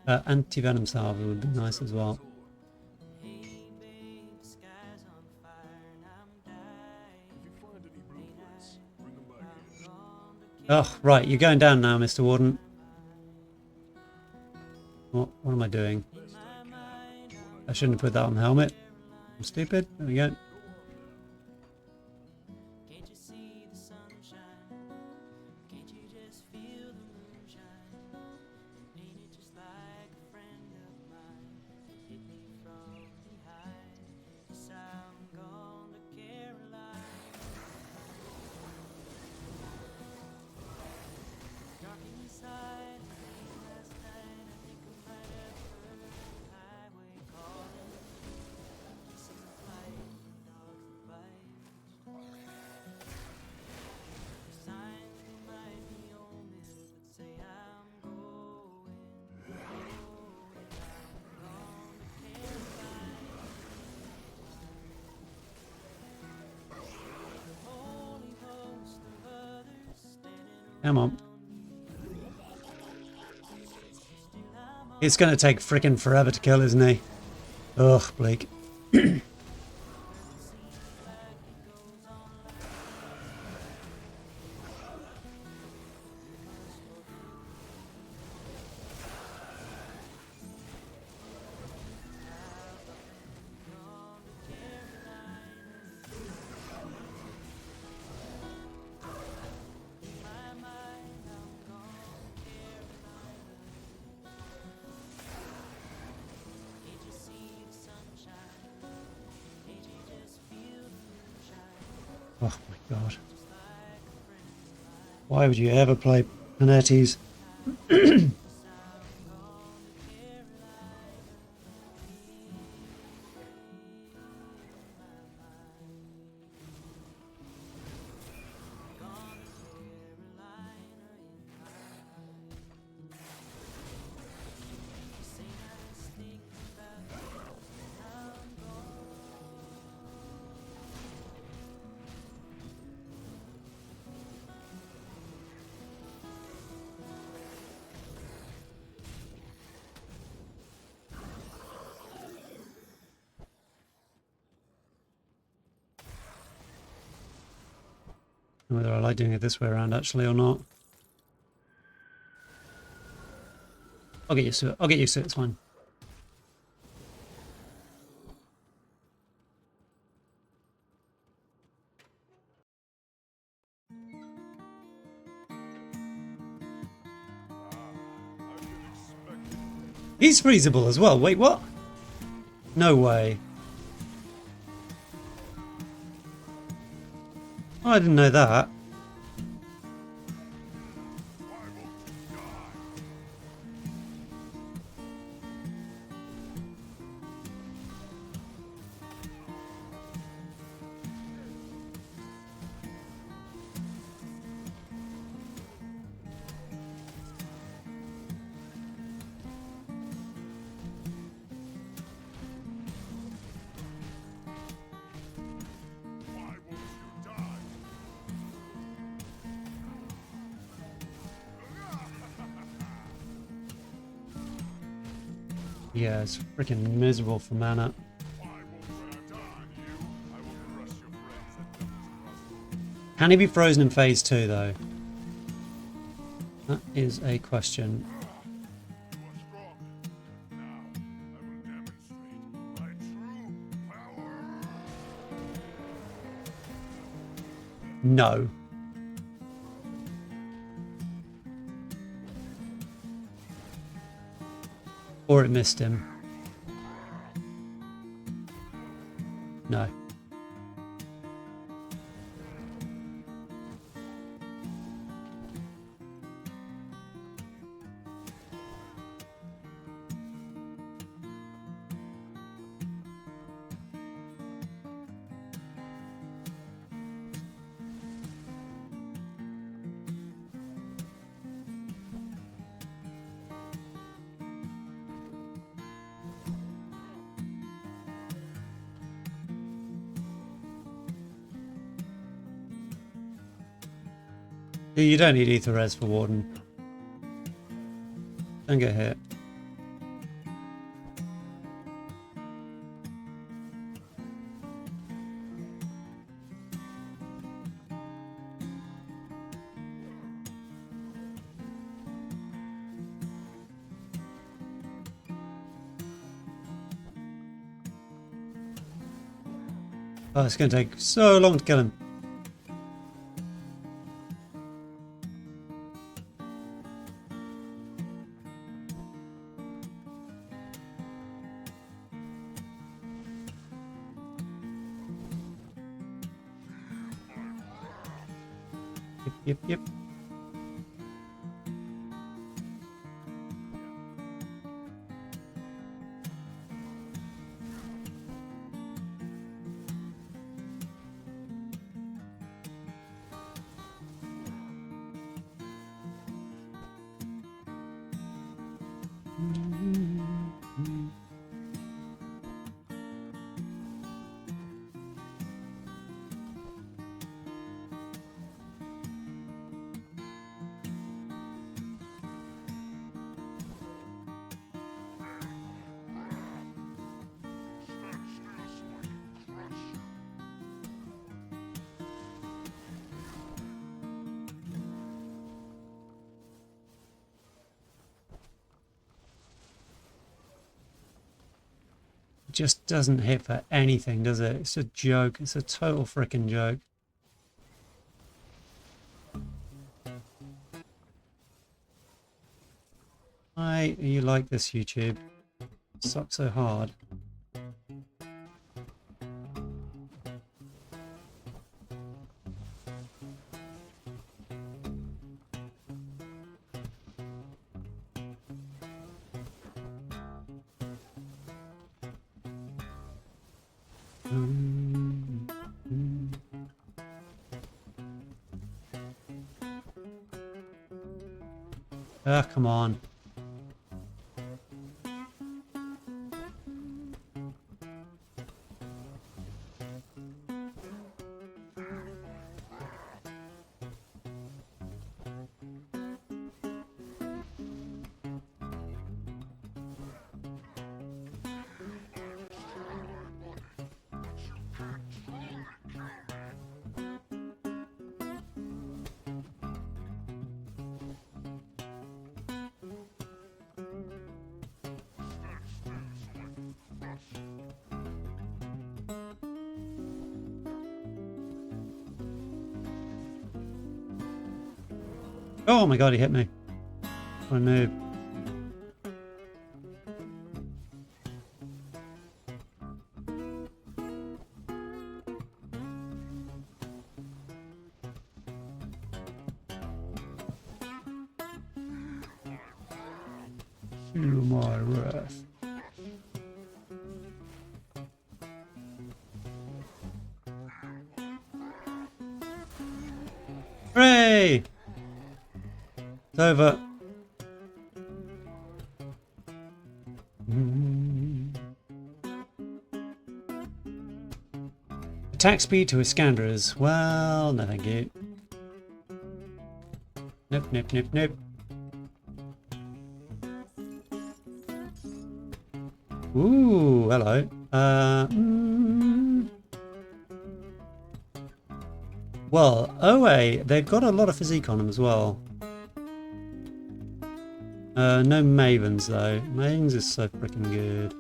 Anti-venom salve would be nice as well. Oh, right. You're going down now, Mr. Warden. What am I doing? I shouldn't have put that on the helmet. I'm stupid. There we go. Come on. It's going to take frickin' forever to kill, isn't he? Ugh, Bleak. Oh my god. Why would you ever play Panetti's? Whether I like doing it this way around actually or not. I'll get used to it. I'll get used to it, it's fine. He's freezable as well. Wait, what? No way. Oh, I didn't know that. Yeah, it's freaking miserable for mana. Can he be frozen in phase 2 though? That is a question. No. Or it missed him. No. You don't need ether res for Warden. Don't get hit. Oh, it's going to take so long to kill him. Yep. just doesn't hit for anything, does it? It's a joke. It's a total freaking joke. Why are you like this, YouTube? Suck so hard. Ah, come on. Oh my god, he hit me. I move. Feel my wrath. Hooray! It's over. Attack speed to Iskandras. Well, no thank you. Nope, nope, nope, nope. Ooh, hello. Well, OA, they've got a lot of physique on them as well. No Mavens though. Mavens is so freaking good.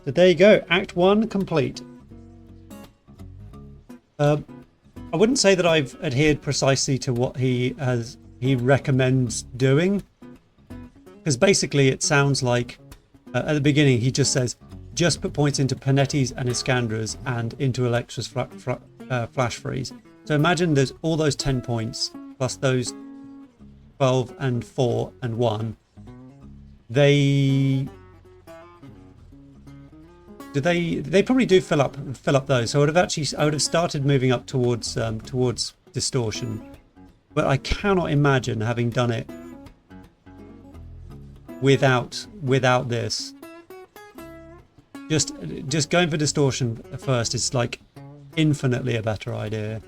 So there you go, Act 1 complete. I wouldn't say that I've adhered precisely to what he recommends doing, because basically it sounds like at the beginning he just says just put points into Panetti's and Iskandras and into Electra's flash freeze. So imagine there's all those 10 points plus those 12 and 4 and 1. They probably do fill up those. So I would have started moving up towards distortion, but I cannot imagine having done it without this. Just going for distortion first is like infinitely a better idea.